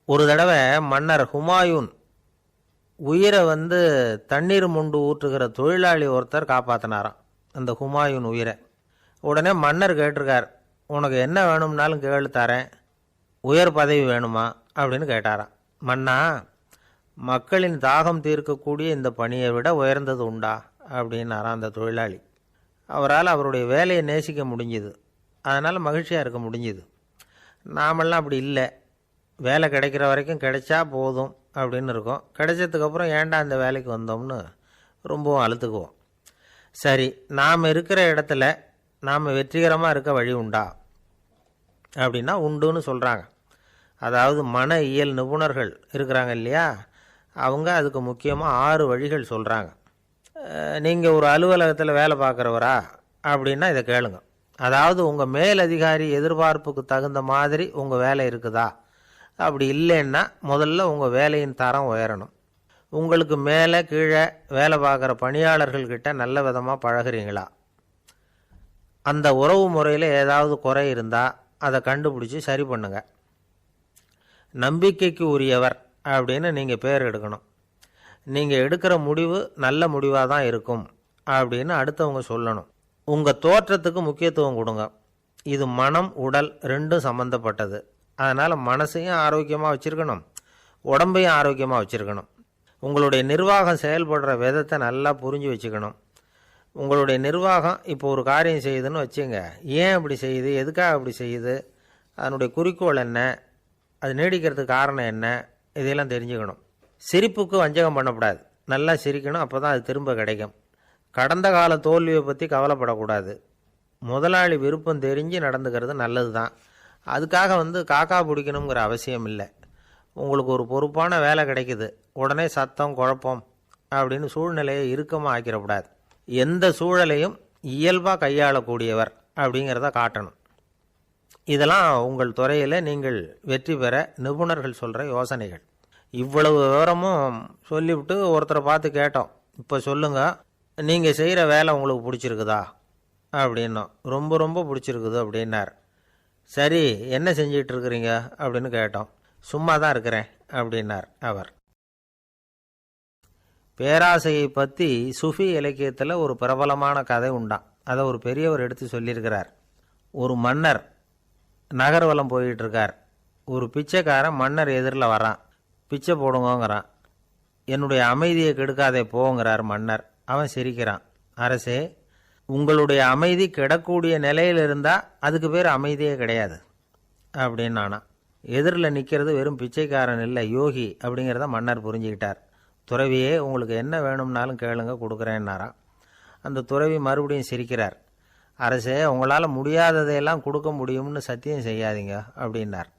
ஒரு தடவை மன்னர் ஹுமாயூன் உயிரை தண்ணீர் மொண்டு ஊற்றுகிற தொழிலாளி ஒருத்தர் காப்பாற்றினாராம் அந்த ஹுமாயூன் உயிரை. உடனே மன்னர் கேட்டிருக்கார், உனக்கு என்ன வேணும்னாலும் கேளு தரேன், உயர் பதவி வேணுமா அப்படின்னு கேட்டாராம். மன்னா, மக்களின் தாகம் தீர்க்கக்கூடிய இந்த பணியை விட உயர்ந்தது உண்டா அப்படின்னாராம் அந்த தொழிலாளி. அவரால் அவருடைய வேலையை நேசிக்க முடிஞ்சுது, அதனால் மகிழ்ச்சியாக இருக்க முடிஞ்சுது. நாமெல்லாம் அப்படி இல்லை, வேலை கிடைக்கிற வரைக்கும் கிடைச்சா போதும் அப்படின்னு இருக்கோம். கிடைச்சதுக்கப்புறம் ஏன்டா அந்த வேலைக்கு வந்தோம்னு ரொம்பவும் அழுத்துக்குவோம். சரி, நாம் இருக்கிற இடத்துல நாம் வெற்றிகரமாக இருக்க வழி உண்டா அப்படின்னா உண்டுன்னு சொல்கிறாங்க. அதாவது மன இயல் நிபுணர்கள் இருக்கிறாங்க இல்லையா, அவங்க அதுக்கு முக்கியமாக 6 வழிகள் சொல்கிறாங்க. நீங்கள் ஒரு அலுவலகத்தில் வேலை பார்க்குறவரா அப்படின்னா இதை கேளுங்க. அதாவது உங்கள் மேலதிகாரி எதிர்பார்ப்புக்கு தகுந்த மாதிரி உங்கள் வேலை இருக்குதா? அப்படி இல்லைன்னா முதல்ல உங்கள் வேலையின் தரம் உயரணும். உங்களுக்கு மேலே கீழே வேலை பார்க்குற பணியாளர்கள்கிட்ட நல்ல விதமாக பழகிறீங்களா? அந்த உறவு முறையில் ஏதாவது குறை இருந்தால் அதை கண்டுபிடிச்சி சரி பண்ணுங்க. நம்பிக்கைக்கு உரியவர் அப்படின்னு நீங்கள் பேர் எடுக்கணும். நீங்கள் எடுக்கிற முடிவு நல்ல முடிவாக தான் இருக்கும் அப்படின்னு அடுத்தவங்க சொல்லணும். உங்கள் தோற்றத்துக்கு முக்கியத்துவம் கொடுங்க. இது மனம் உடல் ரெண்டும் சம்மந்தப்பட்டது. அதனால் மனசையும் ஆரோக்கியமாக வச்சுருக்கணும், உடம்பையும் ஆரோக்கியமாக வச்சுருக்கணும். உங்களுடைய நிர்வாகம் செயல்படுற விதத்தை நல்லா புரிஞ்சு வச்சுக்கணும். உங்களுடைய நிர்வாகம் இப்போ ஒரு காரியம் செய்யுதுன்னு வச்சுங்க, ஏன் அப்படி செய்யுது, எதுக்காக அப்படி செய்யுது, அதனுடைய குறிக்கோள் என்ன, அது நீடிக்கிறதுக்கு காரணம் என்ன, இதையெல்லாம் தெரிஞ்சுக்கணும். சிரிப்புக்கு வஞ்சகம் பண்ணக்கூடாது, நல்லா சிரிக்கணும், அப்போ தான் அது திரும்ப கிடைக்கும். கடந்த கால தோல்வியை பற்றி கவலைப்படக்கூடாது. முதலாளி விருப்பம் தெரிஞ்சு நடந்துக்கிறது நல்லது தான். அதுக்காக காக்கா பிடிக்கணுங்கிற அவசியம் இல்லை. உங்களுக்கு ஒரு பொறுப்பான வேலை கிடைக்குது, உடனே சத்தம் குழப்பம் அப்படின்னு சூழ்நிலையை இறுக்கமாக ஆக்கிடக்கூடாது. எந்த சூழலையும் இயல்பாக கையாளக்கூடியவர் அப்படிங்கிறத காட்டணும். இதெல்லாம் உங்கள் துறையில் நீங்கள் வெற்றி பெற நிபுணர்கள் சொல்கிற யோசனைகள். இவ்வளவு விவரமும் சொல்லிவிட்டு ஒருத்தரை பார்த்து கேட்டோம், இப்போ சொல்லுங்கள், நீங்கள் செய்கிற வேலை உங்களுக்கு பிடிச்சிருக்குதா அப்படின்னோம். ரொம்ப ரொம்ப பிடிச்சிருக்குது அப்படின்னார். சரி, என்ன செஞ்சிட்டு இருக்கிறீங்க அப்படின்னு கேட்டோம். சும்மா தான் இருக்கிறேன் அப்படின்னார் அவர். பேராசையை பற்றி சுஃபி இலக்கியத்தில் ஒரு பிரபலமான கதை உண்டாம். அதை ஒரு பெரியவர் எடுத்து சொல்லியிருக்கிறார். ஒரு மன்னர் நகர்வலம் போயிட்டு இருக்கார். ஒரு பிச்சைக்காரன் மன்னர் எதிரில் வரான். பிச்சை போடுங்கோங்கிறான். என்னுடைய அமைதியை கெடுக்காதே போங்கிறார் மன்னர். அவன் சிரிக்கிறான். அரசே, உங்களுடைய அமைதி கெடக்கூடிய நிலையில் இருந்தால் அதுக்கு பேர் அமைதியே கிடையாது அப்படின்னு நானா. எதிரில் நிற்கிறது வெறும் பிச்சைக்காரன் இல்லை, யோகி அப்படிங்கிறத மன்னர் புரிஞ்சுக்கிட்டார். துறவியே, உங்களுக்கு என்ன வேணும்னாலும் கேளுங்க, கொடுக்குறேன்னாராம். அந்த துறவி மறுபடியும் சிரிக்கிறார். அரசே, உங்களால் முடியாததையெல்லாம் கொடுக்க முடியும்னு சத்தியம் செய்யாதீங்க அப்படின்னார்.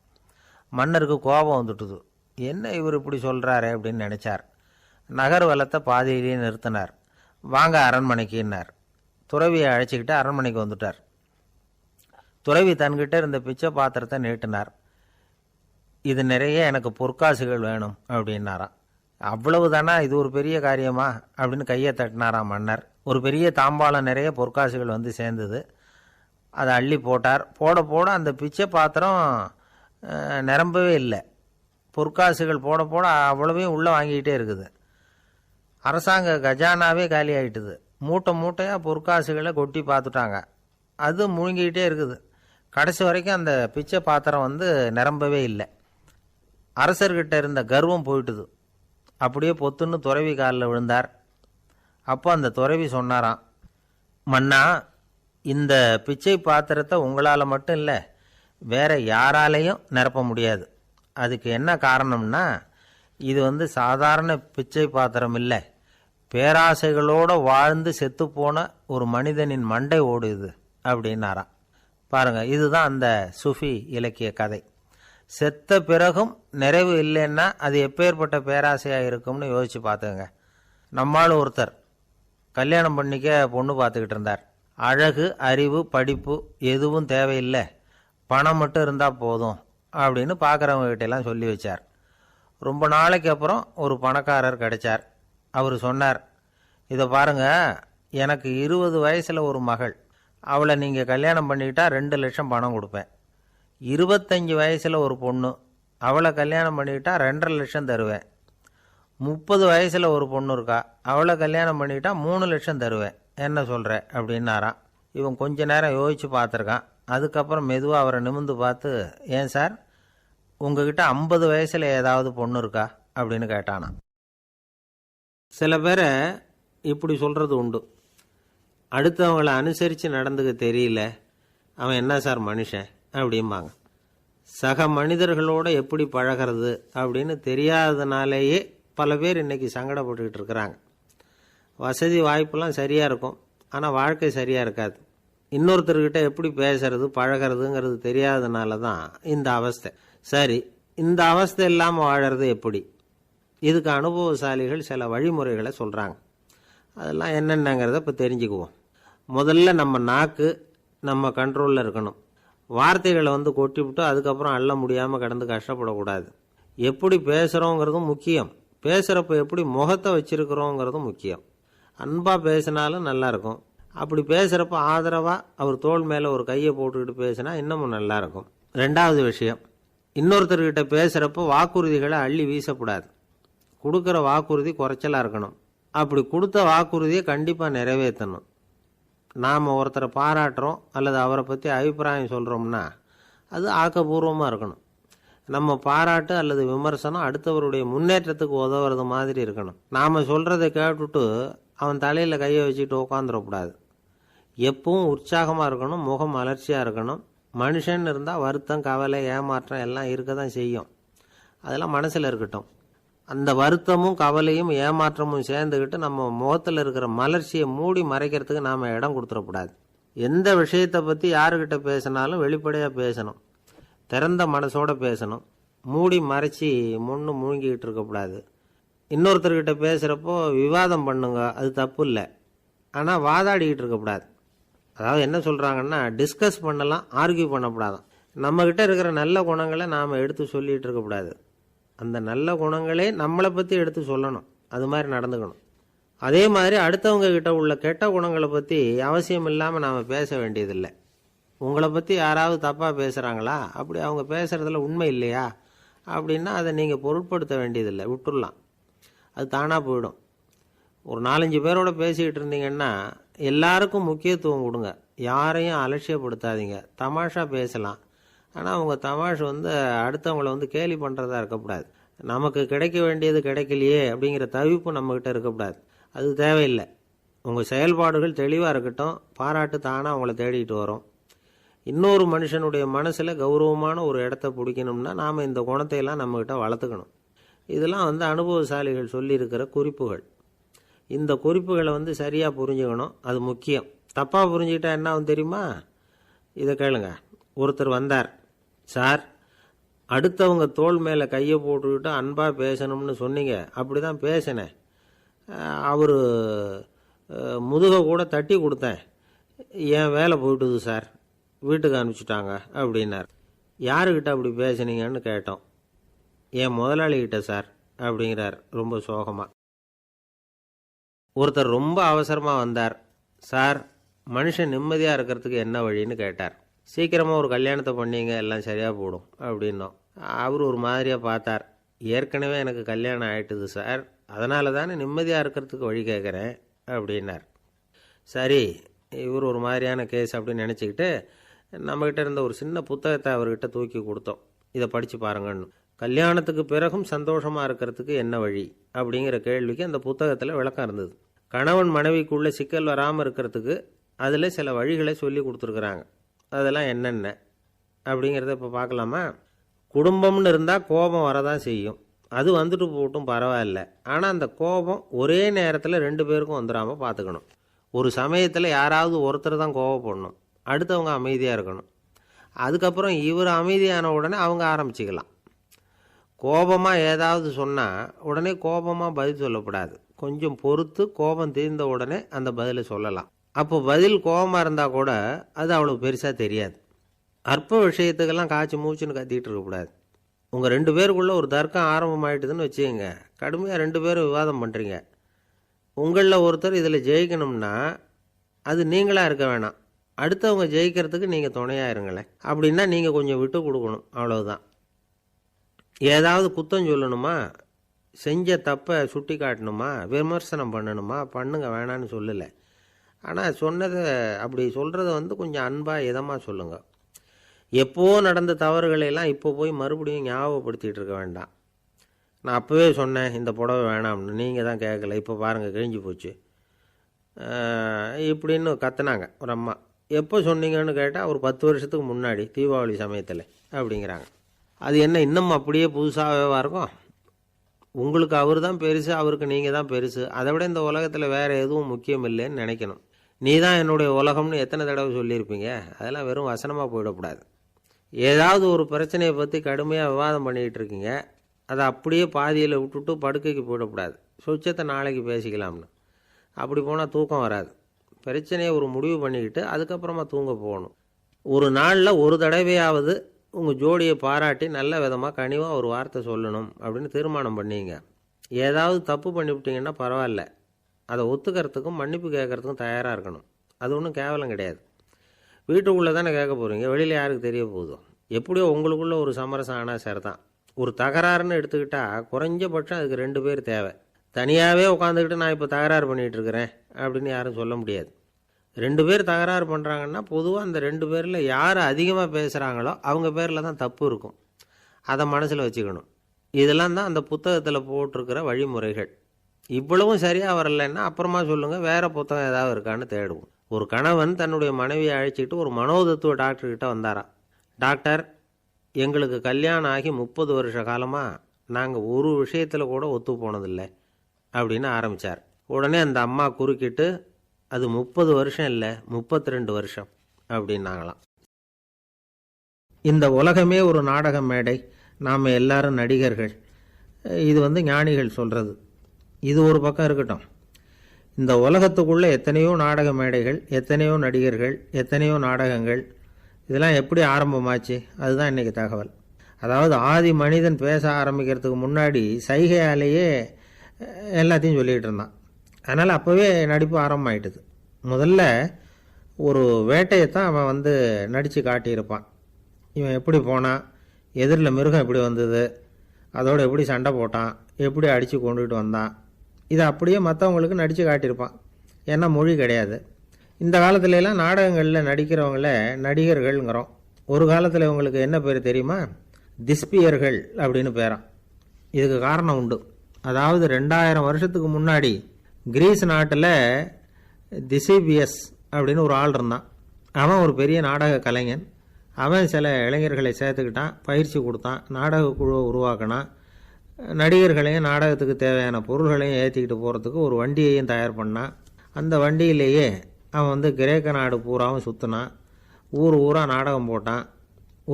மன்னருக்கு கோபம் வந்துட்டுது. என்ன இவர் இப்படி சொல்கிறாரே அப்படின்னு நினச்சார். நகர்வலத்தை பாதியிலேயே நிறுத்தினார். வாங்க அரண்மனைக்குன்னார். துறவியை அழைச்சிக்கிட்டு அரண்மனைக்கு வந்துட்டார். துறவி தன்கிட்ட இருந்த பிச்சை பாத்திரத்தை நீட்டினார். இது நிறைய எனக்கு பொற்காசுகள் வேணும் அப்படின்னாராம். அவ்வளவு தானா, இது ஒரு பெரிய காரியமா அப்படின்னு கையை தட்டினாராம் மன்னர். ஒரு பெரிய தாம்பாளம் நிறைய பொற்காசுகள் சேர்ந்தது. அதை அள்ளி போட்டார். போட போட அந்த பிச்சை பாத்திரம் நிரம்பவே இல்லை. பொற்காசுகள் போட போட அவ்வளவையும் உள்ளே வாங்கிக்கிட்டே இருக்குது. அரசாங்க கஜானாவே காலி ஆகிட்டுது. மூட்டை மூட்டையாக பொற்காசுகளை கொட்டி பார்த்துட்டாங்க. அது முழுங்கிக்கிட்டே இருக்குது. கடைசி வரைக்கும் அந்த பிச்சை பாத்திரம் நிரம்பவே இல்லை. அரசர்கிட்ட இருந்த கர்வம் போயிட்டுது. அப்படியே பொத்துன்னு துறவி காலில் விழுந்தார். அப்போ அந்த துறவி சொன்னாராம், மன்னா, இந்த பிச்சை பாத்திரத்தை உங்களால் மட்டும் இல்லை, வேற யாராலையும் நிரப்ப முடியாது. அதுக்கு என்ன காரணம்னா, இது சாதாரண பிச்சை பாத்திரம் இல்லை, பேராசைகளோடு வாழ்ந்து செத்துப்போன ஒரு மனிதனின் மண்டை ஓடுது அப்படின்னாராம். பாருங்க, இதுதான் அந்த சுஃபி இலக்கிய கதை. செத்த பிறகும் நிறைவு இல்லைன்னா அது எப்பேற்பட்ட பேராசையாக இருக்கும்னு யோசிச்சு பார்த்துங்க. நம்மால் ஒருத்தர் கல்யாணம் பண்ணிக்க பொண்ணு பார்த்துக்கிட்டு இருந்தார். அழகு, அறிவு, படிப்பு எதுவும் தேவையில்லை, பணம் மட்டும் இருந்தால் போதும் அப்படின்னு பார்க்குறவங்க கிட்டெல்லாம் சொல்லி வச்சார். ரொம்ப நாளைக்கு அப்புறம் ஒரு பணக்காரர் கிடைச்சார். அவர் சொன்னார், இதை பாருங்க, எனக்கு 20 வயசில் ஒரு மகள், அவளை நீங்கள் கல்யாணம் பண்ணிக்கிட்டா 2 லட்சம் பணம் கொடுப்பேன். 25 வயசில் ஒரு பொண்ணு, அவளை கல்யாணம் பண்ணிக்கிட்டா 2,50,000 தருவேன். 30 வயசில் ஒரு பொண்ணு இருக்கா, அவளை கல்யாணம் பண்ணிக்கிட்டா 3,00,000 தருவேன். என்ன சொல்கிற அப்படின்னாராம். இவன் கொஞ்ச நேரம் யோசித்து பார்த்துருக்கான். அதுக்கப்புறம் மெதுவாக அவரை நிமிர்ந்து பார்த்து, ஏன் சார், உங்ககிட்ட 50 வயசில் ஏதாவது பொண்ணு இருக்கா அப்படின்னு கேட்டானான். சில பேரை இப்படி சொல்கிறது உண்டு. அடுத்தவங்களை அனுசரித்து நடந்துக்க தெரியல, அவன் என்ன சார் மனுஷன் அப்படிம்பாங்க. சக மனிதர்களோடு எப்படி பழகிறது அப்படின்னு தெரியாததுனாலேயே பல பேர் இன்றைக்கி சங்கடப்பட்டுக்கிட்டு இருக்கிறாங்க. வசதி வாய்ப்பெல்லாம் சரியாக இருக்கும், ஆனால் வாழ்க்கை சரியாக இருக்காது. இன்னொருத்தர்கிட்ட எப்படி பேசுறது பழகிறதுங்கிறது தெரியாததுனால தான் இந்த அவஸ்தை. சரி, இந்த அவஸ்தை இல்லாமல் வாழறது எப்படி? இதுக்கு அனுபவசாலிகள் சில வழிமுறைகளை சொல்கிறாங்க. அதெல்லாம் என்னென்னங்கிறத இப்போ தெரிஞ்சுக்குவோம். முதல்ல நம்ம நாக்கு நம்ம கண்ட்ரோலில் இருக்கணும். வார்த்தைகளை கொட்டிவிட்டு அதுக்கப்புறம் அள்ள முடியாமல் கிடந்து கஷ்டப்படக்கூடாது. எப்படி பேசுகிறோங்கிறதும் முக்கியம், பேசுகிறப்ப எப்படி முகத்தை வச்சிருக்கிறோங்கிறதும் முக்கியம். அன்பாக பேசினாலும் நல்லாயிருக்கும். அப்படி பேசுகிறப்ப ஆதரவாக அவர் தோள் மேலே ஒரு கையை போட்டுக்கிட்டு பேசினா இன்னமும் நல்லாயிருக்கும். ரெண்டாவது விஷயம், இன்னொருத்தர்கிட்ட பேசுகிறப்போ வாக்குறுதிகளை அள்ளி வீசக்கூடாது. கொடுக்குற வாக்குறுதி குறைச்சலாக இருக்கணும். அப்படி கொடுத்த வாக்குறுதியை கண்டிப்பாக நிறைவேற்றணும். நாம் ஒருத்தரை பாராட்டுறோம் அல்லது அவரை பற்றி அபிப்பிராயம் சொல்கிறோம்னா அது ஆக்கப்பூர்வமாக இருக்கணும். நம்ம பாராட்டு அல்லது விமர்சனம் அடுத்தவருடைய முன்னேற்றத்துக்கு உதவுறது மாதிரி இருக்கணும். நாம் சொல்கிறத கேட்டுட்டு அவன் தலையில் கையை வச்சுட்டு உட்காந்துடக்கூடாது. எப்பவும் உற்சாகமாக இருக்கணும், முகம் மலர்ச்சியாக இருக்கணும். மனுஷன் இருந்தால் வருத்தம், கவலை, ஏமாற்றம் எல்லாம் இருக்க தான் செய்யும். அதெல்லாம் மனசில் இருக்கட்டும். அந்த வருத்தமும் கவலையும் ஏமாற்றமும் சேர்ந்துக்கிட்டு நம்ம முகத்தில் இருக்கிற மலர்ச்சியை மூடி மறைக்கிறதுக்கு நாம் இடம் கொடுத்துடக்கூடாது. எந்த விஷயத்தை பற்றி யாருக்கிட்ட பேசினாலும் வெளிப்படையாக பேசணும், திறந்த மனசோடு பேசணும். மூடி மறைச்சி முன்னு முழுங்கிக்கிட்டு இருக்கக்கூடாது. இன்னொருத்தர்கிட்ட பேசுகிறப்போ விவாதம் பண்ணுங்க, அது தப்பு இல்லை. ஆனால் வாதாடிக்கிட்டு இருக்கக்கூடாது. அதாவது என்ன சொல்கிறாங்கன்னா, டிஸ்கஸ் பண்ணலாம், ஆர்கியூ பண்ணக்கூடாதான். நம்மக்கிட்ட இருக்கிற நல்ல குணங்களை நாம் எடுத்து சொல்லிகிட்டு இருக்கக்கூடாது. அந்த நல்ல குணங்களே நம்மளை பற்றி எடுத்து சொல்லணும், அது மாதிரி நடந்துக்கணும். அதே மாதிரி அடுத்தவங்க கிட்ட உள்ள கெட்ட குணங்களை பற்றி அவசியம் இல்லாமல் நாம் பேச வேண்டியதில்லை. உங்களை பற்றி யாராவது தப்பாக பேசுகிறாங்களா, அப்படி அவங்க பேசுகிறதுல உண்மை இல்லையா அப்படின்னா அதை நீங்கள் பொருட்படுத்த வேண்டியதில்லை, விட்டுடலாம். அது தானாக போயிடும். ஒரு 4-5 பேரோட பேசிக்கிட்டு இருந்தீங்கன்னா எல்லாருக்கும் முக்கியத்துவம் கொடுங்க, யாரையும் அலட்சியப்படுத்தாதீங்க. தமாஷா பேசலாம், ஆனால் அவங்க தமாஷ் அடுத்தவங்களை கேலி பண்ணுறதா இருக்கக்கூடாது. நமக்கு கிடைக்க வேண்டியது கிடைக்கலையே அப்படிங்கிற தவிப்பு நம்மக்கிட்ட இருக்கக்கூடாது, அது தேவையில்லை. உங்கள் செயல்பாடுகள் தெளிவாக இருக்கட்டும், பாராட்டு தானாக அவங்கள தேடிட்டு வரும். இன்னொரு மனுஷனுடைய மனசில் கௌரவமான ஒரு இடத்த பிடிக்கணும்னா நாம் இந்த குணத்தையெல்லாம் நம்மக்கிட்ட வளர்த்துக்கணும். இதெல்லாம் அனுபவசாலிகள் சொல்லியிருக்கிற குறிப்புகள். இந்த குறிப்புகளை சரியாக புரிஞ்சுக்கணும், அது முக்கியம். தப்பாக புரிஞ்சுக்கிட்டா என்ன ஆகும் தெரியுமா? இதை கேளுங்க. ஒருத்தர் வந்தார், சார், அடுத்தவங்க தோள் மேலே கையை போட்டுக்கிட்டு அன்பாக பேசணும்னு சொன்னீங்க, அப்படி தான் பேசினேன். அவர் முதுகை கூட தட்டி கொடுத்தேன், என் வேலை போயிட்டுது சார், வீட்டுக்கு அனுப்பிச்சிட்டாங்க அப்படின்னார். யாருக்கிட்ட அப்படி பேசுனீங்கன்னு கேட்டோம். என் முதலாளிகிட்ட சார் அப்படிங்கிறார் ரொம்ப சோகமாக. ஒருத்தர் ரொம்ப அவசரமாக வந்தார், சார், மனுஷன் நிம்மதியாக இருக்கிறதுக்கு என்ன வழின்னு கேட்டார். சீக்கிரமாக ஒரு கல்யாணத்தை பண்ணிங்க, எல்லாம் சரியாக போடும் அப்படின்னோம். அவர் ஒரு மாதிரியாக பார்த்தார். ஏற்கனவே எனக்கு கல்யாணம் ஆகிட்டுது சார், அதனால தானே நிம்மதியாக இருக்கிறதுக்கு வழி கேட்குறேன் அப்படின்னார். சரி, இவர் ஒரு மாதிரியான கேஸ் அப்படின்னு நினச்சிக்கிட்டு நம்மக்கிட்ட இருந்த ஒரு சின்ன புத்தகத்தை அவர்கிட்ட தூக்கி கொடுத்தோம். இதை படித்து பாருங்கன்னு. கல்யாணத்துக்கு பிறகும் சந்தோஷமாக இருக்கிறதுக்கு என்ன வழி அப்படிங்கிற கேள்விக்கு அந்த புத்தகத்தில் விளக்கம் இருந்தது. கணவன் மனைவிக்குள்ளே சிக்கல் வராமல் இருக்கிறதுக்கு அதில் சில வழிகளை சொல்லி கொடுத்துருக்குறாங்க. அதெல்லாம் என்னென்ன அப்படிங்கிறத இப்போ பார்க்கலாமா? குடும்பம்னு இருந்தால் கோபம் வரதான் செய்யும், அது வந்துட்டு போட்டும் பரவாயில்ல. ஆனால் அந்த கோபம் ஒரே நேரத்தில் 2 பேருக்கும் வந்துடாமல் பார்த்துக்கணும். ஒரு சமயத்தில் யாராவது ஒருத்தர் தான் கோபப்படணும், அடுத்தவங்க அமைதியாக இருக்கணும். அதுக்கப்புறம் இவர் அமைதியான உடனே அவங்க ஆரம்பிச்சிக்கலாம். கோபமாக ஏதாவது சொன்னால் உடனே கோபமாக பதில் சொல்லக்கூடாது. கொஞ்சம் பொறுத்து கோபம் தீர்ந்த உடனே அந்த பதிலை சொல்லலாம். அப்போ பதில் கோபமாக இருந்தால் கூட அது அவ்வளோ பெருசாக தெரியாது. அற்ப விஷயத்துக்கெல்லாம் காய்ச்சி மூச்சுன்னு கத்திக்கிட்டு இருக்கக்கூடாது. உங்கள் 2 பேருக்குள்ளே ஒரு தர்க்கம் ஆரம்பமாயிட்டுதுன்னு வச்சுக்கோங்க, கடுமையாக 2 பேரும் விவாதம் பண்ணுறீங்க. உங்களில் ஒருத்தர் இதில் ஜெயிக்கணும்னா அது நீங்களாக இருக்க வேணாம், அடுத்தவங்க ஜெயிக்கிறதுக்கு நீங்கள் துணையாக இருங்களேன். அப்படின்னா நீங்கள் கொஞ்சம் விட்டு கொடுக்கணும், அவ்வளவுதான். ஏதாவது குத்தம் சொல்லணுமா, செஞ்ச தப்பை சுட்டி காட்டணுமா, விமர்சனம் பண்ணணுமா, பண்ணுங்க வேணான்னு சொல்லலை. ஆனால் சொன்னதை அப்படி சொல்கிறத கொஞ்சம் அன்பாக இதமாக சொல்லுங்கள். எப்போ நடந்த தவறுகளையெல்லாம் இப்போ போய் மறுபடியும் ஞாபகப்படுத்திகிட்டு இருக்க வேண்டாம். நான் அப்போவே சொன்னேன் இந்த புடவை வேணாம்னு, நீங்கள் தான் கேட்கல, இப்போ பாருங்கள் கிழிஞ்சு போச்சு இப்படின்னு கத்துனாங்க ஒரு அம்மா. எப்போ சொன்னீங்கன்னு கேட்டால் ஒரு 10 வருஷத்துக்கு முன்னாடி தீபாவளி சமயத்தில் அப்படிங்கிறாங்க. அது என்ன இன்னும் அப்படியே புதுசாகவே இருக்கும்? உங்களுக்கு அவர் தான் பெருசு, அவருக்கு நீங்கள் தான் பெருசு. அதை விட இந்த உலகத்தில் வேறு எதுவும் முக்கியம் இல்லைன்னு நினைக்கணும். நீ தான் என்னுடைய உலகம்னு எத்தனை தடவை சொல்லியிருப்பீங்க? அதெல்லாம் வெறும் வசனமாக போயிடக்கூடாது. ஏதாவது ஒரு பிரச்சனையை பற்றி கடுமையாக விவாதம் பண்ணிக்கிட்டு இருக்கீங்க, அதை அப்படியே பாதியில் விட்டுட்டு படுக்கைக்கு போயிடக்கூடாது. சொச்சத்தை நாளைக்கு பேசிக்கலாம்னு. அப்படி போனால் தூக்கம் வராது. பிரச்சனையை ஒரு முடிவு பண்ணிக்கிட்டு அதுக்கப்புறமா தூங்க போகணும். ஒரு நாளில் ஒரு தடவையாவது உங்கள் ஜோடியை பாராட்டி நல்ல விதமாக கனிவாக ஒரு வார்த்தை சொல்லணும் அப்படின்னு தீர்மானம் பண்ணிங்க. ஏதாவது தப்பு பண்ணிவிட்டீங்கன்னா பரவாயில்ல, அதை ஒத்துக்கிறதுக்கும் மன்னிப்பு கேட்குறதுக்கும் தயாராக இருக்கணும். அது ஒன்றும் கேவலம் கிடையாது. வீட்டுக்குள்ளே தானே கேட்க போகிறீங்க, வெளியில் யாருக்கு தெரிய போதும்? எப்படியோ உங்களுக்குள்ளே ஒரு சமரசம் ஆனால் சரி தான். ஒரு தகராறுன்னு எடுத்துக்கிட்டால் குறைஞ்சபட்சம் அதுக்கு 2 பேர் தேவை. தனியாகவே உட்காந்துக்கிட்டு நான் இப்போ தகராறு பண்ணிகிட்டு இருக்கிறேன் அப்படின்னு யாரும் சொல்ல முடியாது. 2 பேர் தகராறு பண்ணுறாங்கன்னா பொதுவாக அந்த 2 பேரில் யார் அதிகமாக பேசுகிறாங்களோ அவங்க பேரில் தான் தப்பு இருக்கும். அதை மனசில் வச்சுக்கணும். இதெல்லாம் தான் அந்த புத்தகத்தில் போட்டிருக்கிற வழிமுறைகள். இவ்வளவும் சரியாக வரலைன்னா அப்புறமா சொல்லுங்கள், வேறு புத்தகம் ஏதாவது இருக்கான்னு தேடுவோம். ஒரு கணவன் தன்னுடைய மனைவியை அழைச்சிக்கிட்டு ஒரு மனோதத்துவ டாக்டர்கிட்ட வந்தாராம். டாக்டர், எங்களுக்கு கல்யாணம் ஆகி 30 வருஷ காலமாக நாங்கள் ஒரு விஷயத்தில் கூட ஒத்து போனதில்லை அப்படின்னு ஆரம்பித்தார். உடனே அந்த அம்மா குறுக்கிட்டு, அது 30 வருஷம் இல்லை 32 வருஷம் அப்படின்னாங்களாம். இந்த உலகமே ஒரு நாடக மேடை, நாம் எல்லாரும் நடிகர்கள். இது ஞானிகள் சொல்கிறது. இது ஒரு பக்கம் இருக்கட்டும். இந்த உலகத்துக்குள்ளே எத்தனையோ நாடக மேடைகள், எத்தனையோ நடிகர்கள், எத்தனையோ நாடகங்கள். இதெல்லாம் எப்படி ஆரம்பமாச்சு? அதுதான் இன்றைக்கி தகவல். அதாவது ஆதி மனிதன் பேச ஆரம்பிக்கிறதுக்கு முன்னாடி சைகையாலேயே எல்லாத்தையும் சொல்லிகிட்டு இருந்தான். அதனால் அப்போவே நடிப்பு ஆரம்பமாயிட்டுது. முதல்ல ஒரு வேட்டையைத்தான் அவன் நடித்து காட்டியிருப்பான். இவன் எப்படி போனான், எதிரில் மிருகம் எப்படி வந்தது, அதோடு எப்படி சண்டை போட்டான், எப்படி அடித்து கொண்டுகிட்டு வந்தான், இதை அப்படியே மற்றவங்களுக்கு நடித்து காட்டியிருப்பான். ஏன்னா மொழி கிடையாது. இந்த காலத்துலலாம் நாடகங்களில் நடிக்கிறவங்கள நடிகர்கள்ங்கிறோம். ஒரு காலத்தில் இவங்களுக்கு என்ன பேர் தெரியுமா? திஸ்பியர்கள் அப்படின்னு பேரான். இதுக்கு காரணம் உண்டு. அதாவது 2000 வருஷத்துக்கு முன்னாடி கிரீஸ் நாட்டில் திசிபியஸ் அப்படின்னு ஒரு ஆள் இருந்தான். அவன் ஒரு பெரிய நாடக கலைஞன். அவன் சில இளைஞர்களை சேர்த்துக்கிட்டான், பயிற்சி கொடுத்தான், நாடக குழுவை உருவாக்கினான். நடிகர்களையும் நாடகத்துக்கு தேவையான பொருள்களையும் ஏற்றிக்கிட்டு போகிறதுக்கு ஒரு வண்டியையும் தயார் பண்ணான். அந்த வண்டியிலேயே அவன் கிரேக்க நாடு பூராவும் சுற்றினான். ஊர் ஊராக நாடகம் போட்டான்.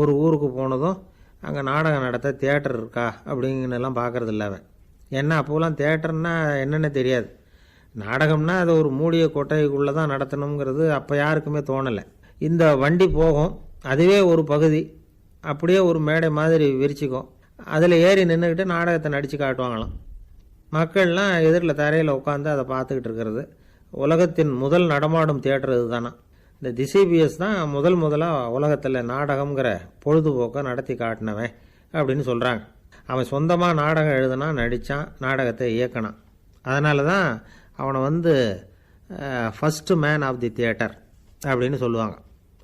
ஒரு ஊருக்கு போனதும் அங்கே நாடகம் நடத்த தியேட்டர் இருக்கா அப்படிங்கன்னெல்லாம் பார்க்குறதில்ல அவன். ஏன்னா அப்போலாம் தியேட்டர்னா என்னென்ன தெரியாது. நாடகம்னா அதை ஒரு மூடிய கொட்டைக்குள்ளே தான் நடத்தணுங்கிறது அப்போ யாருக்குமே தோணலை. இந்த வண்டி போகும், அதுவே ஒரு பகுதி அப்படியே ஒரு மேடை மாதிரி விரிச்சிக்கும். அதில் ஏறி நின்றுக்கிட்டு நாடகத்தை நடித்து காட்டுவாங்களாம். மக்கள்லாம் எதிரில் தரையில் உட்காந்து அதை பார்த்துக்கிட்டு இருக்கிறது. உலகத்தின் முதல் நடமாடும் தியேட்டர் இது தானா. இந்த திசிபியஸ் தான் முதலாக உலகத்தில் நாடகங்கிற பொழுதுபோக்கை நடத்தி காட்டினவன் அப்படின்னு சொல்கிறாங்க. அவன் சொந்தமாக நாடகம் எழுதுனா, நடித்தான், நாடகத்தை இயக்கினான். அதனால தான் அவனை first man of the theatre அப்படின்னு சொல்லுவாங்க.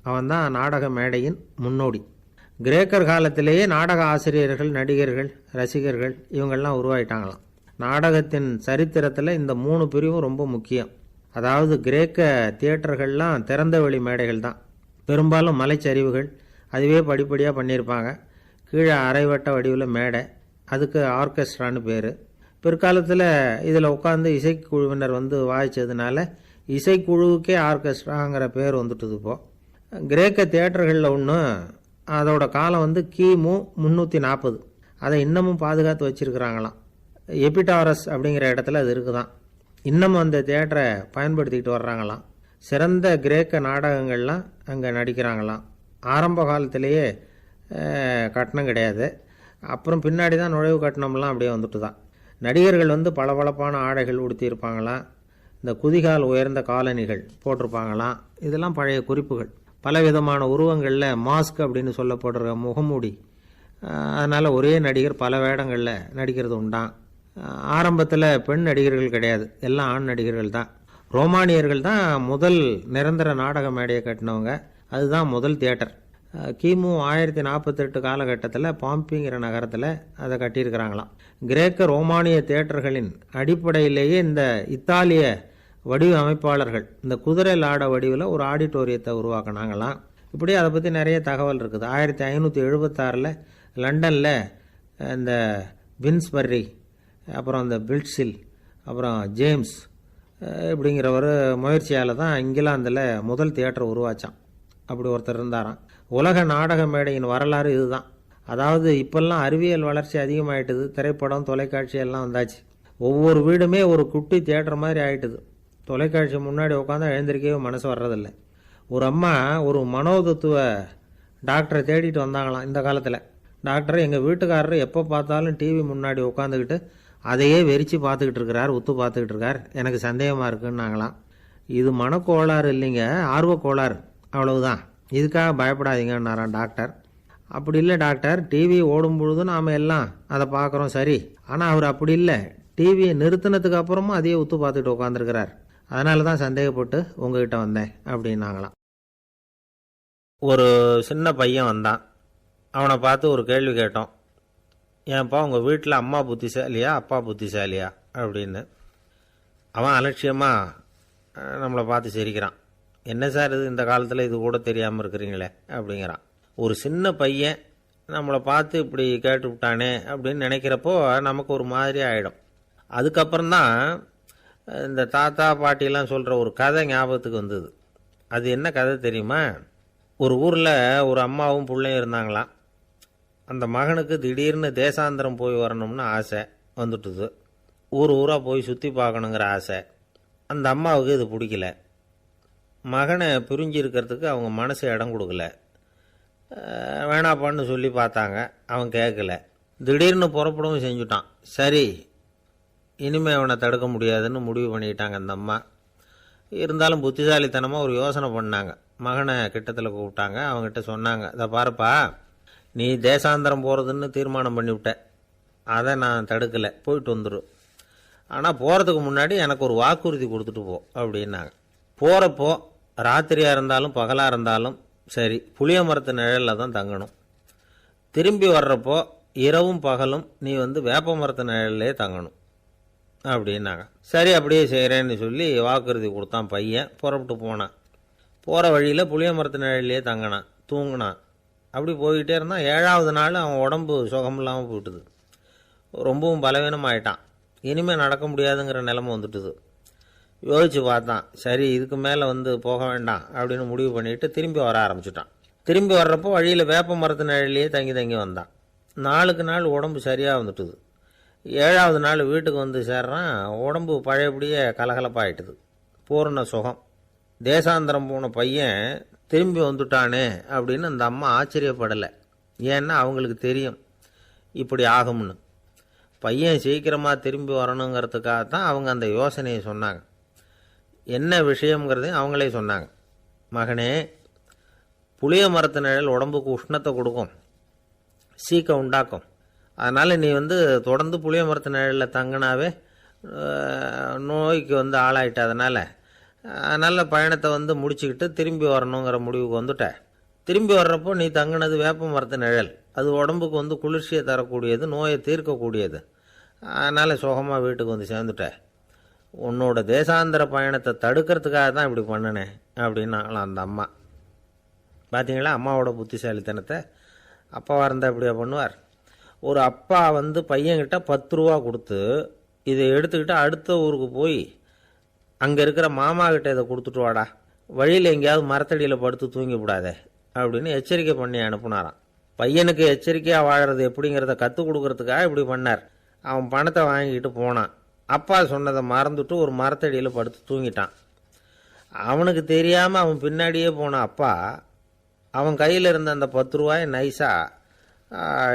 அவன் தான் நாடக மேடையின் முன்னோடி. கிரேக்கர் காலத்திலேயே நாடக ஆசிரியர்கள், நடிகர்கள், ரசிகர்கள் இவங்கள்லாம் உருவாயிட்டாங்களாம். நாடகத்தின் சரித்திரத்தில் இந்த 3 பிரிவும் ரொம்ப முக்கியம். அதாவது கிரேக்க தியேட்டர்கள்லாம் திறந்த வெளி மேடைகள் தான். பெரும்பாலும் மலைச்சரிவுகள், அதுவே படிப்படியாக பண்ணியிருப்பாங்க. கீழே அரைவட்ட வடிவில் மேடை, அதுக்கு ஆர்கெஸ்ட்ரான்னு பேர். பிற்காலத்தில் இதில் உட்காந்து இசைக்குழுவினர் வாய்ச்சதுனால இசைக்குழுவுக்கே ஆர்கெஸ்ட்ராங்கிற பேர் வந்துட்டுது. இப்போது கிரேக்க தியேட்டர்களில் ஒன்று, அதோட காலம் கிமு 340. அதை இன்னமும் பாதுகாத்து வச்சுருக்கிறாங்களாம். எபிடாரஸ் அப்படிங்கிற இடத்துல அது இருக்குதான். இன்னமும் அந்த தியேட்டரை பயன்படுத்திக்கிட்டு வர்றாங்களாம். சிறந்த கிரேக்க நாடகங்கள்லாம் அங்கே நடிக்கிறாங்களாம். ஆரம்ப காலத்திலேயே கட்டணம் கிடையாது. அப்புறம் பின்னாடி தான் நுழைவு கட்டணம்லாம் அப்படியே வந்துட்டு தான். நடிகர்கள் பளபளப்பான ஆடைகள் உடுத்தியிருப்பாங்களாம். இந்த குதிகால் உயர்ந்த காலணிகள் போட்டிருப்பாங்களாம். இதெல்லாம் பழைய குறிப்புகள். பலவிதமான உருவங்களில் மாஸ்க் அப்படின்னு சொல்லப்படுற முகமூடி அதனால் ஒரே நடிகர் பல வேடங்களில் நடிக்கிறது உண்டாம். ஆரம்பத்தில் பெண் நடிகர்கள் கிடையாது, எல்லாம் ஆண் நடிகர்கள் தான். ரோமானியர்கள் தான் முதல் நிரந்தர நாடக மேடையை கட்டினவங்க. அதுதான் முதல் தியேட்டர். கிமு 1048 காலகட்டத்தில் பாம்பிங்கிற நகரத்தில் அதை கட்டியிருக்கிறாங்களாம். கிரேக்க ரோமானிய தியேட்டர்களின் அடிப்படையிலேயே இந்த இத்தாலிய வடிவமைப்பாளர்கள் இந்த குதிரை லாட வடிவில் ஒரு ஆடிட்டோரியத்தை உருவாக்கினாங்களாம். இப்படி அதை பற்றி நிறைய தகவல் இருக்குது. 1576 லண்டனில் இந்த வின்ஸ்பர்ரி, அப்புறம் இந்த பில்ட்ஸில், அப்புறம் ஜேம்ஸ் இப்படிங்கிறவர் முயற்சியால் தான் இங்கிலாந்தில் முதல் தியேட்டர் உருவாச்சான். அப்படி ஒருத்தர் இருந்தாராம். உலக நாடக மேடையின் வரலாறு இதுதான். அதாவது இப்பெல்லாம் அறிவியல் வளர்ச்சி அதிகமாகிட்டுது, திரைப்படம் தொலைக்காட்சி எல்லாம் வந்தாச்சு. ஒவ்வொரு வீடுமே ஒரு குட்டி தியேட்டர் மாதிரி ஆகிட்டுது. தொலைக்காட்சி முன்னாடி உட்காந்தா எழுந்திருக்கவே மனசு வர்றதில்லை. ஒரு அம்மா ஒரு மனோதத்துவ டாக்டரை தேடிட்டு வந்தாங்களாம் இந்த காலத்தில். டாக்டர், எங்கள் வீட்டுக்காரர் எப்போ பார்த்தாலும் டிவி முன்னாடி உட்காந்துக்கிட்டு அதையே வெறிச்சு பார்த்துக்கிட்டு இருக்கிறார், உத்து பார்த்துக்கிட்டு இருக்கார், எனக்கு சந்தேகமாக இருக்குன்னாங்களாம். இது மனக்கோளாறு இல்லைங்க, ஆர்வக்கோளாறு, அவ்வளவுதான், இதுக்காக பயப்படாதீங்கன்னாரான் டாக்டர். அப்படி இல்லை டாக்டர், டிவி ஓடும் பொழுது நாம் எல்லாம் அதை பார்க்குறோம் சரி, ஆனால் அவர் அப்படி இல்லை, டிவியை நிறுத்தினதுக்கு அப்புறமும் அதையே உத்து பார்த்துட்டு உட்காந்துருக்கிறார், அதனால தான் சந்தேகப்பட்டு உங்ககிட்ட வந்தேன் அப்படின்னாங்களாம். ஒரு சின்ன பையன் வந்தான். அவனை பார்த்து ஒரு கேள்வி கேட்டோம். ஏன்ப்பா உங்கள் வீட்டில் அம்மா புத்திசாலியா அப்பா புத்திசாலியா அப்படின்னு. அவன் அலட்சியமாக நம்மளை பார்த்து சிரிக்கிறான். என்ன சார் இது, இந்த காலத்தில் இது கூட தெரியாமல் இருக்கிறீங்களே அப்படிங்கிறான். ஒரு சின்ன பையன் நம்மளை பார்த்து இப்படி கேட்டு விட்டானே அப்படின்னு நினைக்கிறப்போ நமக்கு ஒரு மாதிரி ஆகிடும். அதுக்கப்புறம்தான் இந்த தாத்தா பாட்டிலாம் சொல்கிற ஒரு கதை ஞாபகத்துக்கு வந்தது. அது என்ன கதை தெரியுமா? ஒரு ஊரில் ஒரு அம்மாவும் பிள்ளையும் இருந்தாங்களாம். அந்த மகனுக்கு திடீர்னு தேசாந்திரம் போய் வரணும்னு ஆசை வந்துட்டுது. ஊராக போய் சுற்றி பார்க்கணுங்கிற ஆசை. அந்த அம்மாவுக்கு இது பிடிக்கல. மகனை பிரிஞ்சு இருக்கிறதுக்கு அவங்க மனசு இடம் கொடுக்கல. வேணாப்பான்னு சொல்லி பார்த்தாங்க, அவன் கேட்கல. திடீர்னு புறப்படவும் செஞ்சுட்டான். சரி, இனிமேல் அவனை தடுக்க முடியாதுன்னு முடிவு பண்ணிட்டாங்க அந்த அம்மா. இருந்தாலும் புத்திசாலித்தனமாக ஒரு யோசனை பண்ணாங்க. மகனை கிட்டத்தில் கூப்பிட்டாங்க. அவங்ககிட்ட சொன்னாங்க, இதை பாருப்பா, நீ தேசாந்திரம் போகிறதுன்னு தீர்மானம் பண்ணிவிட்ட, அதை நான் தடுக்கலை, போயிட்டு வந்துடும். ஆனால் போகிறதுக்கு முன்னாடி எனக்கு ஒரு வாக்குறுதி கொடுத்துட்டு போ அப்படின்னாங்க. போகிறப்போ ராத்திரியாக இருந்தாலும் பகலாக இருந்தாலும் சரி, புளிய மரத்து நிழலில் தான் தங்கணும். திரும்பி வர்றப்போ இரவும் பகலும் நீ வேப்ப மரத்து நிழல்லே தங்கணும் அப்படின்னாங்க. சரி, அப்படியே செய்கிறேன்னு சொல்லி வாக்குறுதி கொடுத்தான் பையன். புறப்பட்டு போனான். போகிற வழியில் புளிய மரத்து நிழல்லையே தங்கினான், தூங்கினான். அப்படி போய்கிட்டே இருந்தான். 7வது நாள் அவன் உடம்பு சுகமில்லாமல் போயிட்டுது. ரொம்பவும் பலவீனமாயிட்டான். இனிமேல் நடக்க முடியாதுங்கிற நிலைமை வந்துட்டுது. யோசித்து பார்த்தான். சரி, இதுக்கு மேலே போக வேண்டாம் அப்படின்னு முடிவு பண்ணிட்டு திரும்பி வர ஆரம்பிச்சுட்டான். திரும்பி வர்றப்போ வழியில் வேப்ப மரத்து நிழல்லையே தங்கி தங்கி வந்தான். நாளுக்கு நாள் உடம்பு சரியாக வந்துட்டுது. 7வது நாள் வீட்டுக்கு சேர்றான். உடம்பு பழையபடியே கலகலப்பாயிட்டுது. பூர்ண சுகம். தேசாந்திரம் போன பையன் திரும்பி வந்துட்டானே அப்படின்னு அந்த அம்மா ஆச்சரியப்படலை. ஏன்னா அவங்களுக்கு தெரியும் இப்படி ஆகும்னு. பையன் சீக்கிரமாக திரும்பி வரணுங்கிறதுக்காகத்தான் அவங்க அந்த யோசனையை சொன்னாங்க. என்ன விஷயங்கிறதையும் அவங்களே சொன்னாங்க. மகனே, புளிய மரத்து நிழல் உடம்புக்கு உஷ்ணத்தை கொடுக்கும், சீக்கம் உண்டாக்கும். அதனால் நீ தொடர்ந்து புளிய மரத்து நிழலில் தங்கினாவே நோய்க்கு ஆளாயிட்ட. அதனால் பயணத்தை முடிச்சுக்கிட்டு திரும்பி வரணுங்கிற முடிவுக்கு வந்துட்ட. திரும்பி வர்றப்போ நீ தங்கினது வேப்ப மரத்து நிழல். அது உடம்புக்கு குளிர்ச்சியை தரக்கூடியது, நோயை தீர்க்கக்கூடியது. அதனால் சுகமாக வீட்டுக்கு சேர்ந்துட்ட. உன்னோட தேசாந்திர பயணத்தை தடுக்கிறதுக்காக தான் இப்படி பண்ணினேன் அப்படின்னாங்களாம் அந்த அம்மா. பார்த்தீங்களா அம்மாவோட புத்திசாலித்தனத்தை? அப்பாவாக இருந்தால் இப்படியா பண்ணுவார்? ஒரு அப்பா பையன்கிட்ட 10 ரூபா கொடுத்து இதை எடுத்துக்கிட்டு அடுத்த ஊருக்கு போய் அங்கே இருக்கிற மாமா கிட்ட இதை கொடுத்துட்டு வாடா, வழியில் எங்கேயாவது மரத்தடியில் படுத்து தூங்கி விடாதே அப்படின்னு எச்சரிக்கை பண்ணி அனுப்புனாராம். பையனுக்கு எச்சரிக்கையாக வாழறது எப்படிங்கிறத கற்றுக் கொடுக்கறதுக்காக இப்படி பண்ணார். அவன் பணத்தை வாங்கிக்கிட்டு போனான். அப்பா சொன்னதை மறந்துட்டு ஒரு மரத்தடியில் படுத்து தூங்கிட்டான். அவனுக்கு தெரியாமல் அவன் பின்னாடியே போன அப்பா அவன் கையில் இருந்த அந்த 10 ரூபாயை நைஸாக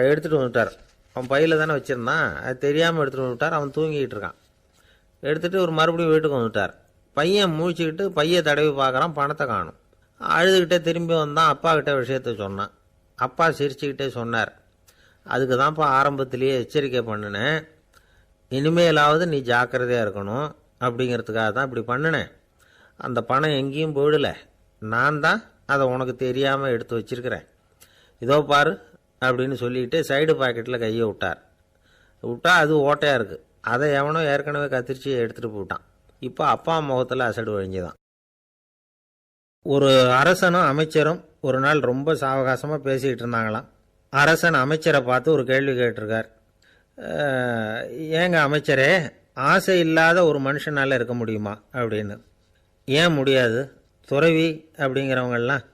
எடுத்துகிட்டு வந்துட்டார். அவன் பையில் தானே வச்சுருந்தான், அது தெரியாமல் எடுத்துகிட்டு வந்துட்டார். அவன் தூங்கிக்கிட்டு இருக்கான். எடுத்துகிட்டு ஒரு மறுபடியும் வீட்டுக்கு வந்துட்டார். பையன் முழிச்சுக்கிட்டு பையை தடவி பார்க்குறான், பணத்தை காணும். அழுதுகிட்டே திரும்பி வந்தான். அப்பா கிட்ட விஷயத்த சொன்னான். அப்பா சிரிச்சுக்கிட்டே சொன்னார், அதுக்கு தான்ப்பா ஆரம்பத்திலேயே எச்சரிக்கை பண்ணினேன். இனிமேலாவது நீ ஜாக்கிரதையாக இருக்கணும் அப்படிங்கிறதுக்காக தான் இப்படி பண்ணினேன். அந்த பணம் எங்கேயும் போயிடல, நான் தான் அதை உனக்கு தெரியாமல் எடுத்து வச்சிருக்கிறேன். இதோ பாரு அப்படின்னு சொல்லிட்டு சைடு பாக்கெட்டில் கையை விட்டா அது ஓட்டையாக இருக்குது. அதை எவனோ ஏற்கனவே கத்திரிச்சு எடுத்துகிட்டு போட்டான். இப்போ அப்பா முகத்தில் அசடு வழிஞ்சுதான். ஒரு அரசனும் அமைச்சரும் ஒரு நாள் ரொம்ப சாவகாசமாக பேசிக்கிட்டு இருந்தாங்களாம். அரசன் அமைச்சரை பார்த்து ஒரு கேள்வி கேட்டிருக்கார். ஏங்க அமைச்சரே, ஆசை இல்லாத ஒரு மனுஷனால் இருக்க முடியுமா அப்படின்னு. ஏன் முடியாது, துறவி அப்படிங்கிறவங்கெல்லாம்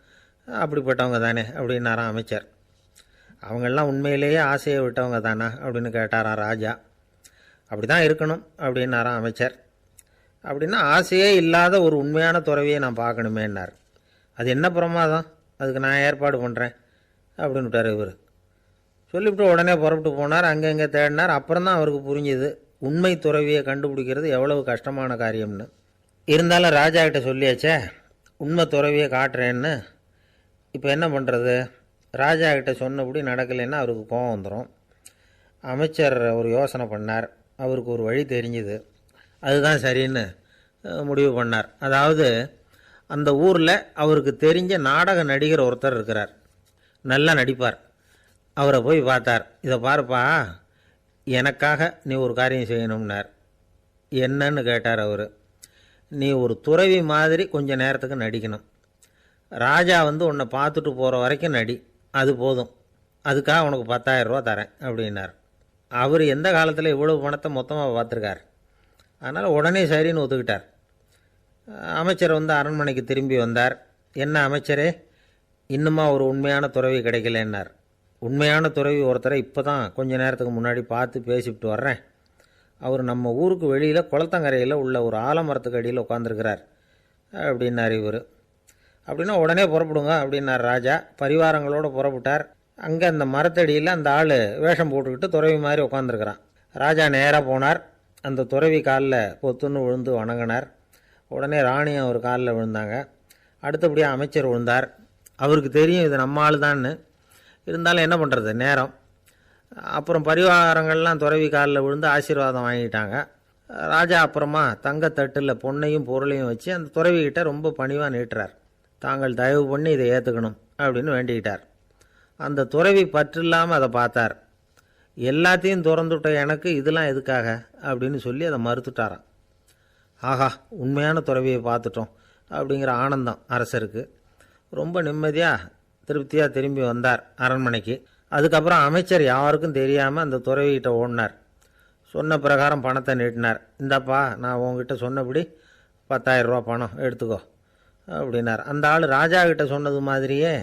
அப்படிப்பட்டவங்க தானே அப்படின்னாராம் அமைச்சர். அவங்கெல்லாம் உண்மையிலேயே ஆசையை விட்டவங்க தானா அப்படின்னு கேட்டாராம் ராஜா. அப்படி தான் இருக்கணும் அப்படின்னாராம் அமைச்சர். அப்படின்னா ஆசையே இல்லாத ஒரு உண்மையான துறவியை நான் பார்க்கணுமேன்னார். அது என்ன பிரமாதம், அதுக்கு நான் ஏற்பாடு பண்ணுறேன் அப்படின்னு விட்டார் இவர். சொல்லிவிட்டு உடனே புறப்பட்டு போனார். அங்கங்கே தேடினார். அப்புறம் தான் அவருக்கு புரிஞ்சுது உண்மை துறவியை கண்டுபிடிக்கிறது எவ்வளவு கஷ்டமான காரியம்னு. இருந்தாலும் ராஜா கிட்ட சொல்லியாச்சே உண்மை துறவியை காட்டுறேன்னு. இப்போ என்ன பண்ணுறது? ராஜா கிட்ட சொன்னபடி நடக்கலைன்னா அவருக்கு கோபம் வந்துடும். அமைச்சர் ஒரு யோசனை பண்ணார். அவருக்கு ஒரு வழி தெரிஞ்சுது. அதுதான் சரின்னு முடிவு பண்ணார். அதாவது அந்த ஊரில் அவருக்கு தெரிஞ்ச நாடக நடிகர் ஒருத்தர் இருக்கிறார், நல்லா நடிப்பார். அவரை போய் பார்த்தார். இதை பாருப்பா, எனக்காக நீ ஒரு காரியம் செய்யணும்னார். என்னன்னு கேட்டார் அவர். நீ ஒரு துறவி மாதிரி கொஞ்ச நேரத்துக்கு நடிக்கணும். ராஜா உன்னை பார்த்துட்டு போகிற வரைக்கும் நடி, அது போதும். அதுக்காக உனக்கு 10,000 ரூபா தரேன் அப்படின்னார். அவர் எந்த காலத்தில் இவ்வளவு பணத்தை மொத்தமாக பார்த்துருக்கார். அதனால் உடனே சரின்னு ஒத்துக்கிட்டார். அமைச்சர் அரண்மனைக்கு திரும்பி வந்தார். என்ன அமைச்சரே, இன்னுமா ஒரு உண்மையான துறவி கிடைக்கலன்னார். உண்மையான துறவி ஒருத்தரை இப்போ தான் கொஞ்ச நேரத்துக்கு முன்னாடி பார்த்து பேசிவிட்டு வர்றேன். அவர் நம்ம ஊருக்கு வெளியில் குளத்தங்கரையில் உள்ள ஒரு ஆலமரத்துக்கு அடியில் உட்காந்துருக்கிறார் அப்படின்னார் இவர். அப்படின்னா உடனே புறப்படுங்க அப்படின்னார் ராஜா. பரிவாரங்களோடு புறப்பட்டார். அங்கே அந்த மரத்தடியில் அந்த ஆள் வேஷம் போட்டுக்கிட்டு துறவி மாதிரி உட்காந்துருக்கிறான். ராஜா நேராக போனார். அந்த துறவி காலில் பொத்துன்னு விழுந்து வணங்கினார். உடனே ராணியும் அவர் காலில் விழுந்தாங்க. அடுத்தபடியாக அமைச்சர் விழுந்தார். அவருக்கு தெரியும் இது நம்ம ஆள் தான்னு. இருந்தாலும் என்ன பண்ணுறது, நேரம். அப்புறம் பரிவாரங்கள்லாம் துறவி காலில் விழுந்து ஆசீர்வாதம் வாங்கிட்டாங்க. ராஜா அப்புறமா தங்கத்தட்டில் பொண்ணையும் பொருளையும் வச்சு அந்த துறவிகிட்ட ரொம்ப பணிவாக நீட்டுறார். தாங்கள் தயவு பண்ணி இதை ஏற்றுக்கணும் அப்படின்னு வேண்டிக்கிட்டார். அந்த துறவி பற்றில்லாமல் அதை பார்த்தார். எல்லாத்தையும் திறந்துவிட்ட எனக்கு இதெல்லாம் எதுக்காக அப்படின்னு சொல்லி அதை மறுத்துட்டாராம். ஆஹா, உண்மையான துறவியை பார்த்துட்டோம் அப்படிங்கிற ஆனந்தம் அரசருக்கு. ரொம்ப நிம்மதியாக திருப்தியாக திரும்பி வந்தார் அரண்மனைக்கு. அதுக்கப்புறம் அமைச்சர் யாருக்கும் தெரியாமல் அந்த துறவிகிட்ட ஓடினார். சொன்ன பிரகாரம் பணத்தை நீட்டினார். இந்தாப்பா, நான் உங்ககிட்ட சொன்னபடி 10,000 ரூபா பணம் எடுத்துக்கோ அப்படின்னார். அந்த ஆள் ராஜா கிட்ட சொன்னது மாதிரியே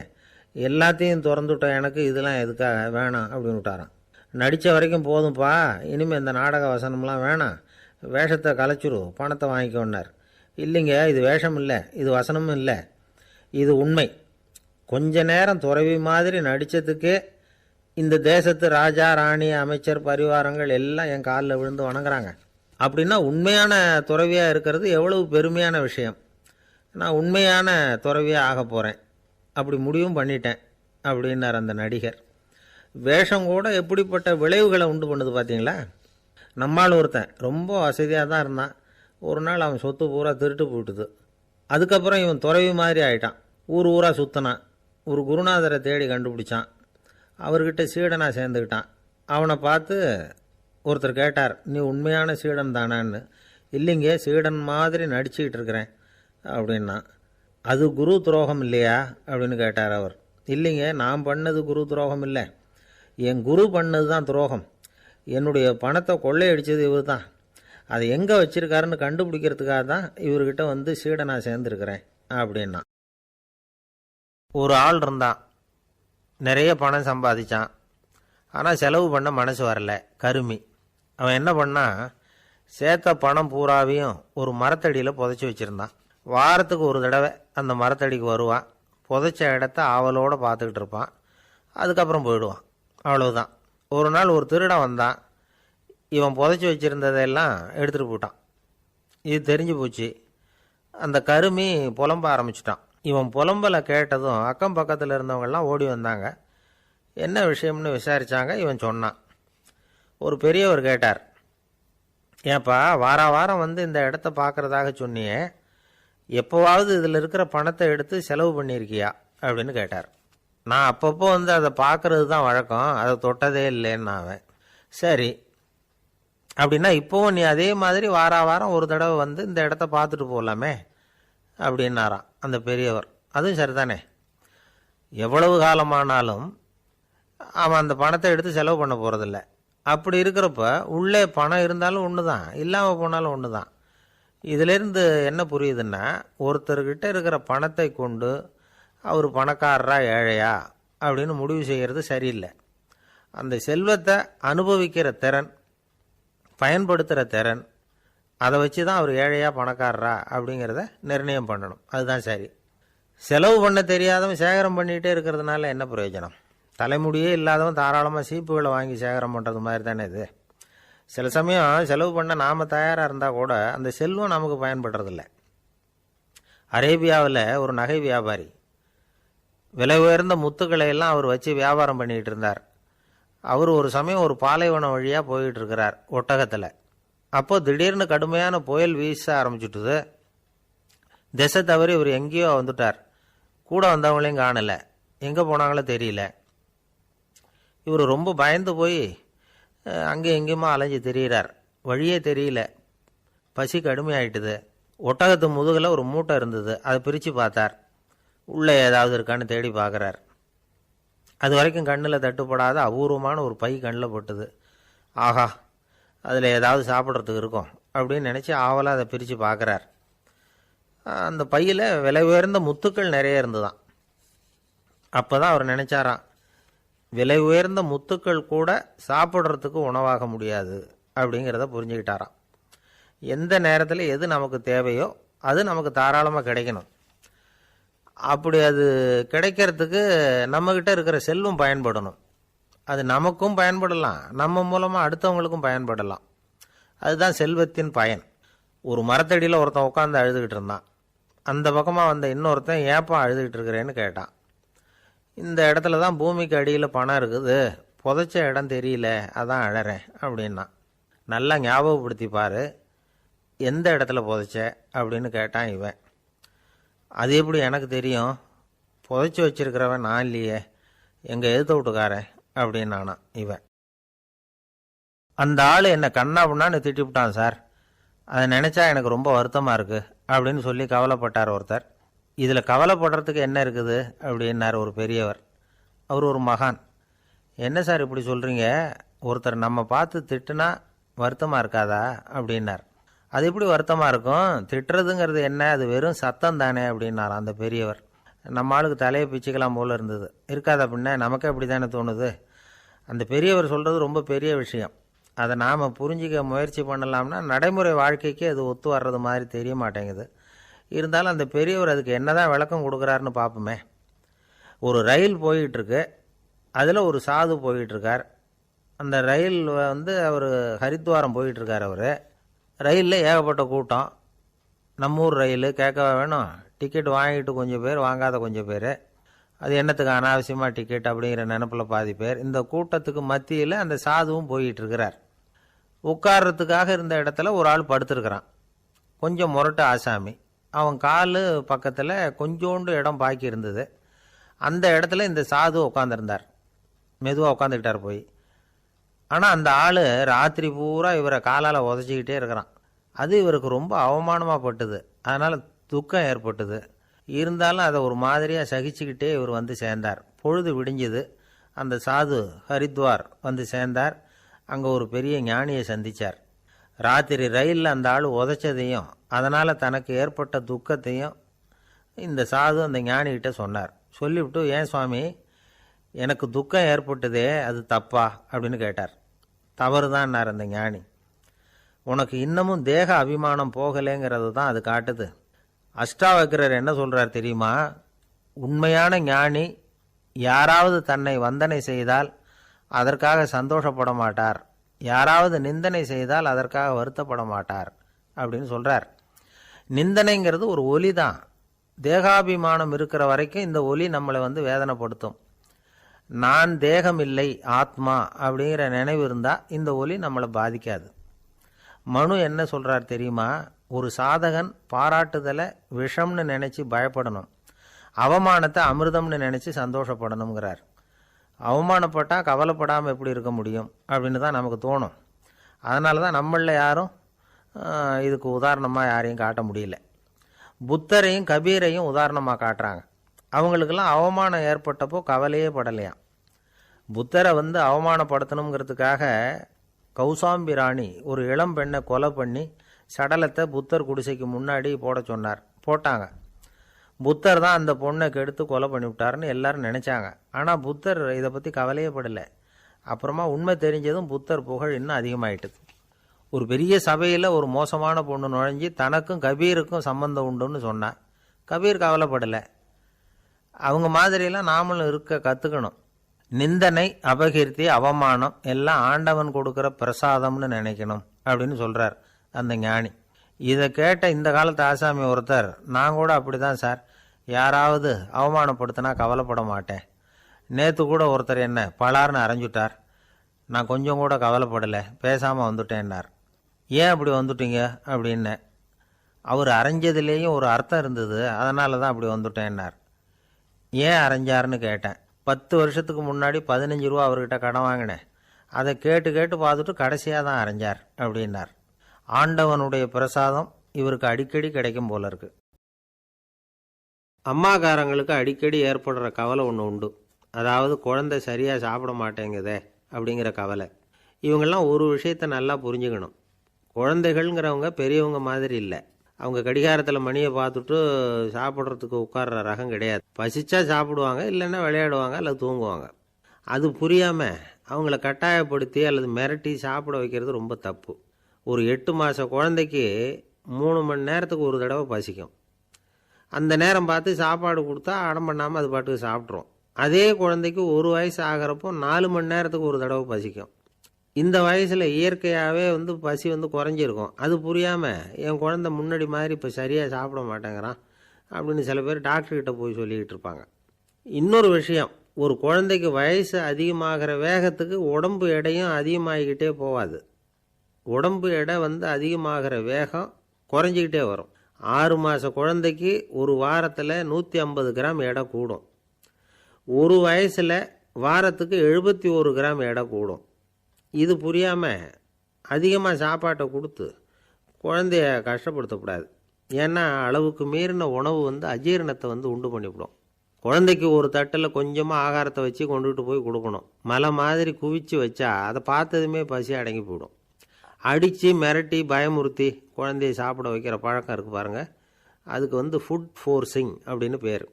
எல்லாத்தையும் திறந்துவிட்ட எனக்கு இதெல்லாம் எதுக்காக வேணாம் அப்படின்னு விட்டாராம். நடித்த வரைக்கும் போதும்ப்பா, இனிமேல் இந்த நாடக வசனம்லாம் வேணாம், வேஷத்தை கலைச்சிரு, பணத்தை வாங்கிக்கோன்னார். இல்லைங்க, இது வேஷம் இல்லை, இது வசனமும் இல்லை, இது உண்மை. கொஞ்ச நேரம் துறவி மாதிரி நடித்ததுக்கே இந்த தேசத்து ராஜா ராணி அமைச்சர் பரிவாரங்கள் எல்லாம் என் காலில் விழுந்து வணங்குறாங்க. அப்படின்னா உண்மையான துறவியாக இருக்கிறது எவ்வளவு பெருமையான விஷயம். நான் உண்மையான துறவியாக ஆக போகிறேன், அப்படி முடிவும் பண்ணிட்டேன் அப்படின்னார் அந்த நடிகர். வேஷம் கூட எப்படிப்பட்ட விளைவுகளை உண்டு பண்ணுது பார்த்தீங்களா. நம்மால் ஒருத்தன் ரொம்ப வசதியாக தான் இருந்தான். ஒரு நாள் அவன் சொத்து பூரா திருட்டு போட்டுது. அதுக்கப்புறம் இவன் துறவி மாதிரி ஆயிட்டான். ஊர் ஊராக சுற்றினான். ஒரு குருநாதரை தேடி கண்டுபிடிச்சான். அவர்கிட்ட சீடனாக சேர்ந்துக்கிட்டான். அவனை பார்த்து ஒருத்தர் கேட்டார், நீ உண்மையான சீடன் தானான்னு. இல்லைங்க, சீடன் மாதிரி நடிச்சுக்கிட்டு இருக்கிறேன் அப்படின்னா. அது குரு துரோகம் இல்லையா அப்படின்னு கேட்டார் அவர். இல்லைங்க, நான் பண்ணது குரு துரோகம் இல்லை, என் குரு பண்ணது தான் துரோகம். என்னுடைய பணத்தை கொள்ளையடித்தது இவர் தான். அதை எங்கே வச்சிருக்காருன்னு கண்டுபிடிக்கிறதுக்காக தான் இவர்கிட்ட சீடனாக சேர்ந்துருக்கிறேன் அப்படின்னா. ஒரு ஆள் இருந்தான், நிறைய பணம் சம்பாதிச்சான். ஆனால் செலவு பண்ண மனசு வரல, கருமி. அவன் என்ன பண்ணான், சேர்த்த பணம் பூராவையும் ஒரு மரத்தடியில் புதைச்சி வச்சுருந்தான். வாரத்துக்கு ஒரு தடவை அந்த மரத்தடிக்கு வருவான். புதைச்ச இடத்த ஆவலோடு பார்த்துக்கிட்டு இருப்பான். அதுக்கப்புறம் போயிடுவான். அவ்வளவுதான். ஒரு நாள் ஒரு திருடன் வந்தான். இவன் புதைச்சி வச்சுருந்ததெல்லாம் எடுத்துகிட்டு போயிட்டான். இது தெரிஞ்சு போச்சு. அந்த கருமி புலம்ப ஆரம்பிச்சிட்டான். இவன் புலம்பலை கேட்டதும் அக்கம் பக்கத்தில் இருந்தவங்கெல்லாம் ஓடி வந்தாங்க. என்ன விஷயம்னு விசாரித்தாங்க. இவன் சொன்னான். ஒரு பெரியவர் கேட்டார், ஏப்பா வாரம் வந்து இந்த இடத்த பார்க்குறதாக சொன்னியே, எப்போவாவது இதில் இருக்கிற பணத்தை எடுத்து செலவு பண்ணியிருக்கியா அப்படின்னு கேட்டார். நான் அப்பப்போ வந்து அதை பார்க்கறது தான் வழக்கம், அதை தொட்டதே இல்லைன்னு அவன். சரி, அப்படின்னா இப்போவும் நீ அதே மாதிரி வாரம் ஒரு தடவை வந்து இந்த இடத்த பார்த்துட்டு போகலாமே அப்படின்னாராம் அந்த பெரியவர். அதுவும் சரிதானே, எவ்வளவு காலமானாலும் அவன் அந்த பணத்தை எடுத்து செலவு பண்ண போகிறதில்ல. அப்படி இருக்கிறப்ப உள்ளே பணம் இருந்தாலும் ஒன்று தான், இல்லாமல் போனாலும் ஒன்று தான். இதிலேருந்து என்ன புரியுதுன்னா, ஒருத்தர்கிட்ட இருக்கிற பணத்தை கொண்டு அவர் பணக்காரரா ஏழையா அப்படின்னு முடிவு செய்கிறது சரியில்லை. அந்த செல்வத்தை அனுபவிக்கிற திறன், பயன்படுத்துகிற திறன், அதை வச்சு தான் அவர் ஏழையா பணக்காரரா அப்படிங்கிறத நிர்ணயம் பண்ணணும். அதுதான் சரி. செலவு பண்ண தெரியாதவன் சேகரம் பண்ணிகிட்டே இருக்கிறதுனால என்ன பிரயோஜனம்? தலைமுடியே இல்லாதவன் தாராளமாக சீப்புகளை வாங்கி சேகரம் பண்ணுறது மாதிரி தானே இது. சில சமயம் செலவு பண்ண நாம் தயாராக இருந்தால் கூட அந்த செல்வம் நமக்கு பயன்படுறதில்ல. அரேபியாவில் ஒரு நகை வியாபாரி விலை உயர்ந்த முத்துக்களை எல்லாம் அவர் வச்சு வியாபாரம் பண்ணிகிட்டு இருந்தார். அவர் ஒரு சமயம் ஒரு பாலைவனம் வழியாக போயிட்டு இருக்கிறார் ஒட்டகத்தில். அப்போது திடீர்னு கடுமையான புயல் வீச ஆரம்பிச்சுட்டுது. திசை தவறி இவர் எங்கேயோ வந்துட்டார். கூட வந்தவங்களையும் காணலை, எங்கே போனாங்களோ தெரியல. இவர் ரொம்ப பயந்து போய் அங்கே எங்கேயுமா அலைஞ்சு திரியிறார். வழியே தெரியல, பசி கடுமையாயிட்டுது. ஒட்டகத்து முதுகில் ஒரு மூட்டை இருந்தது, அதை பிரித்து பார்த்தார். உள்ளே ஏதாவது இருக்கான்னு தேடி பார்க்குறார். அது வரைக்கும் கண்ணில் தட்டுப்படாத அபூர்வமான ஒரு பை கண்ணில் பட்டுது. ஆஹா, அதில் ஏதாவது சாப்பிட்றதுக்கு இருக்கும் அப்படின்னு நினச்சி ஆவலாக அதை பிரித்து பார்க்குறார். அந்த பையில் விலை உயர்ந்த முத்துக்கள் நிறைய இருந்துதான். அப்போ தான் அவர் நினச்சாராம், விலை உயர்ந்த முத்துக்கள் கூட சாப்பிட்றதுக்கு உணவாக முடியாது அப்படிங்கிறத புரிஞ்சுக்கிட்டாராம். எந்த நேரத்தில் எது நமக்கு தேவையோ அது நமக்கு தாராளமாக கிடைக்கணும். அப்படி அது கிடைக்கிறதுக்கு நம்மக்கிட்ட இருக்கிற செல்வம் பயன்படணும். அது நமக்கும் பயன்படலாம், நம்ம மூலமாக அடுத்தவங்களுக்கும் பயன்படலாம். அதுதான் செல்வத்தின் பயன். ஒரு மரத்தடியில் ஒருத்தன் உட்காந்து அழுதுகிட்டு இருந்தான். அந்த பக்கமாக வந்த இன்னொருத்தன் ஏப்பா அழுதுகிட்டு இருக்கிறேன்னு கேட்டான். இந்த இடத்துல தான் பூமிக்கு அடியில் பணம் இருக்குது, புதைச்ச இடம் தெரியல, அதான் அழறேன் அப்படின்னா. நல்லா ஞாபகப்படுத்தி பாரு, எந்த இடத்துல புதைச்ச அப்படின்னு கேட்டான் இவன். அது எப்படி எனக்கு தெரியும், புதைச்சி வச்சிருக்கிறவன் நான் இல்லையே, எங்கள் எதிர்த்த வீட்டுக்காரன் அப்படின்னானா இவன். அந்த ஆள் என்னை கண்ணா புண்ணான்னு திட்டிவிட்டான் சார், அதை நினச்சா எனக்கு ரொம்ப வருத்தமாக இருக்குது அப்படின்னு சொல்லி கவலைப்பட்டார் ஒருத்தர். இதில் கவலைப்படுறதுக்கு என்ன இருக்குது அப்படின்னார் ஒரு பெரியவர். அவர் ஒரு மகான். என்ன சார் இப்படி சொல்கிறீங்க, ஒருத்தர் நம்ம பார்த்து திட்டுனா வருத்தமாக இருக்காதா அப்படின்னார். அது எப்படி வருத்தமாக இருக்கும், திட்டுறதுங்கிறது என்ன, அது வெறும் சத்தம் தானே அப்படின்னார் அந்த பெரியவர். நம்ம ஆளுக்கு தலையை பிச்சுக்கலாம் போல இருந்தது. இருக்காது அப்படின்னா நமக்கே அப்படி தானே தோணுது. அந்த பெரியவர் சொல்கிறது ரொம்ப பெரிய விஷயம். அதை நாம் புரிஞ்சிக்க முயற்சி பண்ணலாம்னா நடைமுறை வாழ்க்கைக்கு அது ஒத்து வர்றது மாதிரி தெரிய மாட்டேங்குது. இருந்தாலும் அந்த பெரியவர் அதுக்கு என்ன தான் விளக்கம் கொடுக்குறாருன்னு பார்ப்போமே. ஒரு ரயில் போயிட்டுருக்கு, அதில் ஒரு சாது போயிட்டுருக்கார். அந்த ரயில் வந்து அவர் ஹரித்வாரம் போயிட்டுருக்கார். அவர் ரயிலில் ஏகப்பட்ட கூட்டம். நம்ம ஊர் ரயில் கேட்கவா வேணும், டிக்கெட் வாங்கிட்டு கொஞ்சம் பேர், வாங்காத கொஞ்சம் பேர். அது என்னத்துக்கு அனாவசியமாக டிக்கெட் அப்படிங்கிற நினப்பில் பாதி பேர். இந்த கூட்டத்துக்கு மத்தியில் அந்த சாதுவும் போயிட்டுருக்கிறார். உட்கார்றதுக்காக இருந்த இடத்துல ஒரு ஆள் படுத்துருக்கிறான், கொஞ்சம் முரட்டு ஆசாமி. அவன் கால் பக்கத்தில் கொஞ்சோண்டு இடம் பாக்கி இருந்தது. அந்த இடத்துல இந்த சாது உட்காந்துருந்தார். மெதுவாக உட்காந்துக்கிட்டார் போய். ஆனால் அந்த ஆள் ராத்திரி பூரா இவரை காலால் உதச்சிக்கிட்டே இருக்கிறான். அது இவருக்கு ரொம்ப அவமானமாக பட்டுது. அதனால் துக்கம் ஏற்பட்டுது. இருந்தாலும் அதை ஒரு மாதிரியாக சகிச்சுக்கிட்டே இவர் வந்து சேர்ந்தார். பொழுது விடிஞ்சுது. அந்த சாது ஹரித்வார் வந்து சேர்ந்தார். அங்கே ஒரு பெரிய ஞானியை சந்தித்தார். ராத்திரி ரயிலில் அந்த ஆள் உதைச்சதையும் அதனால் தனக்கு ஏற்பட்ட துக்கத்தையும் இந்த சாது அந்த ஞானிகிட்ட சொன்னார். சொல்லிவிட்டு, ஏன் சுவாமி, எனக்கு துக்கம் ஏற்பட்டதே அது தப்பா அப்படின்னு கேட்டார். தவறு தான்னார் அந்த ஞானி. உனக்கு இன்னமும் தேக அபிமானம் போகலைங்கிறது தான் அது காட்டுது. அஷ்டாவக்ரர் என்ன சொல்கிறார் தெரியுமா, உண்மையான ஞானி யாராவது தன்னை வந்தனை செய்தால் அதற்காக சந்தோஷப்பட மாட்டார், யாராவது நிந்தனை செய்தால் அதற்காக வருத்தப்பட மாட்டார் அப்படின்னு சொல்கிறார். நிந்தனைங்கிறது ஒரு ஒலி தான். தேகாபிமானம் இருக்கிற வரைக்கும் இந்த ஒலி நம்மளை வந்து வேதனைப்படுத்தும். நான் தேகம் இல்லை ஆத்மா அப்படிங்கிற நினைவு இருந்தால் இந்த ஒலி நம்மளை பாதிக்காது. மனு என்ன சொல்கிறார் தெரியுமா? ஒரு சாதகன் பாராட்டுதலை விஷம்னு நினச்சி பயப்படணும், அவமானத்தை அமிர்தம்னு நினச்சி சந்தோஷப்படணுங்கிறார். அவமானப்பட்டால் கவலைப்படாமல் எப்படி இருக்க முடியும் அப்படின்னு தான் நமக்கு தோணும். அதனால தான் நம்மளில் யாரும் இதுக்கு உதாரணமாக யாரையும் காட்ட முடியல. புத்தரையும் கபீரையும் உதாரணமாக காட்டுறாங்க. அவங்களுக்கெல்லாம் அவமானம் ஏற்பட்டப்போ கவலையே படலையாம். புத்தரை அவமானப்படுத்தணுங்கிறதுக்காக கௌசாம்பி ராணி ஒரு இளம் பெண்ணை கொலை பண்ணி சடலத்தை புத்தர் குடிசைக்கு முன்னாடி போட சொன்னார். போட்டாங்க. புத்தர் தான் அந்த பொண்ணை கெடுத்து கொலை பண்ணிவிட்டாருன்னு எல்லாரும் நினச்சாங்க. ஆனால் புத்தர் இதை பற்றி கவலையே படலை. அப்புறமா உண்மை தெரிஞ்சதும் புத்தர் புகழ் இன்னும் அதிகமாயிட்டுது. ஒரு பெரிய சபையில் ஒரு மோசமான பொண்ணு நுழைஞ்சி தனக்கும் கபீருக்கும் சம்பந்தம் உண்டுன்னு சொன்னான். கபீர் கவலைப்படலை. அவங்க மாதிரியெல்லாம் நாமளும் இருக்க கற்றுக்கணும். நிந்தனை, அபகீர்த்தி, அவமானம் எல்லாம் ஆண்டவன் கொடுக்குற பிரசாதம்னு நினைக்கணும் அப்படின்னு சொல்கிறார் அந்த ஞானி. இதை கேட்ட இந்த காலத்து ஆசாமி ஒருத்தர், நான் கூட அப்படி தான் சார், யாராவது அவமானப்படுத்தினா கவலைப்பட மாட்டேன். நேற்று கூட ஒருத்தர் என்ன பலார்னு அரைஞ்சுட்டார், நான் கொஞ்சம் கூட கவலைப்படலை, பேசாமல் வந்துட்டேன்னார். ஏன் அப்படி வந்துட்டீங்க அப்படின்னு. அவர் அரைஞ்சதுலேயும் ஒரு அர்த்தம் இருந்தது, அதனால தான் அப்படி வந்துட்டேன்னார். ஏன் அரைஞ்சாருன்னு கேட்டேன். 10 வருஷத்துக்கு முன்னாடி 15 ரூபா அவர்கிட்ட கடன் வாங்கினேன், அதை கேட்டு கேட்டு பார்த்துட்டு கடைசியாக தான் அரைஞ்சார் அப்படின்னார். ஆண்டவனுடைய பிரசாதம் இவருக்கு அடிக்கடி கிடைக்கும் போல இருக்கு. அம்மாக்காரங்களுக்கு அடிக்கடி ஏற்படுற கவலை ஒன்று உண்டு. அதாவது குழந்தை சரியாக சாப்பிட மாட்டேங்குதே அப்படிங்கிற கவலை. இவங்கெல்லாம் ஒரு விஷயத்தை நல்லா புரிஞ்சுக்கணும். குழந்தைகள்ங்கிறவங்க பெரியவங்க மாதிரி இல்லை. அவங்க கடிகாரத்தில் மணியை பார்த்துட்டு சாப்பிட்றதுக்கு உட்கார்ற ரகம் கிடையாது. பசிச்சா சாப்பிடுவாங்க, இல்லைன்னா விளையாடுவாங்க அல்லது தூங்குவாங்க. அது புரியாமல் அவங்கள கட்டாயப்படுத்தி அல்லது மிரட்டி சாப்பிட வைக்கிறது ரொம்ப தப்பு. ஒரு 8 மாத குழந்தைக்கு 3 மணி நேரத்துக்கு ஒரு தடவை பசிக்கும். அந்த நேரம் பார்த்து சாப்பாடு கொடுத்தா அடம் பண்ணாமல் அது பாட்டுக்கு சாப்பிட்றோம். அதே குழந்தைக்கு 1 வயசு ஆகிறப்போ 4 மணி நேரத்துக்கு ஒரு தடவை பசிக்கும். இந்த வயசில் இயற்கையாகவே பசி குறைஞ்சிருக்கும். அது புரியாமல் என் குழந்தை முன்னாடி மாதிரி இப்போ சரியாக சாப்பிட மாட்டேங்கிறான் அப்படின்னு சில பேர் டாக்டர்கிட்ட போய் சொல்லிக்கிட்டு இருப்பாங்க. இன்னொரு விஷயம், ஒரு குழந்தைக்கு வயசு அதிகமாகிற வேகத்துக்கு உடம்பு எடையும் அதிகமாகிக்கிட்டே போகாது. உடம்பு எடை அதிகமாகிற வேகம் குறைஞ்சிக்கிட்டே வரும். 6 மாத குழந்தைக்கு ஒரு வாரத்தில் 150 கிராம் எடை கூடும். ஒரு வயசில் வாரத்துக்கு 71 கிராம் எடை கூடும். இது புரியாமல் அதிகமாக சாப்பாட்டை கொடுத்து குழந்தைய கஷ்டப்படுத்தக்கூடாது. ஏன்னா அளவுக்கு மீறின உணவு அஜீரணத்தை உண்டு பண்ணிவிடும். குழந்தைக்கு ஒரு தட்டில் கொஞ்சமாக ஆகாரத்தை வச்சு கொண்டுகிட்டு போய் கொடுக்கணும். மலை மாதிரி குவிச்சு வச்சா அதை பார்த்ததுமே பசி அடங்கி போயிடும். அடித்து மிரட்டி பயமுறுத்தி குழந்தைய சாப்பிட வைக்கிற பழக்கம் இருக்குது பாருங்கள், அதுக்கு ஃபுட் ஃபோர்ஸிங் அப்படின்னு பேர்.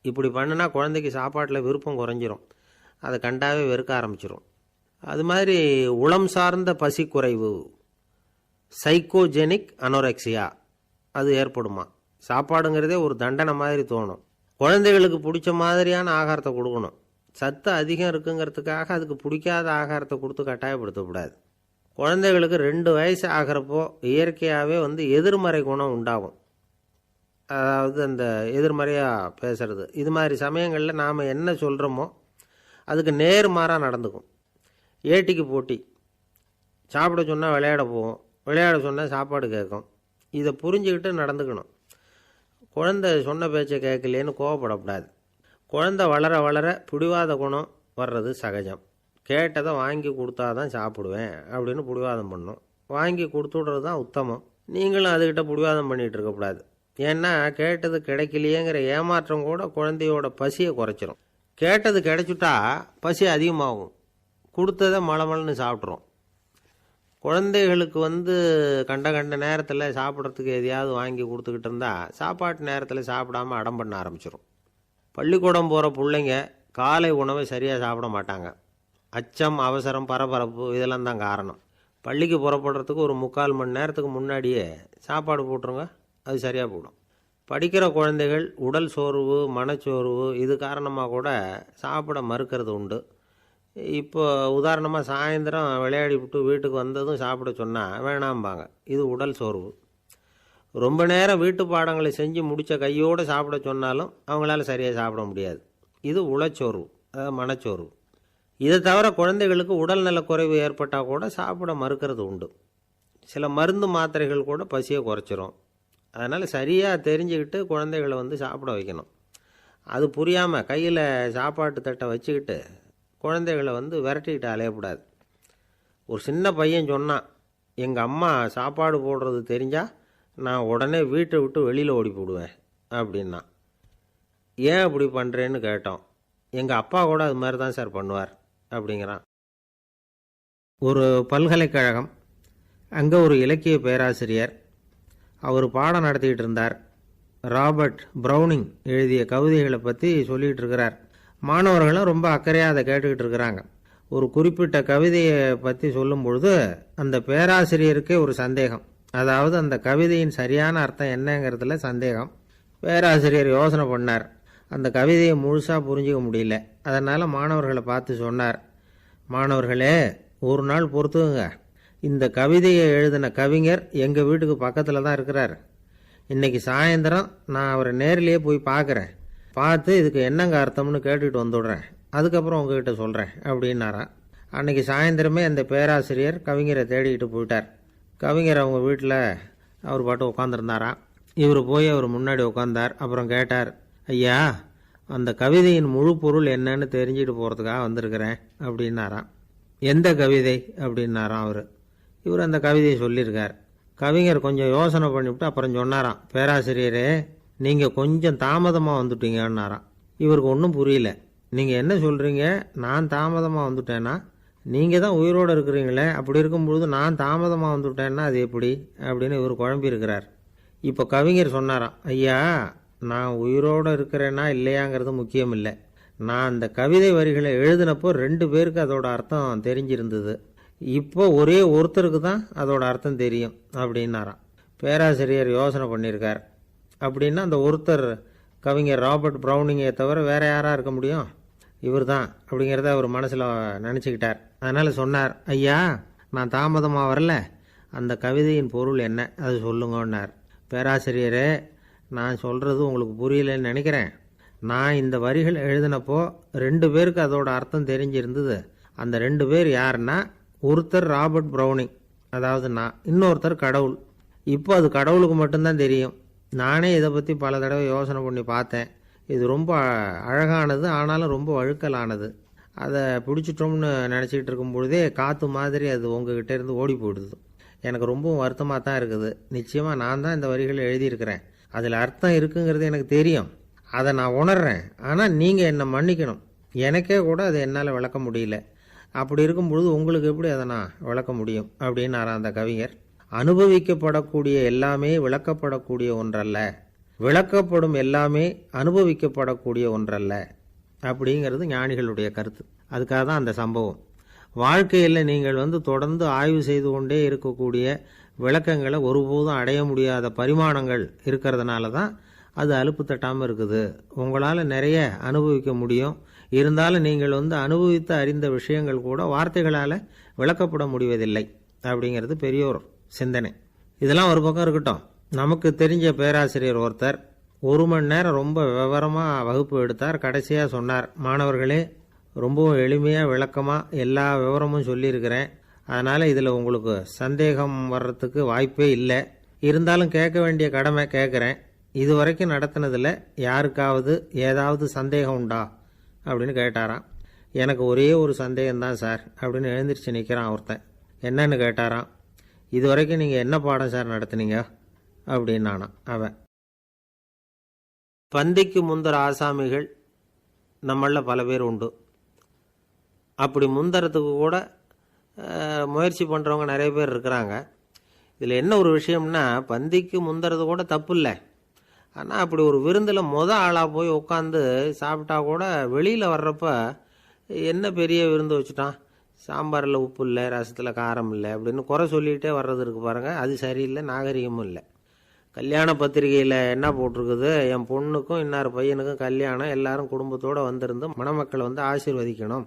இப்படி பண்ணினா குழந்தைக்கு சாப்பாட்டில் விருப்பம் குறைஞ்சிரும், அதை கண்டாவே வெறுக்க ஆரம்பிச்சிடும். அது மாதிரி உளம் சார்ந்த பசி குறைவு, சைக்கோஜெனிக் அனோரெக்சியா, அது ஏற்படுமா. சாப்பாடுங்கிறதே ஒரு தண்டனை மாதிரி தோணும். குழந்தைகளுக்கு பிடிச்ச மாதிரியான ஆகாரத்தை கொடுக்கணும். சத்து அதிகம் இருக்குங்கிறதுக்காக அதுக்கு பிடிக்காத ஆகாரத்தை கொடுத்து கட்டாயப்படுத்தக்கூடாது. குழந்தைகளுக்கு 2 வயசு ஆகிறப்போ இயற்கையாகவே எதிர்மறை குணம் உண்டாகும். அதாவது அந்த எதிர்மறையாக பேசுறது. இது மாதிரி சமயங்களில் நாம் என்ன சொல்கிறோமோ அதுக்கு நேர்மாறாக நடந்துக்கும். ஏட்டிக்கு போட்டி. சாப்பிட சொன்னால் விளையாட போவோம், விளையாட சொன்னால் சாப்பாடு கேட்கும். இதை புரிஞ்சுக்கிட்டு நடந்துக்கணும். குழந்தை சொன்ன பேச்சை கேட்கலேன்னு கோவப்படக்கூடாது. குழந்தை வளர வளர பிடிவாத குணம் வர்றது சகஜம். கேட்டதை வாங்கி கொடுத்தா தான் சாப்பிடுவேன் அப்படின்னு பிடிவாதம் பண்ணும். வாங்கி கொடுத்துடுறது தான் உத்தமம். நீங்களும் அதுக்கிட்ட பிடிவாதம் பண்ணிகிட்டு இருக்கக்கூடாது. ஏன்னா கேட்டது கிடைக்கலையேங்கிற ஏமாற்றம் கூட குழந்தையோட பசியை குறைச்சிரும். கேட்டது கிடைச்சிட்டா பசி அதிகமாகும். கொடுத்ததை மலமலன்னு சாப்பிட்றோம். குழந்தைகளுக்கு கண்ட கண்ட நேரத்தில் சாப்பிட்றதுக்கு எதையாவது வாங்கி கொடுத்துக்கிட்டு இருந்தால் சாப்பாட்டு நேரத்தில் சாப்பிடாமல் அடம் பண்ண ஆரம்பிச்சிடும். பள்ளிக்கூடம் போகிற பிள்ளைங்க காலை உணவை சரியாக சாப்பிட மாட்டாங்க. அச்சம், அவசரம், பரபரப்பு இதெல்லாம் தான் காரணம். பள்ளிக்கு புறப்படுறதுக்கு ஒரு 3/4 மணி நேரத்துக்கு முன்னாடியே சாப்பாடு போட்டுருங்க, அது சரியாக போடும். படிக்கிற குழந்தைகள் உடல் சோர்வு, மனச்சோர்வு இது காரணமாக கூட சாப்பிட மறுக்கிறது உண்டு. இப்போ உதாரணமாக சாயந்தரம் விளையாடி விட்டு வீட்டுக்கு வந்ததும் சாப்பிட சொன்னால் வேணாம்பாங்க. இது உடல் சோர்வு. ரொம்ப நேரம் வீட்டு பாடங்களை செஞ்சு முடித்த கையோடு சாப்பிட சொன்னாலும் அவங்களால சரியாக சாப்பிட முடியாது. இது உளச்சோர்வு. அதாவது மனச்சோர்வு. இதை தவிர குழந்தைகளுக்கு உடல் நலக்குறைவு ஏற்பட்டால் கூட சாப்பிட மறுக்கிறது உண்டு. சில மருந்து மாத்திரைகள் கூட பசியை குறைச்சிரும். அதனால் சரியாக தெரிஞ்சுக்கிட்டு குழந்தைகளை சாப்பிட வைக்கணும். அது புரியாமல் கையில் சாப்பாட்டு தட்டை வச்சுக்கிட்டு குழந்தைகளை விரட்டிக்கிட்டு அலையக்கூடாது. ஒரு சின்ன பையன் சொன்னான், எங்கள் அம்மா சாப்பாடு போடுறது தெரிஞ்சால் நான் உடனே வீட்டை விட்டு வெளியில் ஓடி போடுவேன் அப்படின்னா. ஏன் அப்படி பண்ணுறேன்னு கேட்டோம். எங்கள் அப்பா கூட அது மாதிரி தான் சார் பண்ணுவார் அப்படிங்கிறான். ஒரு பல்கலைக்கழகம், அங்கே ஒரு இலக்கிய பேராசிரியர், அவர் பாடம் நடத்திக்கிட்டு இருந்தார். ராபர்ட் ப்ரௌனிங் எழுதிய கவிதைகளை பற்றி சொல்லிகிட்டு இருக்கிறார். மாணவர்களும் ரொம்ப அக்கறையாக அதை கேட்டுக்கிட்டு இருக்கிறாங்க. ஒரு குறிப்பிட்ட கவிதையை பற்றி சொல்லும் பொழுது அந்த பேராசிரியருக்கே ஒரு சந்தேகம். அதாவது அந்த கவிதையின் சரியான அர்த்தம் என்னங்கிறதுல சந்தேகம். பேராசிரியர் யோசனை பண்ணார். அந்த கவிதையை முழுசாக புரிஞ்சிக்க முடியல. அதனால் மாணவர்களை பார்த்து சொன்னார், மாணவர்களே, ஒரு நாள் பொறுத்துக்குங்க. இந்த கவிதையை எழுதின கவிஞர் எங்கள் வீட்டுக்கு பக்கத்தில் தான் இருக்கிறார். இன்றைக்கி சாயந்தரம் நான் அவரை நேரிலேயே போய் பார்க்குறேன். பார்த்து இதுக்கு என்னங்க அர்த்தம்னு கேட்டுக்கிட்டு வந்துவிடுறேன். அதுக்கப்புறம் உங்ககிட்ட சொல்கிறேன் அப்படின்னாராம். அன்றைக்கி சாயந்தரமே அந்த பேராசிரியர் கவிஞரை தேடிக்கிட்டு போயிட்டார். கவிஞர் அவங்க வீட்டில் அவர் பாட்டு உட்காந்துருந்தாராம். இவர் போய் அவர் முன்னாடி உட்காந்தார். அப்புறம் கேட்டார், ஐயா, அந்த கவிதையின் முழு பொருள் என்னன்னு தெரிஞ்சுட்டு போகிறதுக்காக வந்திருக்கிறேன் அப்படின்னாராம். எந்த கவிதை அப்படின்னாராம் அவர். இவர் அந்த கவிதையை சொல்லியிருக்கார். கவிஞர் கொஞ்சம் யோசனை பண்ணிவிட்டு அப்புறம் சொன்னாராம், பேராசிரியரே, நீங்கள் கொஞ்சம் தாமதமாக வந்துட்டீங்கன்னாராம். இவருக்கு ஒன்றும் புரியல. நீங்கள் என்ன சொல்கிறீங்க? நான் தாமதமாக வந்துட்டேன்னா? நீங்கள் தான் உயிரோடு இருக்கிறீங்களே, அப்படி இருக்கும்பொழுது நான் தாமதமாக வந்துட்டேன்னா அது எப்படி அப்படின்னு இவர் குழம்பியிருக்கிறார். இப்போ கவிஞர் சொன்னாராம், ஐயா, நான் உயிரோடு இருக்கிறேன்னா இல்லையாங்கிறது முக்கியம் இல்லை. நான் அந்த கவிதை வரிகளை எழுதினப்போ 2 பேருக்கு அதோட அர்த்தம் தெரிஞ்சிருந்தது. இப்போ ஒரே ஒருத்தருக்கு தான் அதோட அர்த்தம் தெரியும் அப்படின்னாராம். பேராசிரியர் யோசனை பண்ணியிருக்கார். அப்படின்னா அந்த ஒருத்தர் கவிஞர் ராபர்ட் ப்ரௌனிங்கை தவிர வேறு யாராக இருக்க முடியும்? இவர் தான் அப்படிங்கிறத அவர் மனசில் நினச்சிக்கிட்டார். அதனால் சொன்னார், ஐயா, நான் தாமதமாக வரல, அந்த கவிதையின் பொருள் என்ன அது சொல்லுங்கன்னார். பேராசிரியரே, நான் சொல்கிறது உங்களுக்கு புரியலன்னு நினைக்கிறேன். நான் இந்த வரிகள் எழுதினப்போ 2 பேருக்கு அதோட அர்த்தம் தெரிஞ்சிருந்தது. அந்த 2 பேர் யாருன்னா, ஒருத்தர் ராபர்ட் ப்ரௌனிங், அதாவது நான், இன்னொருத்தர் கடவுள். இப்போ அது கடவுளுக்கு மட்டும்தான் தெரியும். நானே இதை பற்றி பல தடவை யோசனை பண்ணி பார்த்தேன். இது ரொம்ப அழகானது, ஆனாலும் ரொம்ப வழுக்கலானது. அதை பிடிச்சிட்டோம்னு நினச்சிக்கிட்டு இருக்கும் பொழுதே காற்று மாதிரி அது உங்ககிட்ட இருந்து ஓடி போயிடுது. எனக்கு ரொம்பவும் வருத்தமாக தான் இருக்குது. நிச்சயமாக நான் தான் இந்த வரிகளை எழுதியிருக்கிறேன். அதில் அர்த்தம் இருக்குங்கிறது எனக்கு தெரியும். அதை நான் உணர்றேன். ஆனால் நீங்கள் என்னை மன்னிக்கணும். எனக்கே கூட அதை என்னால் விளக்க முடியல. அப்படி இருக்கும் பொழுது உங்களுக்கு எப்படி அதை நான் விளக்க முடியும் அப்படின்னாரா அந்த கவிஞர். அனுபவிக்கப்படக்கூடிய எல்லாமே விளக்கப்படக்கூடிய ஒன்றல்ல, விளக்கப்படும் எல்லாமே அனுபவிக்கப்படக்கூடிய ஒன்றல்ல அப்படிங்கிறது ஞானிகளுடைய கருத்து. அதுக்காக தான் அந்த சம்பவம். வாழ்க்கையில் நீங்கள் தொடர்ந்து ஆய்வு செய்து கொண்டே இருக்கக்கூடிய விளக்கங்களை ஒருபோதும் அடைய முடியாத பரிமாணங்கள் இருக்கிறதுனால தான் அது அலுப்பு தட்டாமல் இருக்குது. உங்களால் நிறைய அனுபவிக்க முடியும். இருந்தாலும் நீங்கள் அனுபவித்து அறிந்த விஷயங்கள் கூட வார்த்தைகளால் விளக்கப்பட முடிவதில்லை அப்படிங்கிறது பெரியோர் சிந்தனை. இதெல்லாம் ஒரு பக்கம் இருக்கட்டும். நமக்கு தெரிஞ்ச பேராசிரியர் ஒருத்தர் 1 மணி நேரம் ரொம்ப விவரமாக வகுப்பு எடுத்தார். கடைசியாக சொன்னார், மாணவர்களே, ரொம்பவும் எளிமையாக விளக்கமாக எல்லா விவரமும் சொல்லியிருக்கிறேன். அதனால் இதில் உங்களுக்கு சந்தேகம் வர்றதுக்கு வாய்ப்பே இல்லை. இருந்தாலும் கேட்க வேண்டிய கடமை கேட்குறேன். இது வரைக்கும் நடத்தினதில் யாருக்காவது ஏதாவது சந்தேகம் உண்டா அப்படின்னு கேட்டாராம். எனக்கு ஒரே ஒரு சந்தேகம்தான் சார் அப்படின்னு எழுந்திரிச்சு நிற்கிறான் ஒருத்தன். என்னன்னு கேட்டாராம். இது வரைக்கும் நீங்கள் என்ன பாடம் சார் நடத்துனீங்க அப்படின்னானா அவன். பந்திக்கு முந்தர ஆசாமிகள் நம்மளில் பல பேர் உண்டு. அப்படி முந்தறதுக்கு கூட முயற்சி பண்ணுறவங்க நிறைய பேர் இருக்கிறாங்க. இதில் என்ன ஒரு விஷயம்னா, பந்திக்கு முந்துறது கூட தப்பு இல்லை. ஆனால் அப்படி ஒரு விருந்தில் ஆளாக போய் உட்காந்து சாப்பிட்டா கூட வெளியில் வர்றப்ப என்ன பெரிய விருந்து வச்சுட்டான், சாம்பாரில் உப்பு இல்லை, ரசத்தில் காரம் இல்லை அப்படின்னு குறை சொல்லிகிட்டே வர்றது இருக்கு பாருங்கள். அது சரியில்லை, நாகரிகமும் இல்லை. கல்யாண பத்திரிகையில் என்ன போட்டிருக்குது, என் பொண்ணுக்கும் இன்னார் பையனுக்கும் கல்யாணம், எல்லாரும் குடும்பத்தோடு வந்திருந்து மணமக்களை ஆசீர்வதிக்கணும்,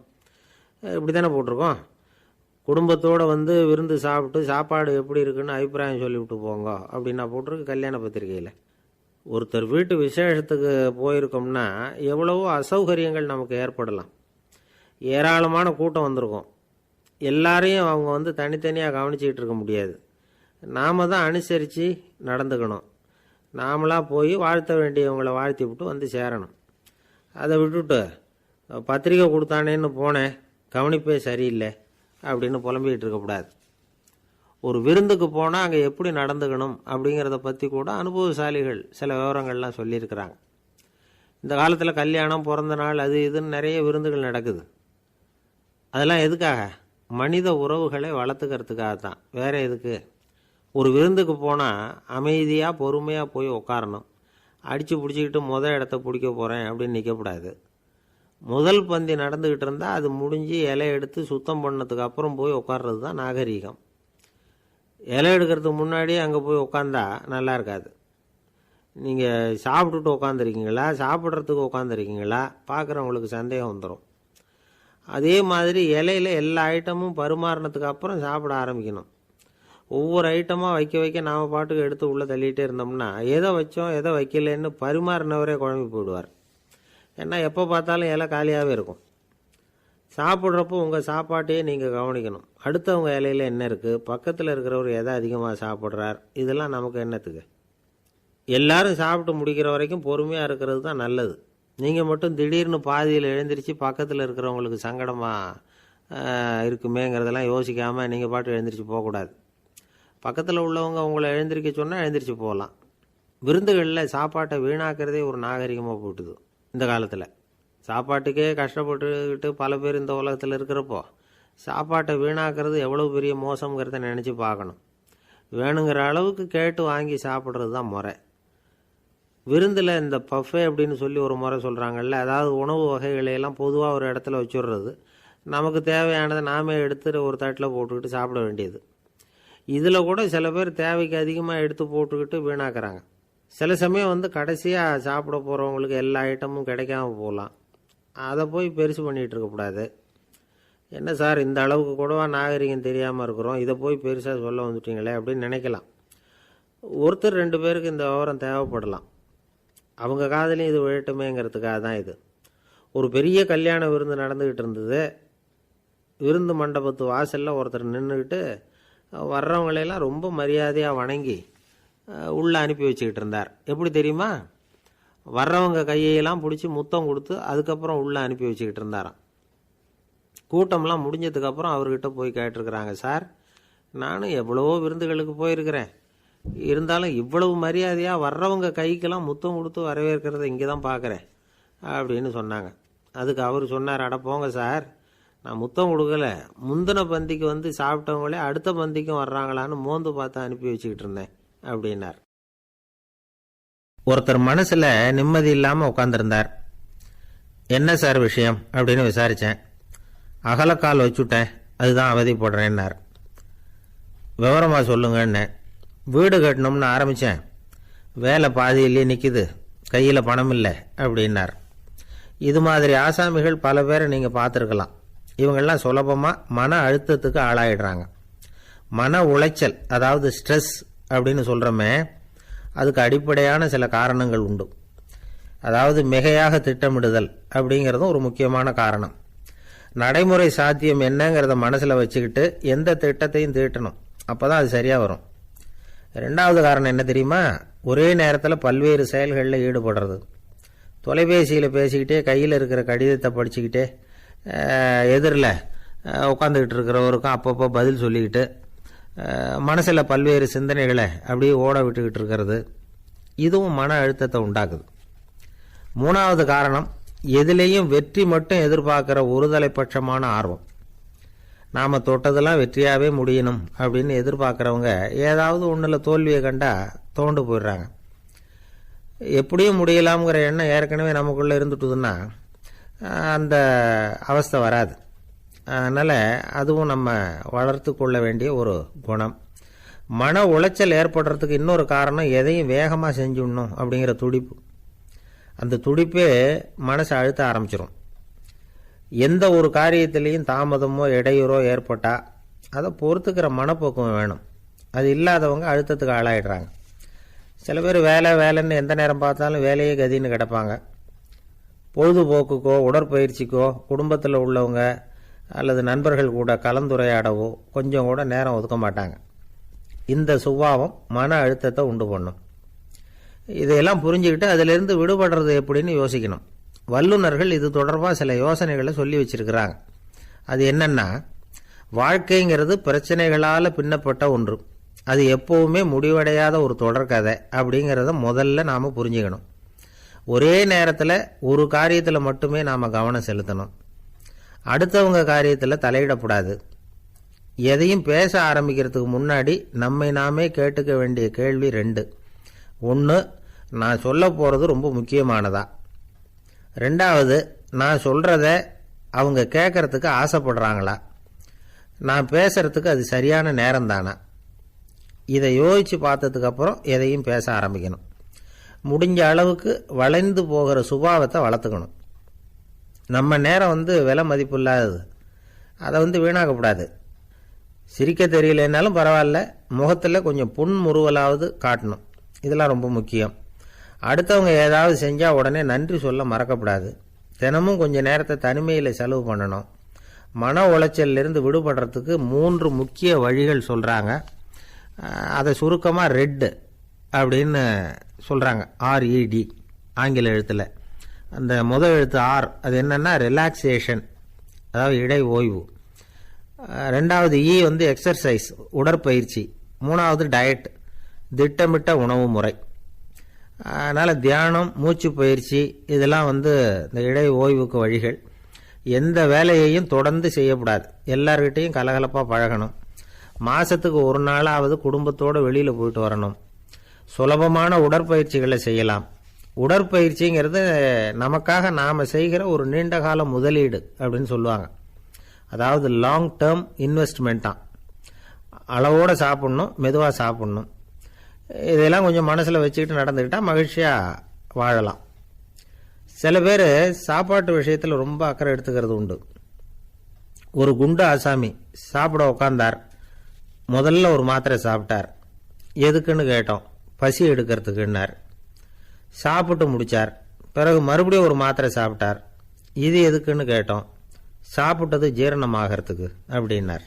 இப்படி தானே போட்டிருக்கோம். குடும்பத்தோடு விருந்து சாப்பிட்டு சாப்பாடு எப்படி இருக்குன்னு அபிப்பிராயம் சொல்லிவிட்டு போங்க அப்படின்னா போட்டிருக்கு கல்யாண பத்திரிகையில். ஒருத்தர் வீட்டு விசேஷத்துக்கு போயிருக்கோம்னா எவ்வளவோ அசௌகரியங்கள் நமக்கு ஏற்படலாம். ஏராளமான கூட்டம் வந்திருக்கும். எல்லாரையும் அவங்க வந்து தனித்தனியாக கவனிச்சிக்கிட்டு இருக்க முடியாது. நாம் தான் அனுசரித்து நடந்துக்கணும். நாமளாக போய் வாழ்த்த வேண்டியவங்களை வாழ்த்தி விட்டு வந்து சேரணும். அதை விட்டுட்டு பத்திரிக்கை கொடுத்தானேன்னு போனேன், கவனிப்பே சரியில்லை அப்படின்னு புலம்பிக்கிட்டு இருக்கக்கூடாது. ஒரு விருந்துக்கு போனால் அங்கே எப்படி நடந்துக்கணும் அப்படிங்கிறத பற்றி கூட அனுபவசாலிகள் சில விவரங்கள்லாம் சொல்லியிருக்கிறாங்க. இந்த காலத்தில் கல்யாணம், பிறந்த நாள், அது இதுன்னு நிறைய விருந்துகள் நடக்குது. அதெல்லாம் எதுக்காக? மனித உறவுகளை வளர்த்துக்கிறதுக்காக தான், வேற எதுக்கு? ஒரு விருந்துக்கு போனால் அமைதியாக பொறுமையாக போய் உட்காரணும். அடித்து பிடிச்சிக்கிட்டு இடத்த பிடிக்க போகிறேன் அப்படின்னு நிற்கக்கூடாது. முதல் பந்தி நடந்துக்கிட்டு இருந்தால் அது முடிஞ்சு இலை எடுத்து சுத்தம் பண்ணதுக்கு அப்புறம் போய் உட்கார்றது தான் நாகரீகம். இலை எடுக்கிறதுக்கு முன்னாடியே அங்கே போய் உட்காந்தா நல்லா இருக்காது. நீங்கள் சாப்பிட்டுட்டு உட்காந்துருக்கீங்களா, சாப்பிட்றதுக்கு உட்காந்துருக்கீங்களா, பார்க்குறவங்களுக்கு சந்தேகம் வந்துடும். அதே மாதிரி இலையில் எல்லா ஐட்டமும் பரிமாறினதுக்கு அப்புறம் சாப்பிட ஆரம்பிக்கணும். ஒவ்வொரு ஐட்டமாக வைக்க வைக்க நாம் பாட்டுக்கு எடுத்து உள்ளே தள்ளிகிட்டே இருந்தோம்னா எதை வச்சோம் எதை வைக்கலன்னு பரிமாறினவரே குழம்பி போயிடுவார். ஏன்னா எப்போ பார்த்தாலும் இலை காலியாகவே இருக்கும். சாப்பிட்றப்போ உங்கள் சாப்பாட்டையே நீங்கள் கவனிக்கணும். அடுத்தவங்க இலையில் என்ன இருக்குது, பக்கத்தில் இருக்கிறவர் எதை அதிகமாக சாப்பிட்றார், இதெல்லாம் நமக்கு என்னத்துக்கு? எல்லாரும் சாப்பிட்டு முடிக்கிற வரைக்கும் பொறுமையாக இருக்கிறது தான் நல்லது. நீங்கள் மட்டும் திடீர்னு பாதியில் எழுந்திரிச்சு பக்கத்தில் இருக்கிறவங்களுக்கு சங்கடமாக இருக்குமேங்கிறதெல்லாம் யோசிக்காமல் நீங்கள் பாட்டு எழுந்திரிச்சு போகக்கூடாது. பக்கத்தில் உள்ளவங்க உங்களை எழுந்திரிக்க சொன்னால் எழுந்திரிச்சு போகலாம். விருந்துகளில் சாப்பாட்டை வீணாக்கிறதே ஒரு நாகரிகமாக போட்டுது. இந்த காலத்தில் சாப்பாட்டுக்கே கஷ்டப்பட்டுக்கிட்டு பல பேர் இந்த உலகத்தில் இருக்கிறப்போ சாப்பாட்டை வீணாக்கிறது எவ்வளோ பெரிய மோசங்கிறத நினச்சி பார்க்கணும். வேணுங்கிற அளவுக்கு கேட்டு வாங்கி சாப்பிட்றது தான் முறை. விருந்தில் இந்த பஃபே அப்படின்னு சொல்லி ஒரு முறை சொல்கிறாங்கல்ல, அதாவது உணவு வகைகளையெல்லாம் பொதுவாக ஒரு இடத்துல வச்சுடுறது, நமக்கு தேவையானதை நாமே எடுத்து ஒரு தட்டில் போட்டுக்கிட்டு சாப்பிட வேண்டியது. இதில் கூட சில பேர் தேவைக்கு அதிகமாக எடுத்து போட்டுக்கிட்டு வீணாக்குறாங்க. சில சமயம் வந்து கடைசியாக சாப்பிட போகிறவங்களுக்கு எல்லா ஐட்டமும் கிடைக்காம போகலாம். அதை போய் பெருசு பண்ணிகிட்டு இருக்கக்கூடாது. என்ன சார் இந்த அளவுக்கு கூடவா நாகரிகம் தெரியாமல் இருக்கிறோம், இதை போய் பெருசாக சொல்ல வந்துட்டீங்களே அப்படின்னு நினைக்கலாம். ஒருத்தர் 2 பேருக்கு இந்த விவரம் தேவைப்படலாம். அவங்க காதலையும் இது விழட்டுமேங்கிறதுக்காக தான் இது. ஒரு பெரிய கல்யாண விருந்து நடந்துக்கிட்டு இருந்தது. விருந்து மண்டபத்து வாசலில் ஒருத்தர் நின்றுக்கிட்டு வர்றவங்களையெல்லாம் ரொம்ப மரியாதையாக வணங்கி உள்ளே அனுப்பி வச்சுக்கிட்டு இருந்தார். எப்படி தெரியுமா? வர்றவங்க கையெல்லாம் பிடிச்சி முத்தம் கொடுத்து அதுக்கப்புறம் உள்ளே அனுப்பி வச்சுக்கிட்டு இருந்தாராம். கூட்டம்லாம் முடிஞ்சதுக்கப்புறம் அவர்கிட்ட போய் கேட்டிருக்கிறாங்க, சார் நானும் எவ்வளவோ விருந்துகளுக்கு போயிருக்கிறேன், இருந்தாலும் இவ்வளவு மரியாதையாக வர்றவங்க கைக்கெல்லாம் முத்தம் கொடுத்து வரவேற்கிறத இங்கே தான் பார்க்குறேன் அப்படின்னு சொன்னாங்க. அதுக்கு அவர் சொன்னார், அட போங்க சார், நான் முத்தம் கொடுக்கல, முந்தின பந்திக்கு வந்து சாப்பிட்டவங்களே அடுத்த பந்திக்கும் வர்றாங்களான்னு மோந்து பார்த்து அனுப்பி வச்சுக்கிட்டு இருந்தேன் அப்படின்னார். ஒருத்தர் மனசில் நிம்மதி இல்லாமல் உட்காந்துருந்தார். என்ன சார் விஷயம் அப்படின்னு விசாரித்தேன். அகலக்கால் வச்சுட்டேன், அதுதான் அவதிப்படுறேன்னார். விவரமாக சொல்லுங்கன்னு. வீடு கட்டணும்னு ஆரம்பித்தேன், வேலை பாதியிலே நிற்கிது, கையில் பணம் இல்லை அப்படின்னார். இது மாதிரி ஆசாமிகள் பல பேரை நீங்கள் பார்த்துருக்கலாம். இவங்கெல்லாம் சுலபமாக மன அழுத்தத்துக்கு ஆளாயிடுறாங்க. மன உளைச்சல், அதாவது ஸ்ட்ரெஸ் அப்படின்னு சொல்கிறோமே, அதுக்கு அடிப்படையான சில காரணங்கள் உண்டு. அதாவது மிகையாக திட்டமிடுதல் அப்படிங்கிறதும் ஒரு முக்கியமான காரணம். நடைமுறை சாத்தியம் என்னங்கிறத மனசில் வச்சுக்கிட்டு எந்த திட்டத்தையும் தீட்டணும், அப்போ தான் அது சரியாக வரும். 2வது காரணம் என்ன தெரியுமா? ஒரே நேரத்தில் பல்வேறு செயல்களில் ஈடுபடுறது. தொலைபேசியில் பேசிக்கிட்டே கையில் இருக்கிற கடிதத்தை படிச்சுக்கிட்டே எதிரில் உட்காந்துக்கிட்டு இருக்கிறவருக்கும் அப்பப்போ பதில் சொல்லிக்கிட்டு மனசில் பல்வேறு சிந்தனைகளை அப்படியே ஓட விட்டுக்கிட்டு இருக்கிறது, இதுவும் மன அழுத்தத்தை உண்டாக்குது. 3வது காரணம், எதிலேயும் வெற்றி மட்டும் எதிர்பார்க்குற ஒருதலை பட்சமான ஆர்வம். நாம் தொட்டதெல்லாம் வெற்றியாகவே முடியணும் அப்படின்னு எதிர்பார்க்குறவங்க ஏதாவது ஒன்றில் தோல்வியை கண்டா தோண்டு போயிடுறாங்க. எப்படியும் முடியலாம்ங்கிற எண்ணம் ஏற்கனவே நமக்குள்ளே இருந்துட்டுதுன்னா அந்த அவஸ்தை வராது. அதனால் அதுவும் நம்ம வளர்த்து கொள்ள வேண்டிய ஒரு குணம். மன உளைச்சல் ஏற்படுறதுக்கு இன்னொரு காரணம், எதையும் வேகமாக செஞ்சுடணும் அப்படிங்கிற துடிப்பு. அந்த துடிப்பே மனசை அழுத்த ஆரம்பிச்சிடும். எந்த ஒரு காரியத்திலையும் தாமதமோ இடையூறோ ஏற்பட்டால் அதை பொறுத்துக்கிற மனப்போக்கம் வேணும். அது இல்லாதவங்க அழுத்தத்துக்கு ஆளாயிடுறாங்க. சில பேர் வேலைன்னு எந்த நேரம் பார்த்தாலும் வேலையே கதின்னு கிடப்பாங்க. பொழுதுபோக்குக்கோ உடற்பயிற்சிக்கோ குடும்பத்தில் உள்ளவங்க அல்லது நண்பர்கள் கூட கலந்துரையாடவோ கொஞ்சம் கூட நேரம் ஒதுக்க மாட்டாங்க. இந்த சுபாவம் மன அழுத்தத்தை உண்டு பண்ணும். இதையெல்லாம் புரிஞ்சுக்கிட்டு அதிலிருந்து விடுபடுறது எப்படின்னு யோசிக்கணும். வல்லுநர்கள் இது தொடர்பாக சில யோசனைகளை சொல்லி வச்சிருக்கிறாங்க. அது என்னன்னா, வாழ்க்கைங்கிறது பிரச்சனைகளால் பின்னப்பட்ட ஒன்று. அது எப்பவுமே முடிவடையாத ஒரு தொடர்கதை அப்படிங்கிறத முதல்ல நாம் புரிஞ்சுக்கணும். ஒரே நேரத்தில் ஒரு காரியத்தில் மட்டுமே நாம் கவனம் செலுத்தணும். அடுத்தவங்க காரியத்தில் தலையிடக்கூடாது. எதையும் பேச ஆரம்பிக்கிறதுக்கு முன்னாடி நம்மை நாமே கேட்டுக்க வேண்டிய கேள்வி 2. 1, நான் சொல்ல போகிறது ரொம்ப முக்கியமானதா? 2வது, நான் சொல்கிறத அவங்க கேட்கறதுக்கு ஆசைப்படுறாங்களா? நான் பேசுறதுக்கு அது சரியான நேரம் தானா? இதை யோசித்து பார்த்ததுக்கப்புறம் எதையும் பேச ஆரம்பிக்கணும். முடிஞ்ச அளவுக்கு வளைந்து போகிற சுபாவத்தை வளர்த்துக்கணும். நம்ம நேரம் விலை மதிப்பு இல்லாதது. அதை வீணாக்கக்கூடாது. சிரிக்க தெரியலனாலும் பரவாயில்ல, முகத்தில் கொஞ்சம் புன்முறுவலாவது காட்டணும். இதெல்லாம் ரொம்ப முக்கியம். அடுத்தவங்க ஏதாவது செஞ்சால் உடனே நன்றி சொல்ல மறக்கப்படாது. தினமும் கொஞ்சம் நேரத்தை தனிமையில் செலவு பண்ணணும். மன உளைச்சலிருந்து விடுபடுறதுக்கு 3 முக்கிய வழிகள் சொல்கிறாங்க. அதை சுருக்கமாக ரெட் அப்படின்னு சொல்கிறாங்க. RED ஆங்கில எழுத்தில். அந்த முதல் எழுத்து R, அது என்னென்னா ரிலாக்ஸேஷன், அதாவது இடை ஓய்வு. 2வது E எக்ஸர்சைஸ், உடற்பயிற்சி. 3வது டயட், திட்டமிட்ட உணவு முறை. அதனால் தியானம், மூச்சு பயிற்சி இதெல்லாம் இந்த இடை ஓய்வுக்கு வழிகள். எந்த வேலையையும் தொடர்ந்து செய்யக்கூடாது. எல்லார்கிட்டையும் கலகலப்பாக பழகணும். மாதத்துக்கு ஒரு நாளாவது குடும்பத்தோடு வெளியில் போயிட்டு வரணும். சுலபமான உடற்பயிற்சிகளை செய்யலாம். உடற்பயிற்சிங்கிறது நமக்காக நாம் செய்கிற ஒரு நீண்டகால முதலீடு அப்படின்னு சொல்லுவாங்க. அதாவது லாங் டேர்ம் இன்வெஸ்ட்மெண்ட்டான். அளவோடு சாப்பிட்ணும், மெதுவாக சாப்பிட்ணும். இதெல்லாம் கொஞ்சம் மனசில் வச்சுக்கிட்டு நடந்துக்கிட்டால் மகிழ்ச்சியாக வாழலாம். சில பேர் சாப்பாட்டு விஷயத்தில் ரொம்ப அக்கறை எடுத்துக்கிறது உண்டு. ஒரு குண்டு ஆசாமி சாப்பிட உக்காந்தார். முதல்ல ஒரு மாத்திரை சாப்பிட்டார். எதுக்குன்னு கேட்டோம். பசி எடுக்கிறதுக்குன்னார். சாப்பிட்டு முடித்தார். பிறகு மறுபடியும் ஒரு மாத்திரை சாப்பிட்டார். இது எதுக்குன்னு கேட்டோம். சாப்பிட்டது ஜீரணமாகறதுக்கு அப்படின்னார்.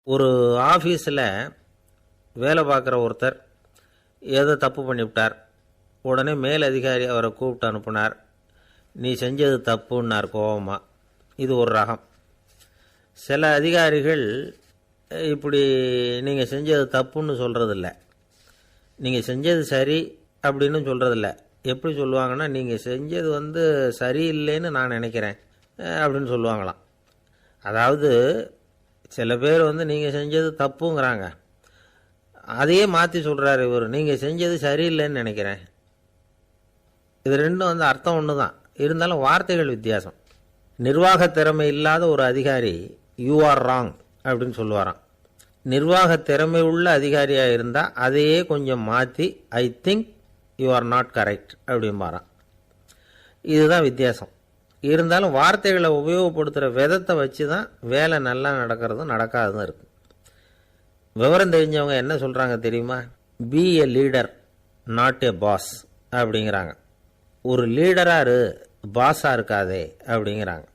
ஒரு ஆஃபீஸில் வேலை பார்க்குற ஒருத்தர் ஏதோ தப்பு பண்ணிவிட்டார். உடனே மேல் அதிகாரி அவரை கூப்பிட்டு அனுப்புனார். நீ செஞ்சது தப்புன்னார் கோபமாக. இது ஒரு ரகம். சில அதிகாரிகள் இப்படி நீங்கள் செஞ்சது தப்புன்னு சொல்கிறதில்ல, நீங்கள் செஞ்சது சரி அப்படின்னு சொல்கிறதில்ல. எப்படி சொல்லுவாங்கன்னா, நீங்கள் செஞ்சது சரியில்லைன்னு நான் நினைக்கிறேன் அப்படின்னு சொல்லுவாங்களாம். அதாவது சில பேர் நீங்கள் செஞ்சது தப்புங்கிறாங்க. அதையே மாற்றி சொல்கிறாரு இவர், நீங்கள் செஞ்சது சரியில்லைன்னு நினைக்கிறேன். இது ரெண்டும் அர்த்தம் ஒன்று தான், இருந்தாலும் வார்த்தைகள் வித்தியாசம். நிர்வாக திறமை இல்லாத ஒரு அதிகாரி யூ ஆர் ராங் அப்படின்னு சொல்லுவாராம். நிர்வாக திறமை உள்ள அதிகாரியாக இருந்தால் அதையே கொஞ்சம் மாற்றி I think you are not correct அப்படிம்பாரான். இதுதான் வித்தியாசம். இருந்தாலும் வார்த்தைகளை உபயோகப்படுத்துகிற விதத்தை வச்சு தான் வேலை நல்லா நடக்கிறதும் நடக்காததும் இருக்குது. விவரம் தெரிஞ்சவங்க என்ன சொல்கிறாங்க தெரியுமா? Be a leader not a boss அப்படிங்கிறாங்க. ஒரு லீடராக பாஸாக இருக்காதே அப்படிங்கிறாங்க.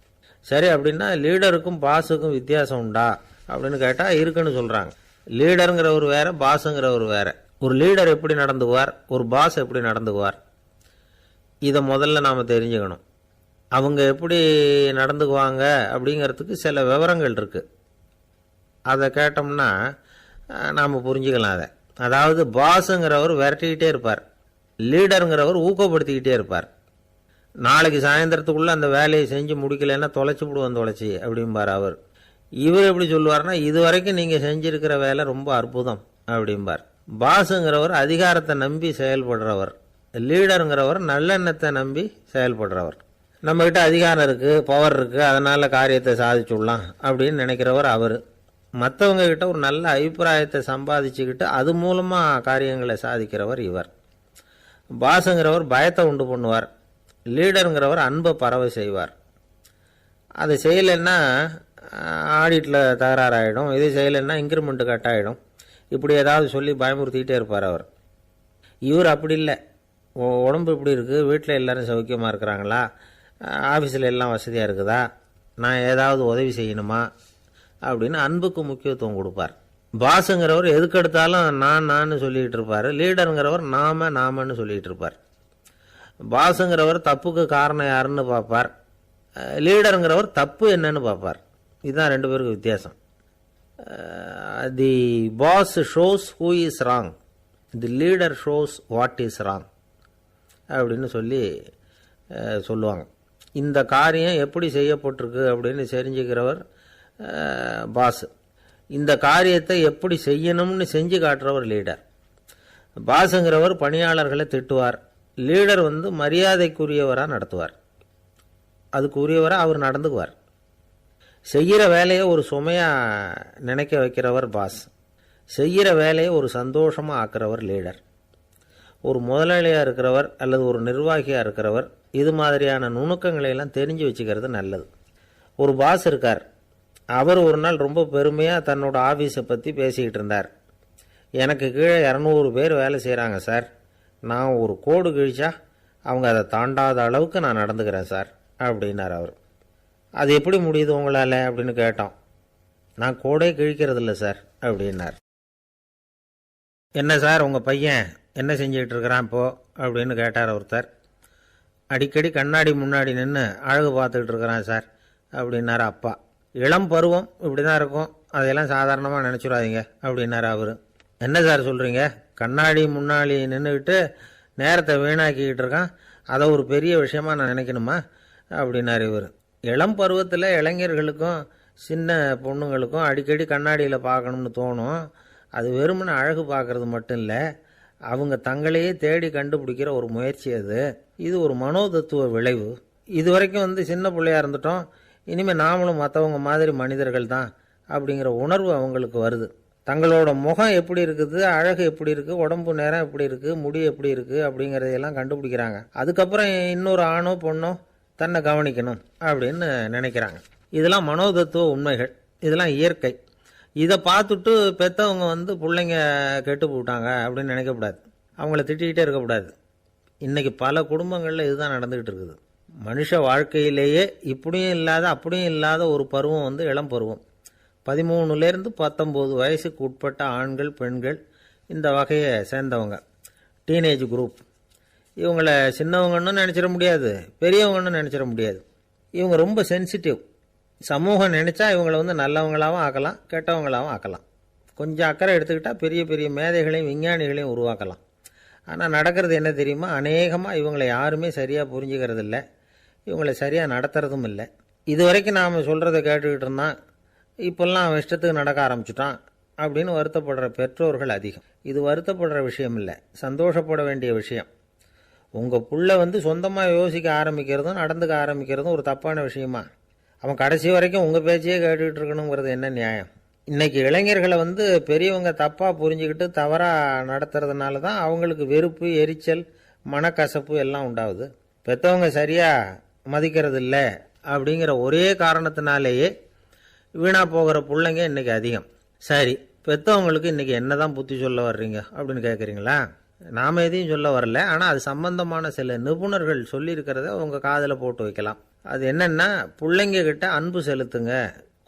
சரி, அப்படின்னா லீடருக்கும் பாஸுக்கும் வித்தியாசம் உண்டா அப்படின்னு கேட்டால் இருக்குன்னு சொல்கிறாங்க. லீடருங்கிறவர் வேறு, பாஸுங்கிறவர் வேறு. ஒரு லீடர் எப்படி நடந்துக்குவார், ஒரு பாஸ் எப்படி நடந்துக்குவார், இதை முதல்ல நாம் தெரிஞ்சுக்கணும். அவங்க எப்படி நடந்துக்குவாங்க அப்படிங்கிறதுக்கு சில விவரங்கள் இருக்குது. அதை கேட்டோம்னா நாம் புரிஞ்சுக்கலாம் அதை. அதாவது பாஸுங்கிறவர் விரட்டிக்கிட்டே இருப்பார், லீடருங்கிறவர் ஊக்கப்படுத்திக்கிட்டே இருப்பார். நாளைக்கு சாயந்தரத்துக்குள்ளே அந்த வேலையை செஞ்சு முடிக்கலைன்னா தொலைச்சி விடுவோம் தொலைச்சி அப்படிம்பார் அவர். இவர் எப்படி சொல்லுவார்னா, இது வரைக்கும் நீங்கள் செஞ்சுருக்கிற வேலை ரொம்ப அற்புதம் அப்படிம்பார். பாஸுங்கிறவர் அதிகாரத்தை நம்பி செயல்படுறவர், லீடருங்கிறவர் நல்லெண்ணத்தை நம்பி செயல்படுறவர். நம்மக்கிட்ட அதிகாரம் இருக்குது, பவர் இருக்குது, அதனால் காரியத்தை சாதிச்சுடலாம் அப்படின்னு நினைக்கிறவர் அவர். மற்றவங்க கிட்ட ஒரு நல்ல அபிப்பிராயத்தை சம்பாதிச்சுக்கிட்டு அது மூலமாக காரியங்களை சாதிக்கிறவர் இவர். பாஸுங்கிறவர் பயத்தை உண்டு பண்ணுவார், லீடருங்கிறவர் அன்பை பரவ செய்வார். அதை செய்யலைன்னா ஆடிட்டில் தகராறாயிடும், இது செய்யலைன்னா இன்க்ரிமெண்ட்டு கட் ஆகிடும், இப்படி ஏதாவது சொல்லி பயமுறுத்திக்கிட்டே இருப்பார் அவர். இவர் அப்படி இல்லை. உடம்பு எப்படி இருக்குது, வீட்டில் எல்லோரும் சௌக்கியமாக இருக்கிறாங்களா, ஆஃபீஸில் எல்லாம் வசதியாக இருக்குதா, நான் ஏதாவது உதவி செய்யணுமா அப்படின்னு அன்புக்கு முக்கியத்துவம் கொடுப்பார். பாஸுங்கிறவர் எதுக்கெடுத்தாலும் நான் சொல்லிகிட்டு இருப்பார். லீடருங்கிறவர் நாமன்னு சொல்லிகிட்டு இருப்பார். பாஸுங்கிறவர் தப்புக்கு காரணம் யாருன்னு பார்ப்பார். லீடருங்கிறவர் தப்பு என்னன்னு பார்ப்பார். இதுதான் ரெண்டு பேருக்கு வித்தியாசம். The boss shows who is wrong, the leader shows what is wrong அப்படின்னு சொல்லுவாங்க. இந்த காரியம் எப்படி செய்யப்பட்டிருக்கு அப்படின்னு தெரிஞ்சுக்கிறவர் பாஸ். இந்த காரியத்தை எப்படி செய்யணும்னு செஞ்சு காட்டுறவர் லீடர். பாஸுங்கிறவர் பணியாளர்களை திட்டுவார். லீடர் மரியாதைக்குரியவராக நடத்துவார். அதுக்குரியவராக அவர் நடந்துக்குவார். செய்கிற வேலையை ஒரு சுமையாக நினைக்க வைக்கிறவர் பாஸ். செய்கிற வேலையை ஒரு சந்தோஷமாக ஆக்கிறவர் லீடர். ஒரு முதலாளியாக இருக்கிறவர் அல்லது ஒரு நிர்வாகியாக இருக்கிறவர் இது மாதிரியான நுணுக்கங்களையெல்லாம் தெரிஞ்சு வச்சுக்கிறது நல்லது. ஒரு பாஸ் இருக்கார். அவர் ஒரு நாள் ரொம்ப பெருமையாக தன்னோட ஆஃபீஸை பற்றி பேசிக்கிட்டு இருந்தார். எனக்கு கீழே 200 பேர் வேலை செய்கிறாங்க சார். நான் ஒரு கோடு கிழிச்சா அவங்க அதை தாண்டாத அளவுக்கு நான் நடந்துக்கிறேன் சார் அப்படின்னார் அவர். அது எப்படி முடியுது உங்களால் அப்படின்னு கேட்டோம். நான் கோடே கிழிக்கிறதில்ல சார் அப்படின்னார். என்ன சார் உங்கள் பையன் என்ன செஞ்சுக்கிட்டு இருக்கிறான் இப்போது அப்படின்னு கேட்டார் ஒருத்தர். அடிக்கடி கண்ணாடி முன்னாடி நின்று அழகு பார்த்துக்கிட்டு இருக்கிறான் சார் அப்படின்னார் அப்பா. இளம் பருவம் இப்படி தான் இருக்கும், அதையெல்லாம் சாதாரணமாக நினச்சிடாதீங்க அப்படின்னார் அவர். என்ன சார் சொல்கிறீங்க, கண்ணாடி முன்னாடி நின்றுக்கிட்டு நேரத்தை வீணாக்கிக்கிட்டு இருக்கான், அதை ஒரு பெரிய விஷயமா நான் நினைக்கணுமா அப்படின்னார் இவர். இளம் பருவத்தில் இளைஞர்களுக்கும் சின்ன பொண்ணுங்களுக்கும் அடிக்கடி கண்ணாடியில் பார்க்கணும்னு தோணும். அது வெறுமனே அழகு பார்க்குறது மட்டும் இல்லை, அவங்க தங்களையே தேடி கண்டுபிடிக்கிற ஒரு முயற்சி அது. இது ஒரு மனோதத்துவ விளைவு. இது வரைக்கும் சின்ன பிள்ளையாக இருந்துட்டோம், இனிமேல் நாமளும் மற்றவங்க மாதிரி மனிதர்கள் தான் அப்படிங்கிற உணர்வு அவங்களுக்கு வருது. தங்களோட முகம் எப்படி இருக்குது, அழகு எப்படி இருக்குது, உடம்பு நேரம் எப்படி இருக்குது, முடி எப்படி இருக்குது அப்படிங்கிறதையெல்லாம் கண்டுபிடிக்கிறாங்க. அதுக்கப்புறம் இன்னொரு ஆணோ பொண்ணோ தன்னை கவனிக்கணும் அப்படின்னு நினைக்கிறாங்க. இதெல்லாம் மனோதத்துவ உண்மைகள், இதெல்லாம் இயற்கை. இதை பார்த்துட்டு பெற்றவங்க பிள்ளைங்க கெட்டு போட்டாங்க அப்படின்னு நினைக்கக்கூடாது, அவங்கள திட்டிக்கிட்டே இருக்கக்கூடாது. இன்றைக்கி பல குடும்பங்களில் இதுதான் நடந்துக்கிட்டு இருக்குது. மனுஷ வாழ்க்கையிலேயே இப்படியும் இல்லாத அப்படியும் இல்லாத ஒரு பருவம் இளம் பருவம். 13லேருந்து 19 வயசுக்கு உட்பட்ட ஆண்கள் பெண்கள் இந்த வகையை சேர்ந்தவங்க, டீனேஜ் குரூப். இவங்களை சின்னவங்கன்னு நினச்சிட முடியாது, பெரியவங்கன்னு நினச்சிட முடியாது. இவங்க ரொம்ப சென்சிட்டிவ். சமூகம் நினச்சா இவங்களை நல்லவங்களாகவும் ஆக்கலாம், கெட்டவங்களாகவும் ஆக்கலாம். கொஞ்சம் அக்கறை எடுத்துக்கிட்டால் பெரிய பெரிய மேதைகளையும் விஞ்ஞானிகளையும் உருவாக்கலாம். ஆனால் நடக்கிறது என்ன தெரியுமா, அநேகமாக இவங்களை யாருமே சரியாக புரிஞ்சுக்கிறது இல்லை, இவங்களை சரியாக நடத்துறதும் இல்லை. இது வரைக்கும் நாம் சொல்கிறத கேட்டுக்கிட்டு இருந்தான், இப்போல்லாம் அவன் இஷ்டத்துக்கு நடக்க ஆரம்பிச்சுட்டான் அப்படின்னு வருத்தப்படுற பெற்றோர்கள் அதிகம். இது வருத்தப்படுற விஷயம் இல்லை, சந்தோஷப்பட வேண்டிய விஷயம். உங்கள் புள்ள சொந்தமாக யோசிக்க ஆரம்பிக்கிறதும் நடந்துக்க ஆரம்பிக்கிறதும் ஒரு தப்பான விஷயமா? அவன் கடைசி வரைக்கும் உங்கள் பேச்சையே கேட்டுக்கிட்டு இருக்கணுங்கிறது என்ன நியாயம்? இன்றைக்கி இளைஞர்களை பெரியவங்க தப்பாக புரிஞ்சுக்கிட்டு தவறாக நடத்துறதுனால தான் அவங்களுக்கு வெறுப்பு, எரிச்சல், மனக்கசப்பு எல்லாம் உண்டாகுது. பெற்றவங்க சரியாக மதிக்கிறது இல்லை அப்படிங்கிற ஒரே காரணத்தினாலேயே வீணாக போகிற பிள்ளைங்க இன்றைக்கி அதிகம். சரி, பெற்றவங்களுக்கு இன்றைக்கி என்ன தான் புத்தி சொல்ல வர்றீங்க அப்படின்னு கேட்குறீங்களா? நாம் எதையும் சொல்ல வரல, ஆனால் அது சம்பந்தமான சில நிபுணர்கள் சொல்லியிருக்கிறத உங்கள் காதில் போட்டு வைக்கலாம். அது என்னென்னா, பிள்ளைங்க கிட்ட அன்பு செலுத்துங்க.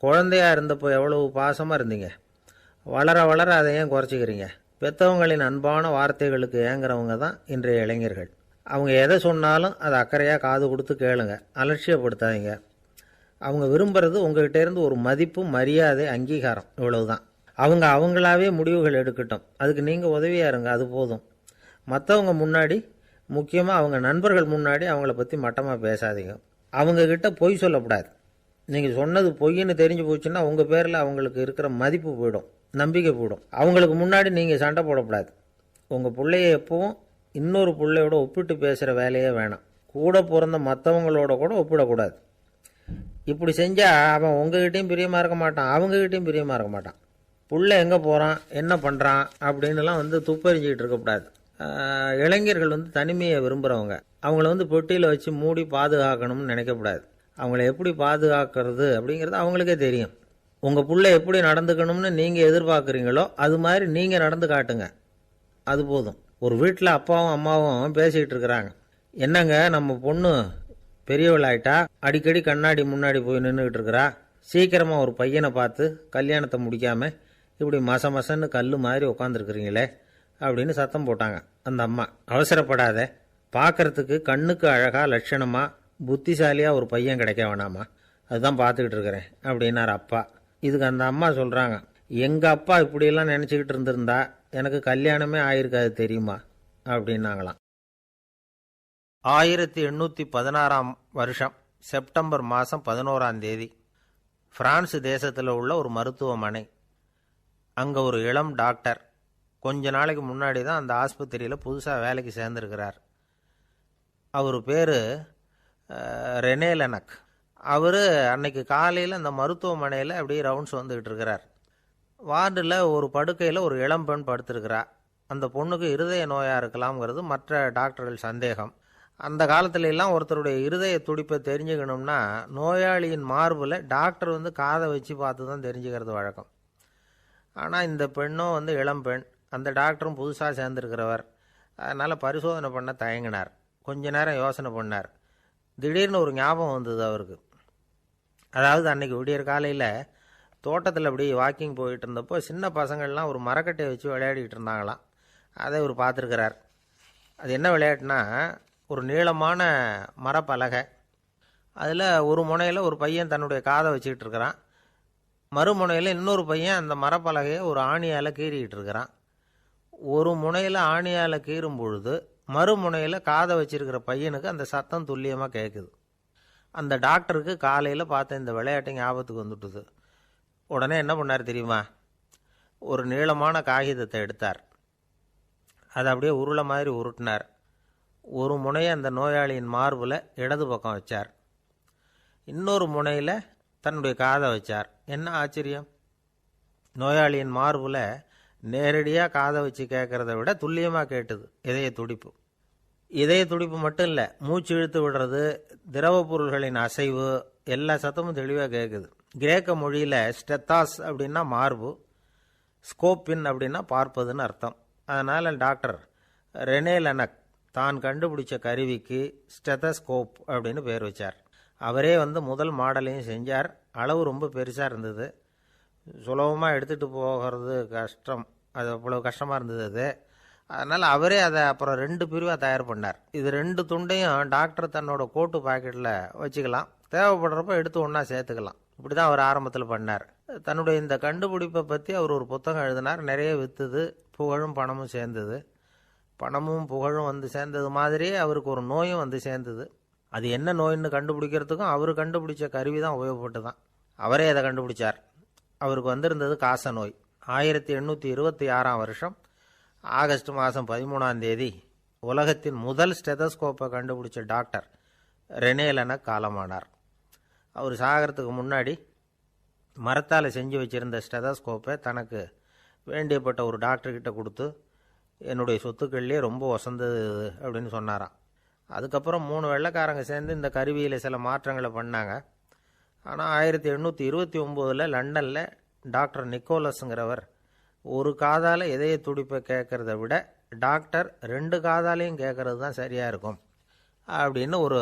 குழந்தையா இருந்தப்போ எவ்வளவு பாசமாக இருந்தீங்க, வளர வளர அதை ஏன் குறைச்சிக்கிறீங்க? பெற்றவங்களின் அன்பான வார்த்தைகளுக்கு ஏங்குறவங்க தான் இன்றைய இளைஞர்கள். அவங்க எதை சொன்னாலும் அதை அக்கறையாக காது கொடுத்து கேளுங்க, அலட்சியப்படுத்தாதீங்க. அவங்க விரும்புகிறது உங்கள்கிட்ட இருந்து ஒரு மதிப்பு, மரியாதை, அங்கீகாரம், இவ்வளவுதான். அவங்க அவங்களாவே முடிவுகள் எடுக்கட்டும், அதுக்கு நீங்கள் உதவியாக இருங்க, அது போதும். மற்றவங்க முன்னாடி, முக்கியமாக அவங்க நண்பர்கள் முன்னாடி அவங்கள பற்றி மட்டமாக பேசாதீங்க. அவங்கக்கிட்ட பொய் சொல்லக்கூடாது. நீங்கள் சொன்னது பொய்ன்னு தெரிஞ்சு போச்சுன்னா உங்கள் பேரில் அவங்களுக்கு இருக்கிற மதிப்பு போயிடும், நம்பிக்கை போயிடும். அவங்களுக்கு முன்னாடி நீங்கள் சண்டை போடக்கூடாது. உங்கள் பிள்ளைய எப்பவும் இன்னொரு பிள்ளையோட ஒப்பிட்டு பேசுகிற வேலையே வேணாம். கூட பிறந்த மற்றவங்களோட கூட ஒப்பிடக்கூடாது. இப்படி செஞ்சால் அவன் உங்ககிட்டையும் பிரியமாக இருக்க மாட்டான், அவங்ககிட்டையும் பிரியமாக இருக்க மாட்டான். புள்ள எங்கே போகிறான், என்ன பண்ணுறான் அப்படின்னுலாம் துப்பறிஞ்சிக்கிட்டு இருக்கக்கூடாது. இளைஞர்கள் தனிமையை விரும்புகிறவங்க. அவங்கள பெட்டியில் வச்சு மூடி பாதுகாக்கணும்னு நினைக்கக்கூடாது. அவங்கள எப்படி பாதுகாக்கிறது அப்படிங்கிறது அவங்களுக்கே தெரியும். உங்கள் புள்ள எப்படி நடந்துக்கணும்னு நீங்கள் எதிர்பார்க்குறீங்களோ அது மாதிரி நீங்கள் நடந்து காட்டுங்க, அது போதும். ஒரு வீட்டில் அப்பாவும் அம்மாவும் பேசிக்கிட்டு இருக்கிறாங்க. என்னங்க, நம்ம பொண்ணு பெரியவளாயிட்டா, அடிக்கடி கண்ணாடி முன்னாடி போய் நின்றுக்கிட்டு இருக்கிறா, சீக்கிரமாக ஒரு பையனை பார்த்து கல்யாணத்தை முடிக்காம இப்படி மசன்னு கல் மாதிரி உட்காந்துருக்குறீங்களே அப்படின்னு சத்தம் போட்டாங்க. அந்த அம்மா, அவசரப்படாத, பார்க்கறதுக்கு கண்ணுக்கு அழகாக லட்சணமாக புத்திசாலியாக ஒரு பையன் கிடைக்க வேணாமா, அதுதான் பார்த்துக்கிட்டு இருக்கிறேன் அப்படின்னார் அப்பா. இதுக்கு அந்த அம்மா சொல்கிறாங்க, எங்கள் அப்பா இப்படியெல்லாம் நினச்சிக்கிட்டு இருந்திருந்தா எனக்கு கல்யாணமே ஆயிருக்காது தெரியுமா அப்படின்னாங்களாம். 1816 வருஷம் செப்டம்பர் மாதம் 11 பிரான்ஸ் தேசத்தில் உள்ள ஒரு மருத்துவமனை. அங்கே ஒரு இளம் டாக்டர் கொஞ்ச நாளைக்கு முன்னாடி தான் அந்த ஆஸ்பத்திரியில் புதுசாக வேலைக்கு சேர்ந்துருக்கிறார். அவர் பேர் ரெனே லெனக். அவர் அன்னைக்கு காலையில் அந்த மருத்துவமனையில் அப்படியே ரவுண்ட்ஸ் வந்துக்கிட்டு இருக்கிறார். வார்டில் ஒரு படுக்கையில் ஒரு இளம் பெண் படுத்திருக்கிறா. அந்த பொண்ணுக்கு இருதய நோயாக இருக்கலாம்ங்கிறது மற்ற டாக்டர்கள் சந்தேகம். அந்த காலத்துல எல்லாம் ஒருத்தருடைய இருதய துடிப்பை தெரிஞ்சுக்கணும்னா நோயாளியின் மார்பில் டாக்டர் காதை வச்சு பார்த்து தான் தெரிஞ்சுக்கிறது வழக்கம். ஆனால் இந்த பெண்ணும் இளம் பெண், அந்த டாக்டரும் புதுசாக சேர்ந்துருக்கிறவர். அதனால் பரிசோதனை பண்ண தயங்கினார். கொஞ்ச நேரம் யோசனை பண்ணார். திடீர்னு ஒரு ஞாபகம் வந்தது அவருக்கு. அதாவது அன்னைக்கு விடியற் காலையில் தோட்டத்தில் அப்படி வாக்கிங் போயிட்டு இருந்தப்போ சின்ன பசங்கள்லாம் ஒரு மரக்கட்டையை வச்சு விளையாடிக்கிட்டு இருந்தாங்களாம். அதை இவர் பார்த்துருக்கிறார். அது என்ன விளையாட்டுனா, ஒரு நீளமான மரப்பலகை, அதில் ஒரு முனையில் ஒரு பையன் தன்னுடைய காதை வச்சுக்கிட்டு இருக்கிறான், மறுமுனையில் இன்னொரு பையன் அந்த மரப்பலகையை ஒரு ஆணியால் கீறிக்கிட்டு இருக்கிறான். ஒரு முனையில் ஆணியால் கீறும் பொழுது மறுமுனையில் காதை வச்சிருக்கிற பையனுக்கு அந்த சத்தம் துல்லியமாக கேட்குது. அந்த டாக்டருக்கு காலையில் பார்த்த இந்த விளையாட்டு ஞாபகத்துக்கு வந்துட்டுது. உடனே என்ன பண்ணார் தெரியுமா? ஒரு நீளமான காகிதத்தை எடுத்தார். அதை அப்படியே உருளை மாதிரி உருட்டினார். ஒரு முனையை அந்த நோயாளியின் மார்பில் இடது பக்கம் வச்சார், இன்னொரு முனையில் தன்னுடைய காதை வச்சார். என்ன ஆச்சரியம்! நோயாளியின் மார்பில் நேரடியாக காதை வச்சு கேட்குறத விட துல்லியமாக கேட்டுது இதய துடிப்பு. இதய துடிப்பு மட்டும் இல்லை, மூச்சு இழுத்து விடுறது, திரவ பொருள்களின் அசைவு, எல்லா சத்தமும் தெளிவாக கேட்குது. கிரேக்க மொழியில் ஸ்டெத்தாஸ் அப்படின்னா மார்பு, ஸ்கோப்பின் அப்படின்னா பார்ப்பதுன்னு அர்த்தம். அதனால் டாக்டர் ரெனே லெனக் தான் கண்டுபிடிச்ச கருவிக்கு ஸ்டெதஸ்கோப் அப்படின்னு பேர் வச்சார். அவரே முதல் மாடலையும் செஞ்சார். அளவு ரொம்ப பெருசாக இருந்தது, சுலபமாக எடுத்துகிட்டு போகிறது கஷ்டம், அது அவ்வளோ கஷ்டமாக இருந்தது அது. அதனால் அவரே அதை அப்புறம் 2 பிரிவாக தயார் பண்ணார். இது 2 துண்டையும் டாக்டர் தன்னோட கோட்டு பாக்கெட்டில் வச்சுக்கலாம், தேவைப்படுறப்ப எடுத்து ஒன்றா சேர்த்துக்கலாம். இப்படி தான் அவர் ஆரம்பத்தில் பண்ணார். தன்னுடைய இந்த கண்டுபிடிப்பை பற்றி அவர் ஒரு புத்தகம் எழுதினார். நிறைய விற்றுது, புகழும் பணமும் சேர்ந்தது. பணமும் புகழும் சேர்ந்தது மாதிரியே அவருக்கு ஒரு நோயும் சேர்ந்தது. அது என்ன நோயின்னு கண்டுபிடிக்கிறதுக்கும் அவர் கண்டுபிடிச்ச கருவி தான் உபயோகப்பட்டு தான். அவரே அதை கண்டுபிடிச்சார். அவருக்கு வந்திருந்தது காச நோய். 1826 வருஷம் ஆகஸ்ட் மாதம் 13 உலகத்தின் முதல் ஸ்டெதஸ்கோப்பை கண்டுபிடிச்ச டாக்டர் ரெனே லெனக் காலமானார். அவர் சாகிறதுக்கு முன்னாடி மரத்தால் செஞ்சு வச்சுருந்த ஸ்டெதஸ்கோப்பை தனக்கு வேண்டியப்பட்ட ஒரு டாக்டர்கிட்ட கொடுத்து, என்னுடைய சொத்துக்கள்லேயே ரொம்ப வசந்தது அப்படின்னு சொன்னாராம். அதுக்கப்புறம் 3 வெள்ளைக்காரங்க சேர்ந்து இந்த கருவியில் சில மாற்றங்களை பண்ணாங்க. ஆனால் 1829 லண்டனில் டாக்டர் நிக்கோலஸுங்கிறவர் ஒரு காதால் இதய துடிப்பை கேட்குறத விட டாக்டர் 2 காதாலையும் கேட்குறது தான் சரியாக இருக்கும் அப்படின்னு ஒரு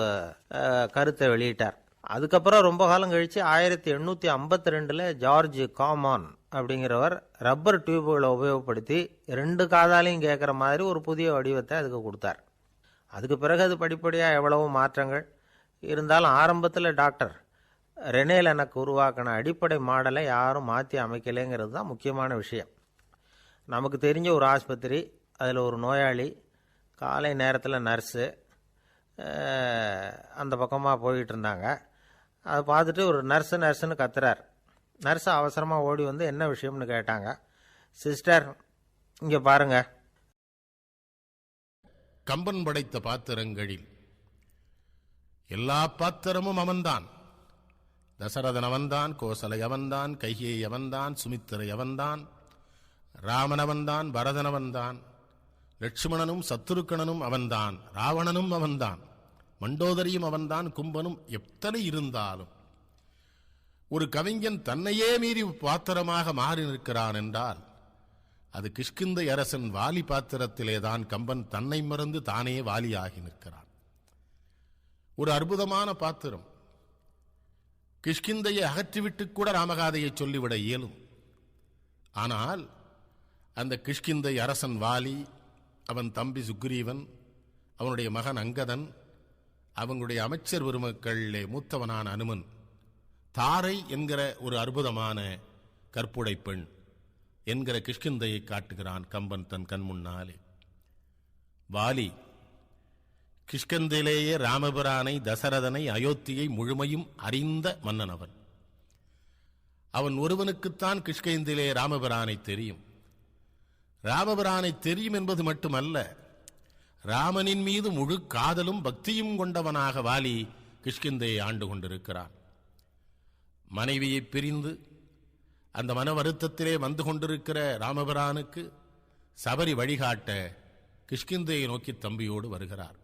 கருத்தை வெளியிட்டார். அதுக்கப்புறம் ரொம்ப காலம் கழித்து 1852 ஜார்ஜ் காமான் அப்படிங்கிறவர் ரப்பர் டியூப்களை உபயோகப்படுத்தி 2 காதாலையும் கேட்குற மாதிரி ஒரு புதிய வடிவத்தை அதுக்கு கொடுத்தார். அதுக்கு பிறகு அது படிப்படியாக எவ்வளவோ மாற்றங்கள் இருந்தாலும் ஆரம்பத்தில் டாக்டர் ரெனே லெனக் உருவாக்கின அடிப்படை மாடலை யாரும் மாற்றி அமைக்கலைங்கிறது தான் முக்கியமான விஷயம். நமக்கு தெரிஞ்ச ஒரு ஆஸ்பத்திரி, அதில் ஒரு நோயாளி, காலை நேரத்தில் நர்ஸு அந்த பக்கமாக போயிட்டு இருந்தாங்க. அதை பார்த்துட்டு ஒரு நர்ஸுன்னு கத்துறார். நர்ஸ் அவசரமாக ஓடி என்ன விஷயம்னு கேட்டாங்க. சிஸ்டர், இங்கே பாருங்க. கம்பன் படைத்த பாத்திரங்களில் எல்லா பாத்திரமும் அவன்தான். தசரதன் அவன்தான், கோசலை அவன்தான், கைகேயி அவன்தான், சுமித்திரை அவன்தான், ராமன் அவன்தான், பரதன் அவன்தான், லட்சுமணனும் சத்துருக்கணனும் அவன்தான், ராவணனும் அவன்தான், மண்டோதரியும் அவன்தான், கும்பனும் எத்தனை இருந்தாலும் ஒரு கவிஞன் தன்னையே மீறி பாத்திரமாக மாறி நிற்கிறான் என்றால் அது கிஷ்கிந்தை அரசன் வாலி பாத்திரத்திலேதான் கம்பன் தன்னை மறந்து தானே வாலியாகி நிற்கிறான். ஒரு அற்புதமான பாத்திரம். கிஷ்கிந்தையை அகற்றிவிட்டு கூட ராமகாதையை சொல்லிவிட இயலும். ஆனால் அந்த கிஷ்கிந்தை அரசன் வாலி, அவன் தம்பி சுக்ரீவன், அவனுடைய மகன் அங்கதன், அவங்களுடைய அமைச்சர் பெருமக்களிலே மூத்தவனான அனுமன், தாரை என்கிற ஒரு அற்புதமான கற்புடை பெண் என்கிற கிஷ்கிந்தையை காட்டுகிறான் கம்பன் தன் கண் முன்னாலே. வாலி கிஷ்கிந்தையிலேயே ராமபிரானை, தசரதனை, அயோத்தியை முழுமையும் அறிந்த மன்னன் அவன். அவன் ஒருவனுக்குத்தான் கிஷ்கிந்தையிலே ராமபிரானை தெரியும். ராமபிரானை தெரியும் என்பது மட்டுமல்ல, ராமனின் மீது முழு காதலும் பக்தியும் கொண்டவனாக வாலி கிஷ்கிந்தையை ஆண்டு கொண்டிருக்கிறான். மனைவியை பிரிந்து அந்த மன வருத்தத்திலே வந்து கொண்டிருக்கிற ராமபிரானுக்கு சபரி வழிகாட்ட கிஷ்கிந்தையை நோக்கி தம்பியோடு வருகிறார்.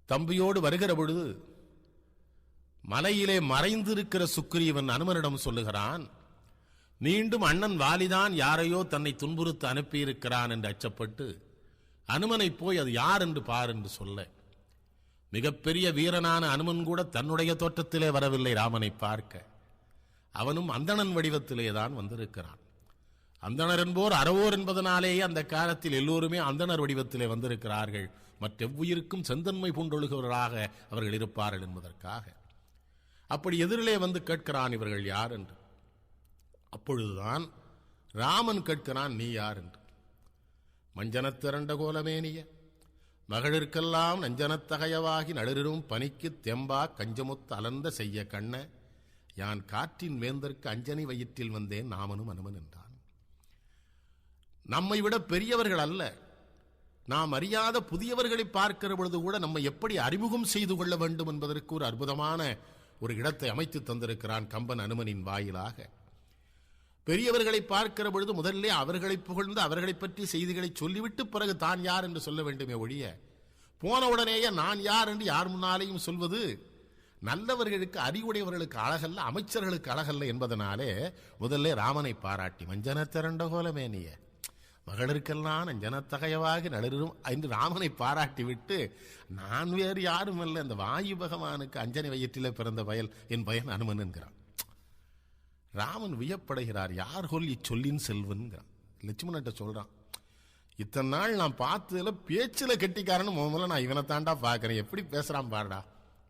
தம்பியோடு வருகிற பொழுது மலையிலே மறைந்திருக்கிற சுக்ரீவன் அனுமனிடம் சொல்லுகிறான், மீண்டும் அண்ணன் வாலிதான் யாரையோ தன்னை துன்புறுத்த அனுப்பியிருக்கிறான் என்று அச்சப்பட்டு அனுமனை போய் அது யார் என்று பார் என்று சொல்ல, மிகப்பெரிய வீரனான அனுமன் கூட தன்னுடைய தோற்றத்திலே வரவில்லை ராமனை பார்க்க. அவனும் அந்தணன் வடிவத்திலே தான் வந்திருக்கிறான். அந்தணர் என்போர் அறவோர் என்பதனாலேயே அந்த காலத்தில் எல்லோருமே அந்தணர் வடிவத்திலே வந்திருக்கிறார்கள். மற்றெவ்வுயிருக்கும் செந்தன்மை பூண்டொழுகிறவர்களாக அவர்கள் இருப்பார்கள் என்பதற்காக. அப்படி எதிரிலே வந்து கேட்கிறான், இவர்கள் யார் என்று. அப்பொழுதுதான் ராமன் கேட்கிறான், நீ யார் என்று. மஞ்சனத்திரண்ட கோலமேனிய மகளிர்க்கெல்லாம் நஞ்சனத்தகையவாகி நளிரும் பனிக்கு தெம்பா கஞ்சமுத்து அலர்ந்த செய்ய கண்ண யான் காற்றின் வேந்தற்கு அஞ்சனி வயிற்றில் வந்தேன் நாமனும் அனுமன் என்றான். நம்மை விட பெரியவர்கள் அல்ல, நாம் அறியாத புதியவர்களை பார்க்கிற பொழுது கூட நம்மை எப்படி அறிமுகம் செய்து கொள்ள வேண்டும் என்பதற்கு ஒரு அற்புதமான ஒரு இடத்தை அமைத்து தந்திருக்கிறான் கம்பன் அனுமனின் வாயிலாக. பெரியவர்களை பார்க்கிற பொழுது முதல்ல அவர்களை புகழ்ந்து அவர்களை பற்றி செய்திகளை சொல்லிவிட்டு பிறகு தான் யார் என்று சொல்ல வேண்டுமே ஒழிய, போன உடனேயே நான் யார் என்று யார் முன்னாலேயும் சொல்வது நல்லவர்களுக்கு, அறிவுடையவர்களுக்கு அழகல்ல, அமைச்சர்களுக்கு அழகல்ல என்பதனாலே முதல்ல ராமனை பாராட்டி மஞ்சன திரண்ட கோலமேனிய மகளிருக்கெல்லாம் நஞ்சனத்தகையவாக நளிரும் என்று ராமனை பாராட்டி விட்டு, நான் வேறு யாரும் அல்ல, அந்த வாயு பகவானுக்கு அஞ்சனை வயிற்றிலே பிறந்த பயல் என் பயன் அனுமன் என்கிறான். ராமன் வியப்படைகிறார், யார் கொல் இச்சொல்லின் செல்வன்கிறான். லட்சுமணன்ட்ட சொல்றான், இத்தனை நாள் நான் பார்த்ததுல பேச்சுல கெட்டிக்காரன்னு முதல்ல நான் இவனை தாண்டா பார்க்கிறேன், எப்படி பேசுறான் பாருடா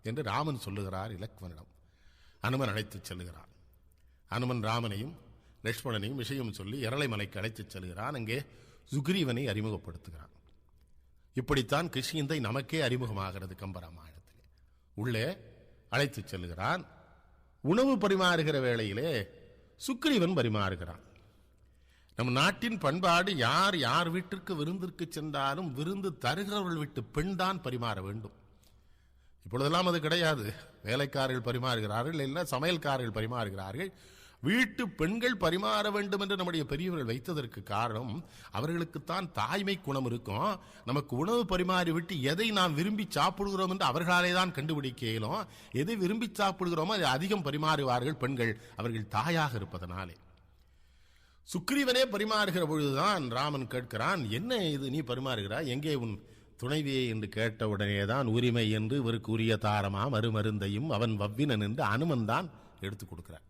என்று ராமன் சொல்லுகிறார் இலக்குவனிடம். அனுமன் அழைத்துச் செல்லுகிறான். அனுமன் ராமனையும் லட்சுமணனையும் விஷயம் சொல்லி எரளைமலைக்கு அழைத்துச் செல்கிறான். அங்கே சுக்ரீவனை அறிமுகப்படுத்துகிறான். இப்படித்தான் கிஷ்கிந்தை நமக்கே அறிமுகமாகிறது கம்பராமாயணத்திலே. உள்ளே அழைத்துச் செல்லுகிறான். உணவு பரிமாறுகிற வேளையிலே சுக்ரீவன் பரிமாறுகிறான். நம் நாட்டின் பண்பாடு, யார் யார் வீட்டிற்கு விருந்திற்கு சென்றாலும் விருந்து தருகிறவர்கள் வீட்டு பெண் தான் பரிமாற வேண்டும். இப்பொழுதெல்லாம் அது கிடையாது. வேலைக்காரர்கள் பரிமாறுகிறார்கள், இல்லை சமையல்காரர்கள் பரிமாறுகிறார்கள். வீட்டு பெண்கள் பரிமாற வேண்டும் என்று நம்முடைய பெரியவர்கள் வைத்ததற்கு காரணம், அவர்களுக்குத்தான் தாய்மை குணம் இருக்கும். நமக்கு உணவு பரிமாறி விட்டு எதை நாம் விரும்பி சாப்பிடுகிறோம் என்று அவர்களாலே தான் கண்டுபிடிக்க இயலும். எதை விரும்பி சாப்பிடுகிறோமோ அதை அதிகம் பரிமாறுவார்கள் பெண்கள், அவர்கள் தாயாக இருப்பதனாலே. சுக்ரீவனே பரிமாறுகிற பொழுதுதான் ராமன் கேட்கிறான், என்ன இது நீ பரிமாறுகிறாய், எங்கே உன் துணைவியை என்று கேட்டவுடனேதான் உரிமை என்று இவருக்கு உரிய தாரமாம் அருமருந்தையும் அவன் வவ்வினன் என்று அனுமன் தான் எடுத்துக் கொடுக்கிறார்.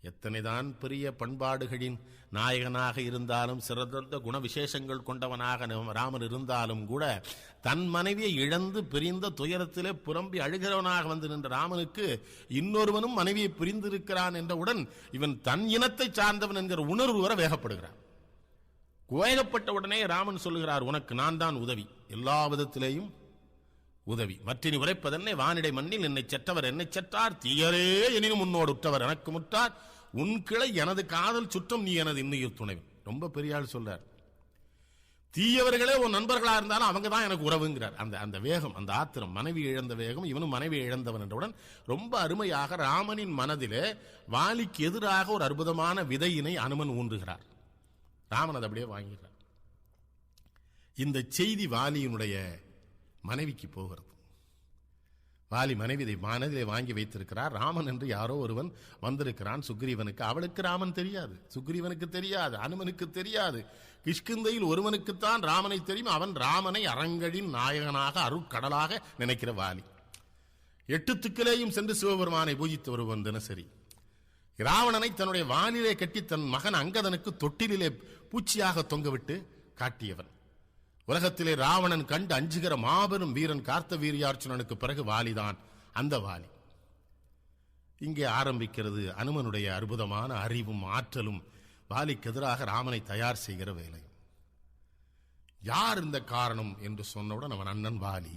எத்தனைதான் பெரிய பண்பாடுகளின் நாயகனாக இருந்தாலும் சிறந்த குண விசேஷங்கள் கொண்டவனாக ராமன் இருந்தாலும் கூட தன் மனைவியை இழந்து பிரிந்த துயரத்திலே புலம்பி அழுகிறவனாக வந்து நின்ற ராமனுக்கு இன்னொருவனும் மனைவியை பிரிந்திருக்கிறான் என்றவுடன் இவன் தன் இனத்தை சார்ந்தவன் என்கிற உணர்வு வர வேகப்படுகிறான். வேகப்பட்ட உடனே ராமன் சொல்லுகிறார், உனக்கு நான் தான் உதவி, எல்லா விதத்திலேயும் உதவி. மற்றினி உரைப்பதென்னை வானிடை மண்ணில் என்னை செற்றவர் என்னை செற்றார், தீயரே எனினும் முன்னோடு உற்றவர் எனக்கு முற்றார், உன் கிளை எனது காதல் சுற்றம் நீ எனது இன்னுயிர் துணைவன். ரொம்ப பெரிய ஆள் சொல்றார். தீயவர்களே உன் நண்பர்களா இருந்தாலும் அவங்க தான் எனக்கு உறவுங்கிறார். அந்த வேகம், அந்த ஆத்திரம், மனைவி இழந்த வேகம், இவனும் மனைவி இழந்தவன் என்றவுடன் ரொம்ப அருமையாக ராமனின் மனதிலே வாலிக்கு எதிராக ஒரு அற்புதமான விதையினை அனுமன் ஊன்றுகிறார். ராமன் அதை அப்படியே வாங்குகிறார். இந்த செய்தி வாலியினுடைய மனைவிக்கு போகிறது. வாலி மனதிலே வாங்கி வைத்திருக்கிறார். ராமன் என்று யாரோ ஒருவன் வந்திருக்கிறான் சுக்ரீவனுக்கு. அவளுக்கு ராமன் தெரியாது, சுக்ரீவனுக்கு தெரியாது, அனுமனுக்கு தெரியாது. கிஷ்கிந்தையில் ஒருவனுக்குத்தான் ராமனை தெரியும். அவன் ராமனை அரங்கழின் நாயகனாக அருட்கடலாக நினைக்கிற வாலி. 8 திக்கிலேயும் சென்று சிவபெருமானை பூஜித்து வருவன் தினசரி. ராவணனை தன்னுடைய வானிலே கட்டி தன் மகன் அங்கதனுக்கு தொட்டிலே பூச்சியாக தொங்கவிட்டு காட்டியவன். உலகத்திலே ராவணன் கண்டு அஞ்சுகிற மாபெரும் வீரன் கார்த்த வீரியார்ச்சுனனுக்கு பிறகு வாலிதான் அந்த வாலி. இங்கே ஆரம்பிக்கிறது அனுமனுடைய அற்புதமான அறிவும் ஆற்றலும் வாலிக்கு எதிராக ராமனை தயார் செய்கிற வேலை. யார் இந்த காரணம் என்று சொன்னவுடன் அவன் அண்ணன் வாலி.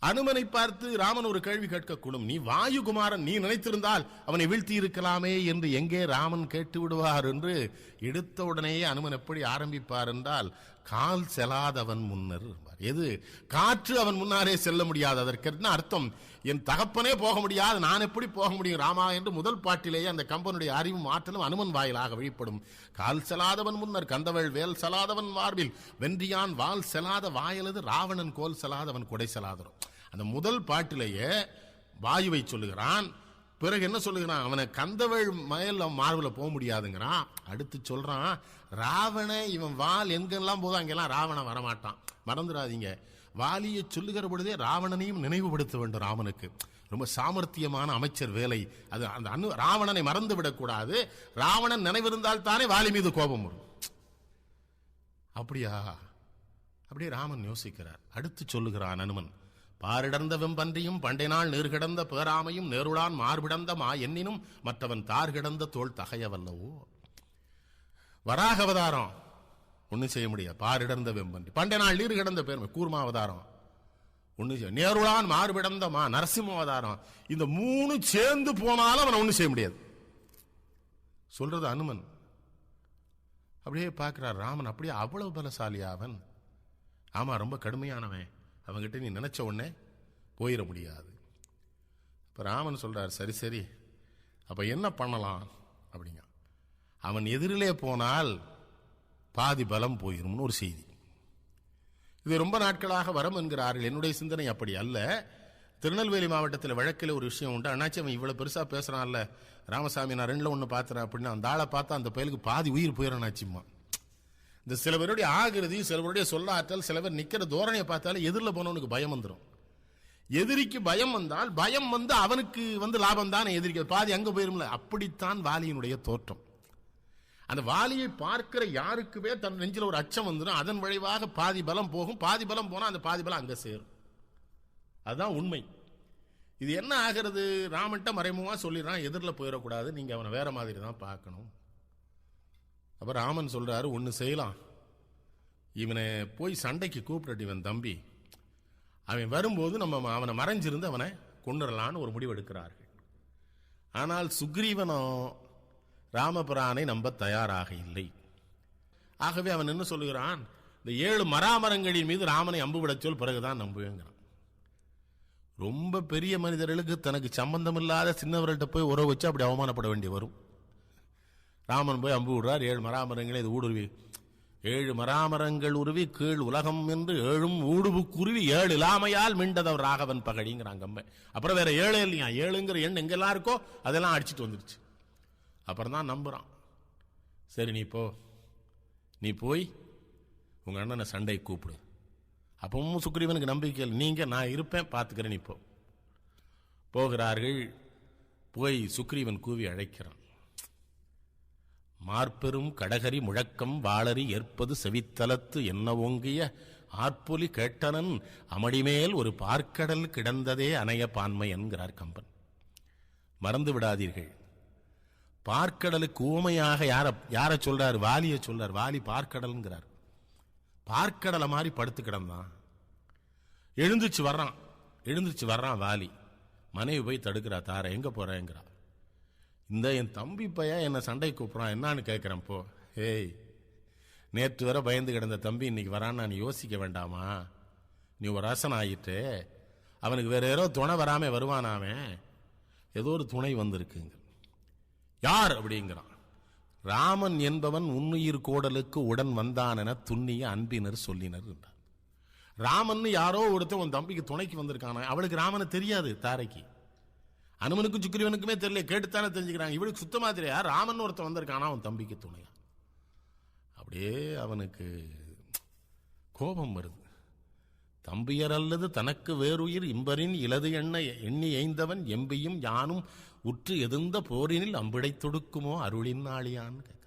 அனுமனை பார்த்து ராமன் ஒரு கேள்வி கேட்கக்கூடும். நீ வாயுகுமாரன், நீ நினைத்திருந்தால் அவனை வீழ்த்தி இருக்கலாமே என்று எங்கே ராமன் கேட்டு விடுவார் என்று எடுத்த உடனேயே அனுமன் எப்படி ஆரம்பிப்பார் என்றால், கால் செல்லாதவன் முன்னர். எது காற்று அவன் முன்னாரே செல்ல முடியாது. அதற்கு என்ன அர்த்தம்? என் தகப்பனே போக முடியாது, நான் எப்படி போக முடியும் ராமா என்று முதல் பாட்டிலேயே அந்த கம்பனுடைய அறிவும் ஆற்றலும் அனுமன் வாயிலாக வெளிப்படும். கால் செல்லாதவன் முன்னர் கந்தவள் வேல் செல்லாதவன் மார்பில் வென்றியான் வால் செல்லாத வாயலது ராவணன் கோல் செல்லாதவன் கொடை செல்லாதரும். அந்த முதல் பாட்டிலேயே வாயுவை சொல்லுகிறான். பிறகு என்ன சொல்லுகிறான்? அவனை கந்தவள் மயல் மார்பில் போக முடியாதுங்கிறான். அடுத்து சொல்றான், ராவண இவன் வால் எங்கெல்லாம் போதும் அங்கெல்லாம் ராவணன் வரமாட்டான். மறந்துடாதீங்க, வாலியை சொல்லுகிற பொழுதே ராவணனையும் நினைவுபடுத்த வேண்டும். ராமனுக்கு ரொம்ப சாமர்த்தியமான அமைச்சர் வேலை அது. அந்த ராவணனை மறந்து விடக்கூடாது. ராவணன் நினைவிருந்தால் தானே வாலி மீது கோபம் வரும். அப்படியே ராமன் யோசிக்கிறார். அடுத்து சொல்லுகிறான் அனுமன், பாரிடர்ந்த வெம்பன்றியும் பண்டை நாள் நீர்கிடந்த பேராமையும் நேருளான் மார்பிடந்த மா எண்ணினும் மற்றவன் தார்கிடந்த தோல் தகையவல்லவோ. வராக அவதாரம் ஒன்னும் செய்ய முடியாது. பாரிடர்ந்த வெம்பன்றி, பண்டை நாள் நீர் கிடந்த பேருமை கூர்மா அவதாரம் ஒன்னும் செய்ய, நேருளான் மார்பிடந்த மா நரசிம்ம அவதாரம், இந்த 3 சேர்ந்து போனாலும் அவன் ஒன்னும் செய்ய முடியாது சொல்றது அனுமன். அப்படியே பார்க்கிறார் ராமன். அப்படியே அவ்வளவு பலசாலியா அவன்? ஆமா, ரொம்ப கடுமையானவன். அவங்கிட்ட நீ நினைச்ச உடனே போயிட முடியாது. இப்ப ராமன் சொல்றார், சரி அப்ப என்ன பண்ணலாம் அப்படிங்க. அவன் எதிரிலே போனால் பாதி பலம் போயிரும்னு ஒரு செய்தி. இது ரொம்ப நாட்களாக வரம் என்கிறார்கள். என்னுடைய சிந்தனை அப்படி அல்ல. திருநெல்வேலி மாவட்டத்தில் வழக்கில் ஒரு விஷயம் உண்டு. அண்ணாச்சி அவன் இவ்வளவு பெருசா பேசுறான்ல ராமசாமி, நான் 2ல் 1 பாத்துறேன் அப்படின்னா அந்த ஆளை பார்த்தா அந்த பயலுக்கு பாதி உயிர் போயிடனாச்சுமா. இந்த சில பேருடைய ஆகிருதி, சில பேருடைய சொல்லாற்றல், சில பேர் நிக்கிற தோரணையை பார்த்தாலே எதிரில் போனவனுக்கு பயம் வந்துடும். எதிரிக்கு பயம் வந்தால் பயம் வந்து அவனுக்கு வந்து லாபம் தான். எதிரிக்க பாதி அங்க போயிரும்ல. அப்படித்தான் வாலியினுடைய தோற்றம். அந்த வாலியை பார்க்கிற யாருக்குமே தன் நெஞ்சில் ஒரு அச்சம் வந்துடும். அதன் விளைவாக பாதி பலம் போகும். பாதி பலம் போனா அந்த பாதி பலம் அங்க சேரும். அதுதான் உண்மை. இது என்ன ஆகிறது? ராமன்ட்ட மறைமுகமா சொல்லிடுறான், எதிரில் போயிடக்கூடாது, நீங்க அவனை வேற மாதிரி தான் பார்க்கணும். அப்ப ராமன் சொல்றாரு, ஒன்னு செய்யலாம், இவனை போய் சண்டைக்கு கூப்பிட்டு இவன் தம்பி, அவன் வரும்போது நம்ம அவனை மறைஞ்சிருந்து அவனை கொண்டுடலான்னு ஒரு முடிவு எடுக்கிறார்கள். ஆனால் சுக்ரீவனோ ராமபிரானை நம்ப தயாராக இல்லை. ஆகவே அவன் என்ன சொல்லுகிறான், இந்த 7 மராமரங்களின் மீது ராமனை அம்பு விட சொல், பிறகுதான் நம்புவேங்கிறான். ரொம்ப பெரிய மனிதர்களுக்கு தனக்கு சம்பந்தம் இல்லாத சின்னவர்கள்ட்ட போய் உறவு வச்சு அப்படி அவமானப்பட வேண்டி வரும். ராமன் போய் அம்பு விடுறார். 7 மராமரங்களை இது ஊடுருவி, 7 மராமரங்கள் உருவி கீழ் உலகம் என்று 7ம் ஊடுபு குருவி 7 இல்லாமையால் மீண்டதவர் ராகவன் பகடிங்கிறாங்க. அப்புறம் வேற 7 இல்லையா, 7ங்கிற எண் எங்கெல்லாம் இருக்கோ அதெல்லாம் அடிச்சுட்டு வந்துருச்சு. அப்புறம் தான் நம்புறான். சரி நீ போய் உங்க அண்ணனை சண்டை கூப்பிடு. அப்பவும் சுக்ரீவனுக்கு நம்பிக்கை, நீங்க நான் இருப்பேன் பார்த்துக்கிறேன். நீ போகிறார்கள். போய் சுக்ரீவன் கூவி அழைக்கிறான். மார்பெரும் கடகரி முழக்கம் வாளறி ஏற்பது செவித்தலத்து என்ன ஓங்கிய ஆர்ப்பொலி கேட்டனன் அமடிமேல் ஒரு பார்க்கடல் கிடந்ததே அணைய பான்மை என்கிறார் கம்பன். மறந்து விடாதீர்கள், பார்க்கடலுக்கு ஊமையாக யார சொல்றார்? வாலியை சொல்றார். வாலி பார்க்கடல்ங்கிறார். பார்க்கடலை மாதிரி படுத்து கிடந்தான். எழுந்துச்சு வர்றான் வாலி. மனைவி போய் தடுக்கிறா, தார எங்க போறேங்கிறா. இந்த என் தம்பி பையன் என்ன சண்டை கூப்பிடுறான், என்னான்னு கேட்கிறேன். போ, ஏய், நேற்று வரை பயந்து கிடந்த தம்பி இன்னைக்கு வரான்னு நான் யோசிக்க வேண்டாமா? நீ ஒரு ரசன் ஆயிட்டு அவனுக்கு வேற ஏதோ துணை வராம வருவானாமே, ஏதோ ஒரு துணை வந்திருக்குங்க. யார் அப்படிங்கிறான். ராமன் என்பவன் உன்னுயிர் கோடலுக்கு உடன் வந்தான் என துண்ணிய அன்பினர் சொல்லினர் என்றார். ராமன் யாரோ ஒருத்தன் உன் தம்பிக்கு துணைக்கு வந்திருக்கான. அவளுக்கு ராமனை தெரியாது. தாரைக்கு அனுமனுக்கும் சுக்கிரீவனுக்குமே தெரியல, கேட்டுத்தானே தெரிஞ்சுக்கிறாங்க. இவளுக்கு சுத்தமா தெரியா ராமன் ஒருத்தன் வந்திருக்கானா உன் தம்பிக்கு துணையா. அப்படியே அவனுக்கு கோபம் வருது. தம்பியர் அல்லது தனக்கு வேறுயிர் இம்பரின் இலது எண்ண எண்ணி எய்ந்தவன் எம்பியும் யானும் உற்று எதிர்ந்த போரினில் அம்பிடை தொடுக்குமோ அருளின் ஆளியான்னு கேட்கிறான்.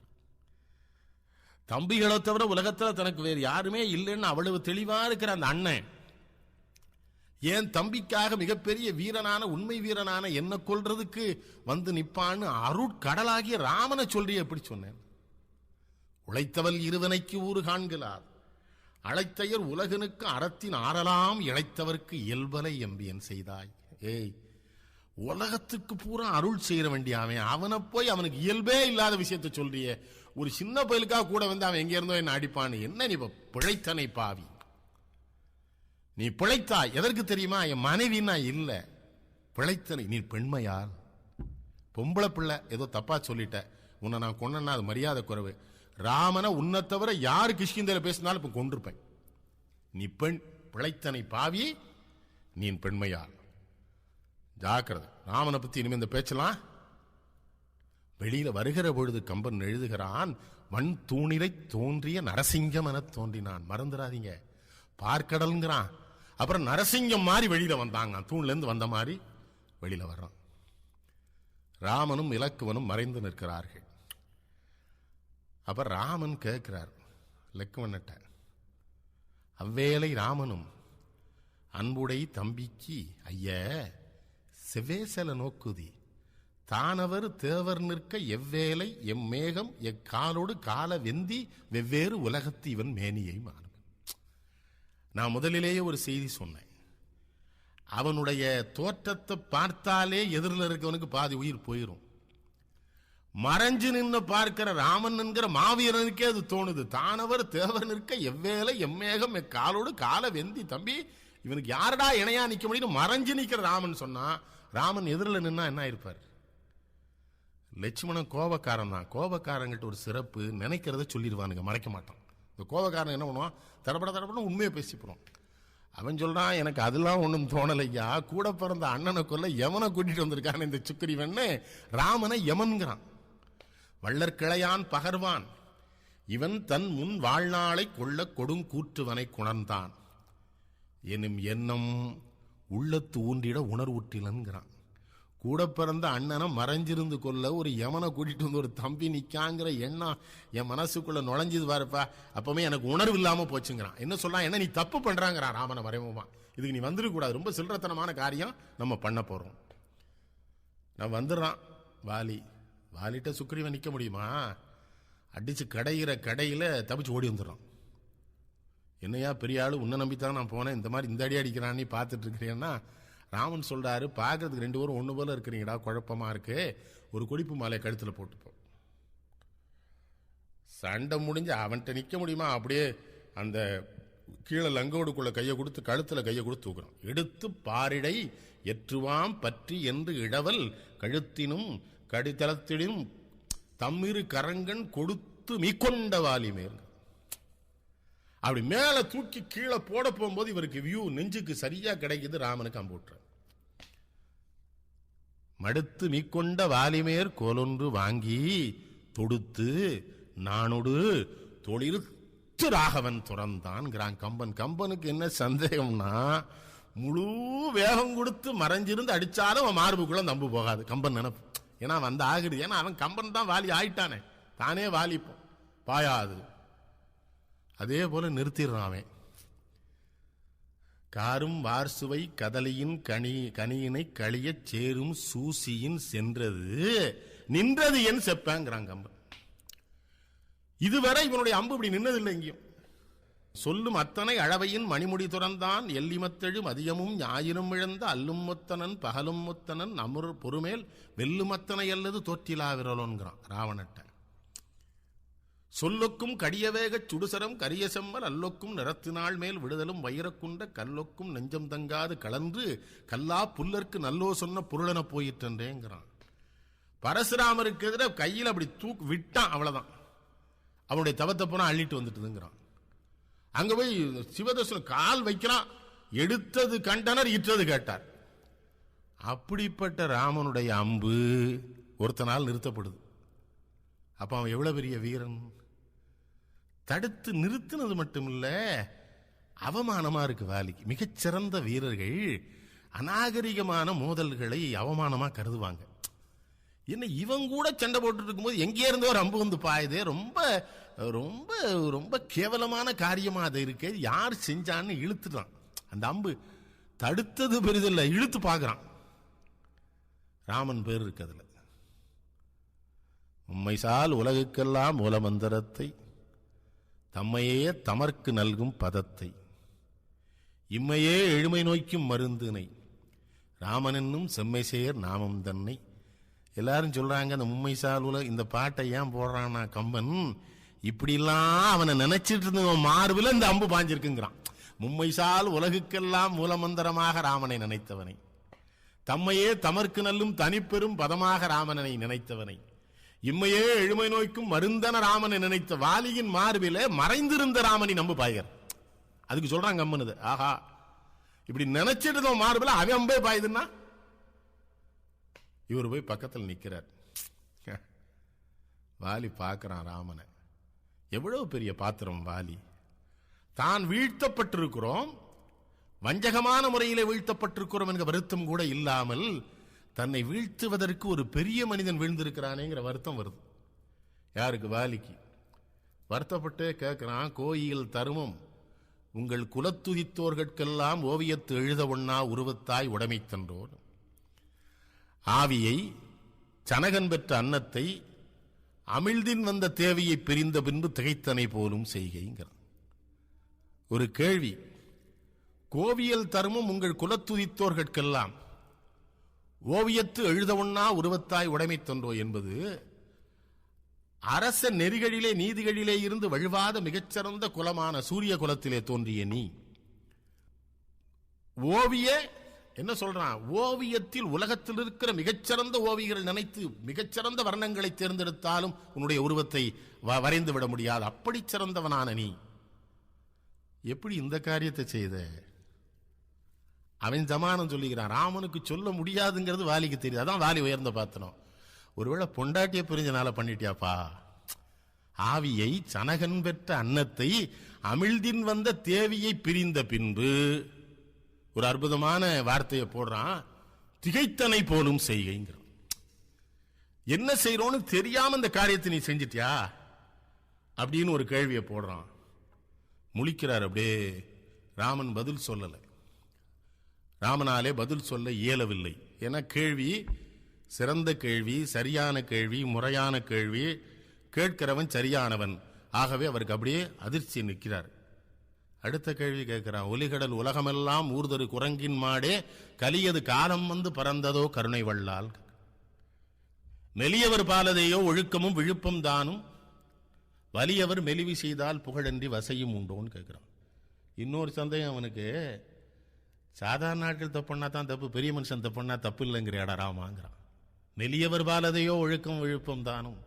தம்பிகளை தவிர உலகத்துல தனக்கு வேறு யாருமே இல்லைன்னு அவ்வளவு தெளிவா இருக்கிற அந்த அண்ணன் ஏன் தம்பிக்காக மிகப்பெரிய வீரனான உண்மை வீரனான என்ன கொல்றதுக்கு வந்து நிப்பான்னு அருட்கடலாகிய ராமனை சொல்றிய எப்படி சொன்னேன். உழைத்தவள் இருவனைக்கு ஊறு காண்கிறார், அழைத்தையர் உலகனுக்கு அறத்தின் ஆறலாம் இழைத்தவர்க்கு இயல்பலை எம்பியன் செய்தாய். ஏய், உலகத்துக்கு பூரா அருள் செய்ய வேண்டிய அவனை போய் அவனுக்கு இயல்பே இல்லாத விஷயத்தை சொல்றிய. ஒரு சின்ன பயலுக்காக கூட வந்து அவன் எங்க இருந்தோ என்ன அடிப்பான்னு. என்ன நீ பிழைத்தனை பாவி, நீ பிழைத்தாய் எதற்கு தெரியுமா? என் மனைவி நான் இல்ல, பிழைத்தனை நீ பெண்மையால். பொம்பளை பிள்ளை ஏதோ தப்பா சொல்லிட்ட, உன்னை நான் கொண்டேன்னா அது மரியாதை குறைவு. ராமனை உன்னை தவிர யாரு கிஷ்கிந்தையில பேசினாலும் இப்ப கொண்டிருப்பேன். நீ பெண், பிழைத்தனை பாவி, நீ பெண்மையால். ஜாக்கிரதை. ராமனை பத்தி இனிமே இந்த பேச்சலாம் வெளியில வருகிற பொழுது கம்பன் எழுதுகிறான், மண் தூணிலை தோன்றிய நரசிங்கம் என தோன்றினான். மறந்துடாதீங்க, பார்க்கடல்ங்கிறான். அப்புறம் நரசிங்கம் மாதிரி வெளியில வந்தாங்க, தூண்ல இருந்து வந்த மாதிரி வெளியில வர்றான். ராமனும் இலக்குவனும் மறைந்து நிற்கிறார்கள். அப்ப ராமன் கேட்கிறார் லக்குவன்ட்ட, அவ்வேளை ராமனும் அன்புடை தம்பிக்கு, ஐய செவ்வேசல நோக்குதி தானவர் தேவர் நிற்க எவ்வேளை எம்மேகம் எக்காலோடு கால வெந்தி வெவ்வேறு உலகத்து இவன் மேனியை மாணவன். நான் முதலிலேயே ஒரு செய்தி சொன்னேன். அவனுடைய தோற்றத்தை பார்த்தாலே எதிரில் இருக்கவனுக்கு பாதி உயிர் போயிரும். மறைஞ்சு நின்று பார்க்கிற ராமன் என்கிற மாவீரனுக்கே அது தோணுது. தானவர் தேவர் நிற்க எவ்வேளை எம்மேகம் எக்காலோடு கால வெந்தி. தம்பி, இவனுக்கு யாரடா இணையா நிக்க முடியும்? மறைஞ்சு நிக்கிற ராமன் சொன்னா, ராமன் எதிரில் நின்னா என்ன இருப்பார்? லட்சுமணன் கோபக்காரன் தான். கோபக்காரங்கிட்ட ஒரு சிறப்பு, நினைக்கிறத சொல்லிடுவானுங்க, மறைக்க மாட்டான். இந்த கோபக்காரன் என்ன பண்ணுவான்? தடப்பட உண்மையை பேசிப்போம். அவன் சொல்றான், எனக்கு அதெல்லாம் ஒன்றும் தோணலையா, கூட பிறந்த அண்ணனை கொல்ல யமனை கூட்டிட்டு வந்திருக்கான் இந்த சுக்கிரீவன். ராமனை யமன்கிறான். வள்ளற்கிளையான் பகர்வான் இவன் தன் முன் வாழ்நாளை கொள்ள கொடுங்கூற்றுவனை குணர்ந்தான் எனும் எண்ணம் உள்ளத்து ஊன்றிட உணர்வுற்றிலன்கிறான். கூட பிறந்த அண்ணனை மறைஞ்சிருந்து கொள்ள ஒரு யமனை கூட்டிட்டு வந்து ஒரு தம்பி நிக்காங்கிற எண்ணம் என் மனசுக்குள்ள நுழைஞ்சது பாருப்பா. அப்பவுமே எனக்கு உணர்வு இல்லாம போச்சுங்கிறான். என்ன சொல்றான்? என்ன நீ தப்பு பண்றாங்கிறான் ராமனை மறைமுகமா. இதுக்கு நீ வந்துடக்கூடாது, ரொம்ப சில்லறத்தனமான காரியம் நம்ம பண்ண போறோம். நான் வந்துடுறான். வாலிட்ட சுக்கிரீவன் நிக்க முடியுமா? அடிச்சு கடையிற கடையில தப்பிச்சு ஓடி வந்துடுறான். என்னையா பெரிய ஆளு, உன்னை நம்பித்தான் நான் போனேன், இந்த மாதிரி இந்த அடி அடிக்கிறான்னு பார்த்துட்டு இருக்கிறேன்னா, ராமன் சொல்றாரு, பார்க்கறதுக்கு ரெண்டு பேரும் ஒண்ணு போல இருக்கிறீங்கடா, குழப்பமா இருக்கு, ஒரு கொடிப்பு மாலை கழுத்துல போட்டுப்போம். சண்டை முடிஞ்சு அவன்கிட்ட நிக்க முடியுமா? அப்படியே அந்த கீழே லங்கோடுக்குள்ள கையை கொடுத்து கழுத்துல கையை கொடுத்து தூக்குறான். எடுத்து பாரிடை எற்றுவாம் பற்றி என்று இடவல் கழுத்தினும் கடித்தளத்திலும் தம்மிரு கரங்கன் கொடுத்து மீக்கொண்ட வாலிமேல். அப்படி மேல தூக்கி கீழே போட போகும்போது இவருக்கு வியூ நெஞ்சுக்கு சரியா கிடைக்குது. ராமனுக்கு அம்பூற்ற மடுத்து மீக்கொண்ட வாலிமேர் கோலொன்று வாங்கி தொடுத்து நானோடு தொழிற்று ராகவன் துறந்தான் கம்பன். கம்பனுக்கு என்ன சந்தேகம்னா, முழு வேகம் கொடுத்து மறைஞ்சிருந்து அடிச்சாலும் அவன் மார்புக்குள்ள நம்பு போகாது கம்பன் நினைப்பு. ஏன்னா வந்து ஆகுது. ஏன்னா அவன் கம்பன் தான் வாலி ஆயிட்டானே, தானே வாலிப்போம் பாயாது. அதே போல நிறுத்திடுறான் அவன். காரும் வார்சுவை கதலியின் கனியினை களிய சேரும் சூசியின் சென்றது நின்றது என் செப்பங்கிறான் கம்பன். இதுவரை இவனுடைய அம்பு இப்படி நின்னதில்லை எங்கேயும். சொல்லும் அத்தனை அளவையின் மணிமுடி துறந்தான் எல்லிமத்தெழு மதியமும் ஞாயிறும் இழந்த அல்லும் மொத்தனன் பகலும் மொத்தனன் அமுர் பொறுமேல் வெல்லுமத்தனை அல்லது தோற்றிலா விரலோன்கிறான் ராவணட்ட. சொல்லொக்கும் கடியவேக சுடுசரம் கரிய செம்மல் அல்லொக்கும் நிறத்தினாள் மேல் விடுதலும் வைரக்குண்ட கல்லொக்கும் நெஞ்சம் தங்காது கலந்து கல்லா புல்லற்கு நல்லோ சொன்ன பொருளென போயிற்றேங்கிறான். பரசுராமருக்கு எதிர கையில் அப்படி தூக்கு விட்டான், அவ்வளவுதான். அவனுடைய தவத்தை போனா அள்ளிட்டு வந்துட்டுதுங்கிறான். அங்க போய் சிவதர்சனம் கால் வைக்கிறான். எடுத்தது கண்டனர், இற்றது கேட்டார். அப்படிப்பட்ட ராமனுடைய அம்பு ஒருத்தனால் நிறுத்தப்படுது. அப்ப அவன் எவ்வளவு பெரிய வீரன்! தடுத்து நிறுத்தினது மட்டுமில்ல, அவமானமா இருக்கு வாலிக்கு. மிகச்சிறந்த வீரர்கள் அநாகரிகமான மோதல்களை அவமானமா கருதுவாங்க. என்ன இவன் கூட சண்டை போட்டு இருக்கும்போது எங்கே இருந்தோ ஒரு அம்பு வந்து பாயுதே, ரொம்ப ரொம்ப ரொம்ப கேவலமான காரியமா அது இருக்கு, யார் செஞ்சான்னு இழுத்துட்டான். அந்த அம்பு தடுத்தது பெரிதில்லை, இழுத்து பார்க்கறான். ராமன் பேர் இருக்கு அதுல. உம்மைசால் உலகுக்கெல்லாம் மூலமந்திரத்தை, தம்மையே தமர்க்கு நல்கும் பதத்தை, இம்மையே எழுமை நோய்க்கும் மருந்தினை, ராமன் என்னும் செம்மை சேர் நாமம் தன்னை. எல்லாரும் சொல்றாங்க அந்த மும்மைசால் இந்த பாட்டை ஏன் போடுறான்னா கம்பன், இப்படிலாம் அவனை நினைச்சிட்டு இருந்த மார்பில் இந்த அம்பு பாஞ்சிருக்குங்கிறான். மும்மைசால் உலகுக்கெல்லாம் மூலமந்திரமாக ராமனை நினைத்தவனை, தம்மையே தமர்க்கு நல்லும் தனிப்பெரும் பதமாக ராமனை நினைத்தவனை, இம்மையே எழுமை நோய்க்கும் மருந்தன ராமனை நினைத்த வாலியின் மார்பிலே மறைந்திருந்த ராமனை நம்பு பாய்கர். அதுக்கு சொல்றாங்க அம்மனது. ஆஹா, இப்படி நினைச்சிட்டு மார்பில் அவன் அம்பே பாயுதுன்னா இவர் போய் பக்கத்தில் நிற்கிறார். வாலி பார்க்கிறான் ராமனை. எவ்வளவு பெரிய பாத்திரம் வாலி! தான் வீழ்த்தப்பட்டிருக்கிறோம், வஞ்சகமான முறையிலே வீழ்த்தப்பட்டிருக்கிறோம் என்கிற வருத்தம் கூட இல்லாமல் தன்னை வீழ்த்துவதற்கு ஒரு பெரிய மனிதன் வீழ்ந்திருக்கிறானேங்கிற வருத்தம் வருது. யாருக்கு? வாலிக்கு. வருத்தப்பட்டு கேட்கிறான், கோயில் தருமம் உங்கள் குலத்துதித்தோர்கட்கெல்லாம் ஓவியத்து எழுத ஒண்ணா உருவத்தாய் உடைமை தன்றோர், ஆவியை சனகன் பெற்ற அன்னத்தை அமிழ்தின் வந்த தேவையை பிரிந்த பின்பு திகைத்தனை போலும் செய்கைங்கிற ஒரு கேள்வி. கோவியல் தருமம் உங்கள் குலத்துதித்தோர்கட்கெல்லாம் ஓவியத்து எழுத ஒண்ணா உருவத்தாய் உடைமை தன்றோ என்பது அரச நெறிகளிலே நீதிகளிலே இருந்து வழுவாத மிகச்சிறந்த குலமான சூரிய குலத்திலே தோன்றிய நீ ஓவிய என்ன சொல்றான்? ஓவியத்தில் உலகத்தில் இருக்கிற மிகச்சிறந்த ஓவியர்கள் நினைத்து மிகச்சிறந்த வர்ணங்களை தேர்ந்தெடுத்தாலும் உன்னுடைய உருவத்தை வரைந்து விட முடியாது. அப்படி சிறந்தவனான நீ எப்படி இந்த காரியத்தை செய்த? அவன் ஜமானம் சொல்லுகிறான். ராமனுக்கு சொல்ல முடியாதுங்கிறது வாலிக்கு தெரியுது. அதான் வாலி உயர்ந்த பாத்தனம். ஒருவேளை பொண்டாட்டிய பிரிஞ்சனால பண்ணிட்டியாப்பா? ஆவியை சனகன் பெற்ற அன்னத்தை அமிழ்தின் வந்த தேவியை பிரிந்த பின்பு ஒரு அற்புதமான வார்த்தையை போடுறான், திகைத்தனை போலும் செய்கைங்கிற. என்ன செய்யறோன்னு தெரியாம இந்த காரியத்தை நீ செஞ்சிட்டியா அப்படின்னு ஒரு கேள்வியை போடுறான். முழிக்கிறார் அப்படியே. ராமன் பதில் சொல்லலை. ராமனாலே பதில் சொல்ல இயலவில்லை. ஏன்னா கேள்வி சிறந்த கேள்வி, சரியான கேள்வி, முறையான கேள்வி, கேட்கிறவன் சரியானவன். ஆகவே அவருக்கு அப்படியே அதிர்ச்சி நிற்கிறார். அடுத்த கேள்வி கேட்கிறான். ஒலிகடல் உலகமெல்லாம் ஊர்தரு குரங்கின் மாடே, கலியது காலம் வந்து பறந்ததோ கருணை வள்ளால், மெலியவர் பாலதையோ ஒழுக்கமும் விழுப்பம் தானும், வலியவர் மெலிவி செய்தால் புகழன்றி வசையும் உண்டோன்னு கேட்கிறான். இன்னொரு சந்தேகம் அவனுக்கு, சாதாரண நாட்கள் தப்புன்னா தான் தப்பு, பெரிய மனுஷன் தப்புன்னா தப்பு இல்லைங்கிறியாடா ராமாங்கிறான். மெலியவர் பாலதையோ ஒழுக்கம் விழுப்பம் தானும்.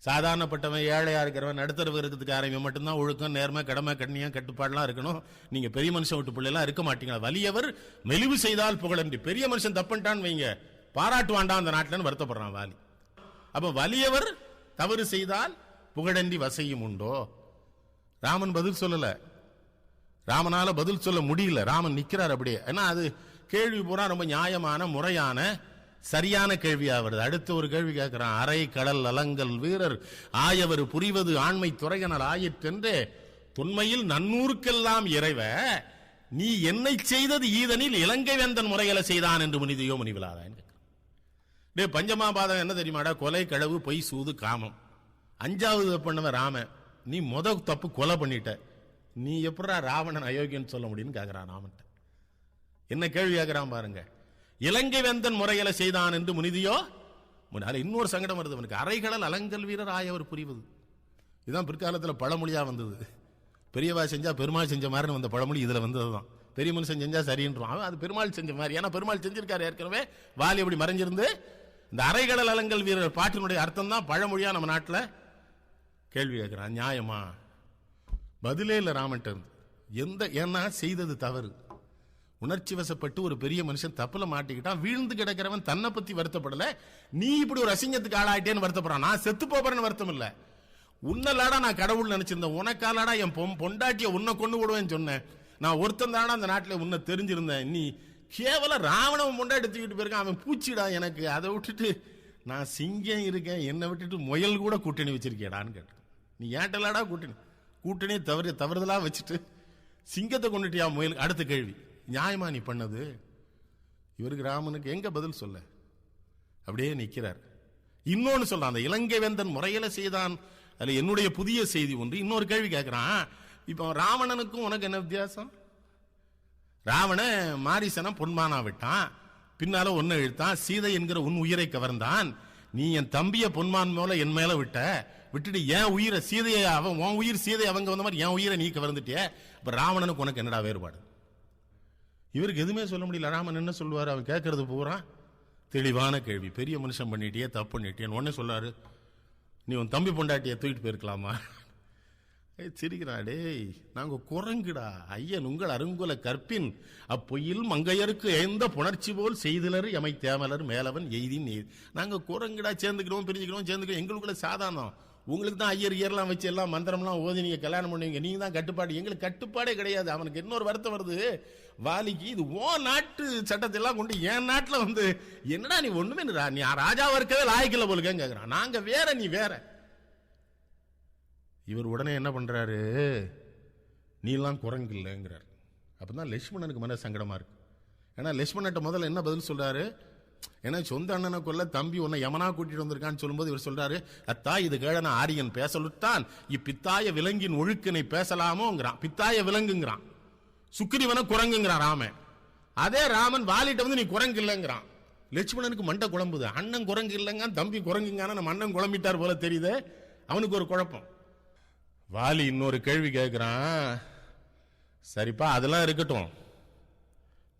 சாதாரணப்பட்டவன், ஏழையா இருக்கிறவன், நடுத்தரவு இருக்கிறதுக்கு ஆரம்பியும் மட்டும்தான் ஒழுக்கம், நேர்மை, கடமை, கண்ணியம், கட்டுப்பாடுலாம் இருக்கணும். நீங்க பெரிய மனுஷன் விட்டு பிள்ளைலாம் இருக்க மாட்டீங்களா? வலியவர் மெலிவு செய்தால் புகழன்றி. பெரிய மனுஷன் தப்புட்டான்னு வைங்க, பாராட்டுவாண்டா அந்த நாட்டில் வருத்தப்படுறான் வாலி. அப்ப வலியவர் தவறு செய்தால் புகழன்றி வசையும் உண்டோ? ராமன் பதில் சொல்லல. ராமனால பதில் சொல்ல முடியல. ராமன் நிக்கிறார் அப்படியே. ஏன்னா அது கேள்வி பூரா ரொம்ப நியாயமான முறையான சரியான கேள்வியா வருது. அடுத்த ஒரு கேள்வி கேட்கிறான். அரை கடல் அலங்கல் வீரர் ஆயவர் புரிவது ஆண்மை துறையனர் ஆயிற்றென்று தொன்மையில் நன்னூருக்கெல்லாம் இறைவ, நீ என்னை செய்தது ஈதனில் இலங்கை வேந்தன் முறையில செய்தான் என்று முனிதியோ முனிவிலாதான். பஞ்சமாபாதம் என்ன தெரியுமாடா? கொலை, களவு, பொய், சூது, காமம். அஞ்சாவது பண்ணவன் ராமன். நீ தப்பு கொலை பண்ணிட்ட. நீ எப்படா ராவணன் அயோக்கியன்னு சொல்ல முடியும்னு கேட்கிறான் ராமன். என்ன கேள்வி கேட்கிறான் பாருங்க. இலங்கை வேந்தன் முறையில செய்தான் என்று முனிதியோ. இன்னொரு சங்கடம் வருது அவனுக்கு. அரைகடல் அலங்கல் வீரர் ஆயவர் புரிவது. இதுதான் பிற்காலத்தில் பழமொழியா வந்தது. பெரியவா செஞ்சா பெருமாள் செஞ்ச மாதிரி வந்த பழமொழி இதுல வந்ததுதான். பெரிய மனுஷன் செஞ்சா சரின்றான், அது பெருமாள் செஞ்ச மாதிரி. ஏன்னா பெருமாள் செஞ்சிருக்காரு ஏற்கனவே. வாலி எப்படி மறைஞ்சிருந்து இந்த அரைகடல் அலங்கல் வீரர் பாட்டினுடைய அர்த்தம் தான் பழமொழியா நம்ம நாட்டில் கேள்வி கேட்கிறான். நியாயமா? பதிலே இல்லை ராமன்ட்ட இருந்து. ஏன்னா செய்தது தவறு. உணர்ச்சி வசப்பட்டு ஒரு பெரிய மனுஷன் தப்புல மாட்டிக்கிட்டான். வீழ்ந்து கிடக்கிறவன் தன்னை பத்தி வருத்தப்படல, நீ இப்படி ஒரு அசிங்கத்துக்கு ஆளாயிட்டேன்னு வருத்தப்படுறான். நான் செத்து போறேன்னு வருத்தம் இல்ல. உன்னலாடா நான் கடவுள் நினைச்சிருந்தேன், உனக்காலாடா என் பொண்டாட்டிய உன்னை கொண்டு விடுவேன்னு சொன்னேன். நான் ஒருத்தன் தானா அந்த நாட்டில் உன்னை தெரிஞ்சிருந்தேன். நீ கேவல ராவணன் பொண்டாட்டி தூக்கிட்டு போயிருக்கான், அவன் பூச்சிடா எனக்கு. அதை விட்டுட்டு நான் சிங்கம் இருக்கேன், என்னை விட்டுட்டு முயல் கூட கூட்டணி வச்சிருக்கேடான்னு கேட்டேன். நீ ஏன்டலாடா கூட்டணியை தவறுதலா வச்சுட்டு சிங்கத்தை கொண்டுட்டியா முயல்? அடுத்த கேள்வி, நியாயமா நீ பண்ணது? இவருக்கு ராமனுக்கு எங்க பதில் சொல்ல? அப்படியே நிக்கிறார். இன்னொன்னு சொல்றான், அந்த இலங்கை வேந்தன் முறையில செய்தான். அதுல என்னுடைய புதிய செய்தி ஒன்று. இன்னொரு கேள்வி கேட்கிறான். இப்ப ராவணனுக்கும் உனக்கு என்ன வித்தியாசம்? ராவண மாரிசன பொன்மானா விட்டான், பின்னால ஒன்னு இழுத்தான், சீதை என்கிற உன் உயிரை கவர்ந்தான். நீ என் தம்பிய பொன்மான் மேல என் மேல விட்டுட்டு என் உயிரை சீதையை அவன் உன் உயிர் சீதை அவங்க வந்த மாதிரி என் உயிரை நீ கவர்ந்துட்டிய. இப்ப ராவணனுக்கு உனக்கு என்னடா வேறுபாடு? இவருக்கு எதுவுமே சொல்ல முடியல. ராமன் என்ன சொல்லுவார்? அவன் கேட்கறது பூரா தெளிவான கேள்வி. பெரிய மனுஷன் பண்ணிட்டியே, தப்பு பண்ணிட்டியன்னு உடனே சொல்லாரு, நீ உன் தம்பி பொண்டாட்டியை தூக்கிட்டு போயிருக்கலாமா? சிரிக்கிறாடே, நாங்க குரங்குடா. ஐயன் உங்கள் அருங்குல கற்பின் அப்பொயில் மங்கையருக்கு எந்த புணர்ச்சி போல் செய்திலர் எமை தேமலர் மேலவன் எய்தின். நாங்க குரங்குடா, சேர்ந்துக்கிறோம் பிரிஞ்சுக்கிறோம் சேர்ந்துக்கிறோம், எங்களுக்குள்ள சாதாரணம். உங்களுக்கு தான் ஐயர்லாம் வச்சு எல்லாம் மந்திரம்லாம் ஓதி நீங்க கல்யாணம் பண்ணுவீங்க, நீங்க தான் கட்டுப்பாடு. எங்களுக்கு கட்டுப்பாடே கிடையாது. அவனுக்கு இன்னொரு வருத்தம் வருது வாலிக்கு, இது ஓ நாட்டு சட்டத்தை எல்லாம் கொண்டு என் நாட்டுல என்னடா நீ ஒண்ணுமே நீ ராஜாவா இருக்கவே லாய்க்கல போலுக்கே கேக்குறான். நாங்க வேற, நீ வேற. இவர் உடனே என்ன பண்றாரு? நீ எல்லாம் குரங்கு இல்லைங்கிறார். அப்பதான் லட்சுமணனுக்கு மன சங்கடமா இருக்கு. ஏன்னா லட்சுமணன் முதல்ல என்ன பதில் சொல்றாரு? ஏன்னா சொந்த அண்ணனை கொல்ல தம்பி உன்னை யமனா கூட்டிட்டு வந்திருக்கான்னு சொல்லும்போது இவர் சொல்றாரு, அத்தா இது கேழன ஆரியன் பேசலுத்தான் இப்பித்தாய விலங்கின் ஒழுக்கினை பேசலாமோங்கிறான். பித்தாய விலங்குங்கிறான், சுக்கிரிவன குரங்குங்கிறான் ராமன். அதே ராமன் வாலிட்ட நீ குரங்கு இல்லைங்கிறான். லட்சுமணனுக்கு மண்டை குழம்புது. அண்ணன் குரங்கு இல்லைங்க, தம்பி குரங்குங்கான நம்ம அண்ணன் குழம்பிட்டார் போல தெரியுது. அவனுக்கு ஒரு குழப்பம். வாலி இன்னொரு கேள்வி கேட்கிறான். சரிப்பா அதெல்லாம் இருக்கட்டும்,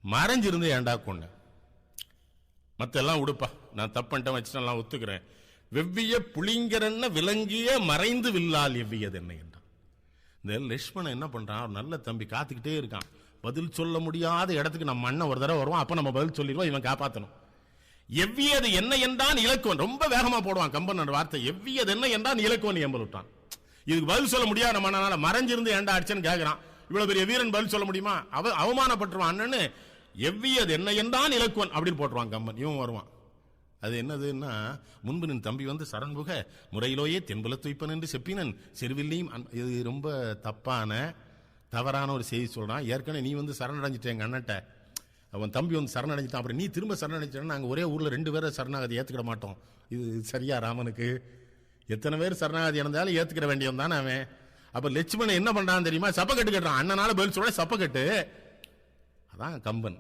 மறைஞ்சிருந்து ஏண்டா கொண்ட? மத்த எல்லாம் உடுப்பா, நான் தப்பன்ட்ட வச்சுட்டேன் ஒத்துக்கிறேன். வெவ்விய புளிங்கரன்ன விலங்கிய மறைந்து வில்லால் எவ்வியது என்ன என்றான். இந்த லட்சுமணன் என்ன பண்றான்? நல்ல தம்பி காத்துக்கிட்டே இருக்கான். பதில் சொல்ல முடியாத இடத்துக்கு நம்ம அண்ணன் ஒரு தடவை வருவான், அப்ப நம்ம பதில் சொல்லிடுவோம், இவன் காப்பாற்றணும். எவ்வியது என்ன என்றான் இலக்குவன். ரொம்ப வேகமா போடுவான் கம்பன் வார்த்தை. எவ்வியது என்ன என்றான் இலக்குவன் எம்பல் விட்டான். இதுக்கு பதில் சொல்ல முடியாது நம்ம அண்ணனால. மறைஞ்சிருந்து ஏண்டா அடிச்சன்னு கேட்கிறான். இவ்வளவு பெரிய வீரன் பதில் சொல்ல முடியுமா? அவமானப்பட்டுருவான் அண்ணன்னு. எவ்வியது என்ன என்றான் இலக்குவன் அப்படின்னு போட்டுருவான் கம்பன். இவன் வருவான். அது என்னதுன்னா, முன்பு நின் தம்பி சரண்புக முறையிலோயே தென்புல துய்ப்பன் என்று செப்பினன் செருவில்லையும். இது ரொம்ப தவறான ஒரு செய்தி சொல்றான். ஏற்கனவே நீ சரணடைஞ்சிட்ட எங்க அண்ணன்ட்ட, அவன் தம்பி சரணடைஞ்சிட்டான், அப்புறம் நீ திரும்ப சரணடைஞ்சிட்டா நாங்க ஒரே ஊர்ல 2 பேரை சரணாகதி ஏத்துக்கிட மாட்டோம். இது சரியா? ராமனுக்கு எத்தனை பேர் சரணாகதி இருந்தாலும் ஏத்துக்கிற வேண்டியவன் தானே அவன். அப்ப லட்சுமணன் என்ன பண்றான் தெரியுமா? சப்பக்கட்டு கட்டுறான். அண்ணனால பதில் சொல்ல சப்பக்கட்டு. அதான் கம்பன்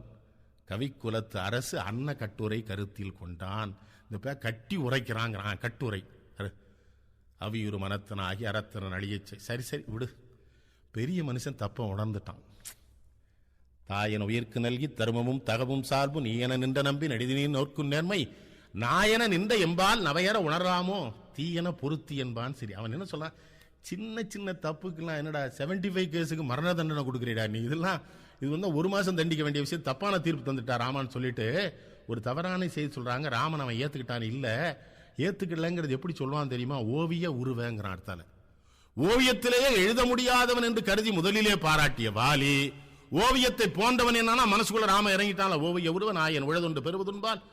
கவி குலத்து அரசு அன்ன கட்டுரை கருத்தில் கொண்டான். இந்த பேர் கட்டி உரைக்கிறாங்கிறான். கட்டுரை அவியுறு மனத்தனாகி அறத்தனன் அழியச்சை. சரி சரி விடு, பெரிய மனுஷன் தப்ப உணர்ந்துட்டான். தாயன உயிர்க்கு நல்கி தர்மமும் தகவும் சார்பு நீயன நின்ற நம்பி நடிதினின் நோக்கும் நேர்மை நாயன நின்ற எம்பால் நவையற உணராமோ தீயன பொருத்தி என்பான். சரி, அவன் என்ன சொல்றான்? சின்ன சின்ன தப்புக்கெல்லாம் என்னடா 75 கேஸுக்கு மரண தண்டனை கொடுக்குறீடா நீ? இதெல்லாம் இது 1 மாசம் தண்டிக்க வேண்டிய விஷயம், தப்பான தீர்ப்பு தந்துட்டா ராமன் சொல்லிட்டு ஒரு தவறான செய்தி சொல்றாங்க. ராமன் அவன் ஏத்துக்கிட்டான். இல்ல ஏத்துக்கலங்கிறது எப்படி சொல்லுவான் தெரியுமா? ஓவிய உருவங்கிறான். அர்த்தால ஓவியத்திலேயே எழுத முடியாதவன் என்று கருதி முதலிலே பாராட்டிய வாலி ஓவியத்தை போன்றவன் என்னன்னா மனசுக்குள்ள ராம இறங்கிட்டான். ஓவிய உருவன் ஆயன் உழதுண்டு பெறுவதுன்பால்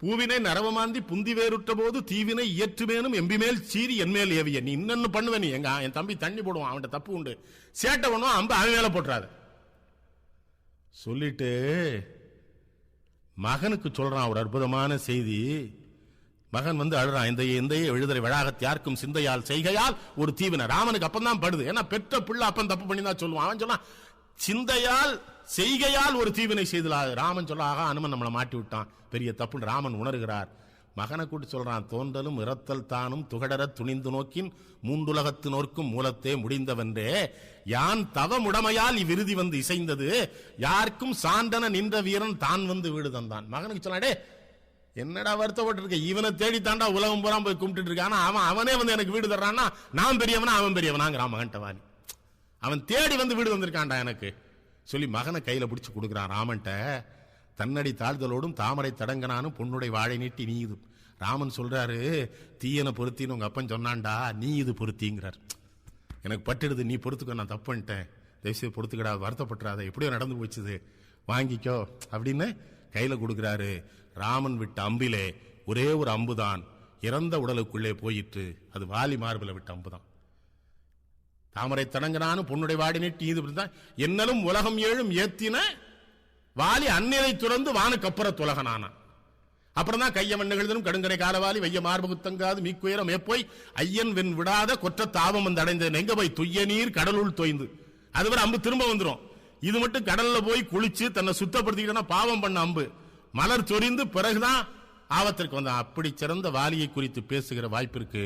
பூவினை நரவமாந்தி புந்தி வேறுற்ற போது தீவினை இயற்றுவேனும் எம்பிமேல் சீரி என்மேல் ஏவிய. நீ இன்னொன்னு பண்ணுவ, நீ என் தம்பி தண்ணி போடுவான், அவன்கிட்ட தப்பு உண்டு, சேட்டை பண்ணுவான், அம்பு அவன் மேல போட்டுறாரு சொல்லிட்டு மகனுக்கு சொல்றான் ஒரு அற்புதமான செய்தி. மகன் அழுறான். இந்த எழுதலை வழாகத்தியார்க்கும் சிந்தையால் செய்கையால் ஒரு தீவினை. ராமனுக்கு அப்பந்தான் படுது. ஏன்னா பெற்ற பிள்ளை அப்பன் தப்பு பண்ணி தான் சொல்லுவான். அவன் சொன்னான் சிந்தையால் செய்கையால் ஒரு தீவினை செய்தலாது. ராமன் சொல்ல, ஆகா அனுமன் நம்மளை மாட்டி விட்டான், பெரிய தப்பு ராமன் உணர்கிறார். மகனை கூட்டி சொல்றான், தோன்றலும் இறத்தல் தானும் துகடர துணிந்து நோக்கின் மூன்றுலகத்து நோக்கும் மூலத்தே முடிந்தவன்றே யான் தவமுடமையால் இவ்விருதி இசைந்தது யாருக்கும் சான்றன நின்ற வீரன் தான் வீடு தந்தான். மகனுக்கு சொல்லாடே, என்னடா வருத்தப்பட்டு இருக்க, இவனை தேடி தாண்டா உலகம் பூரா போய் கும்பிட்டு இருக்கானா, அவனே எனக்கு வீடு தர்றான்னா நான் பெரியவனா அவன் பெரியவனாங்கிறான் மகன்ட்ட வாலி. அவன் தேடி வந்து வீடு வந்திருக்கான்டா எனக்கு சொல்லி மகனை கையில பிடிச்சு கொடுக்குறான் ராமன்ட்ட. தன்னடி தாழ்தலோடும் தாமரை தடங்கனானும் பொண்ணுடைய வாழை நீட்டி நீ இது. ராமன் சொல்றாரு, தீயனை பொருத்தின்னு உங்க அப்பன் சொன்னான்டா, நீ இது பொருத்திங்கிறார். எனக்கு பட்டுடுது, நீ பொறுத்துக்கோ, நான் தப்பு பண்ணிட்டேன், தயவுசெய்து பொறுத்துக்கடா, வருத்தப்பட்டுறாத, எப்படியோ நடந்து போச்சுது, வாங்கிக்கோ அப்படின்னு கையில கொடுக்கிறாரு. ராமன் விட்ட அம்பிலே ஒரே ஒரு அம்புதான் இறந்த உடலுக்குள்ளே போயிட்டு, அது வாலி மார்பில விட்ட அம்புதான். தாமரை தடங்கனானு பொண்ணுடைய வாடி நீட்டி இது என்னலும் உலகம் ஏழும் ஏத்தின வாலி அந்நிலை துறந்து வானுக்கு அப்புற துலகனானா. அப்புறம் தான் கைய மண்ணுகளும் கடுங்கரை காலவாலி வைய மார்பு தங்காது மீக்குயரம் ஏப்போய் ஐயன் வெண் விடாத கொற்ற தாபம் வந்து அடைந்தது எங்க போய் துய்ய நீர் கடலுள் தோய்ந்து. அதுவரை அம்பு திரும்ப வந்துடும். இது மட்டும் கடல்ல போய் குளிச்சு தன்னை சுத்தப்படுத்திக்கிட்டா பாவம் பண்ண அம்பு மலர் சொரிந்து பிறகுதான் ஆபத்திற்கு வந்தான். அப்படி சிறந்த வாலியை குறித்து பேசுகிற வாய்ப்பிற்கு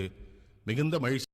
மிகுந்த மகிழ்ச்சி.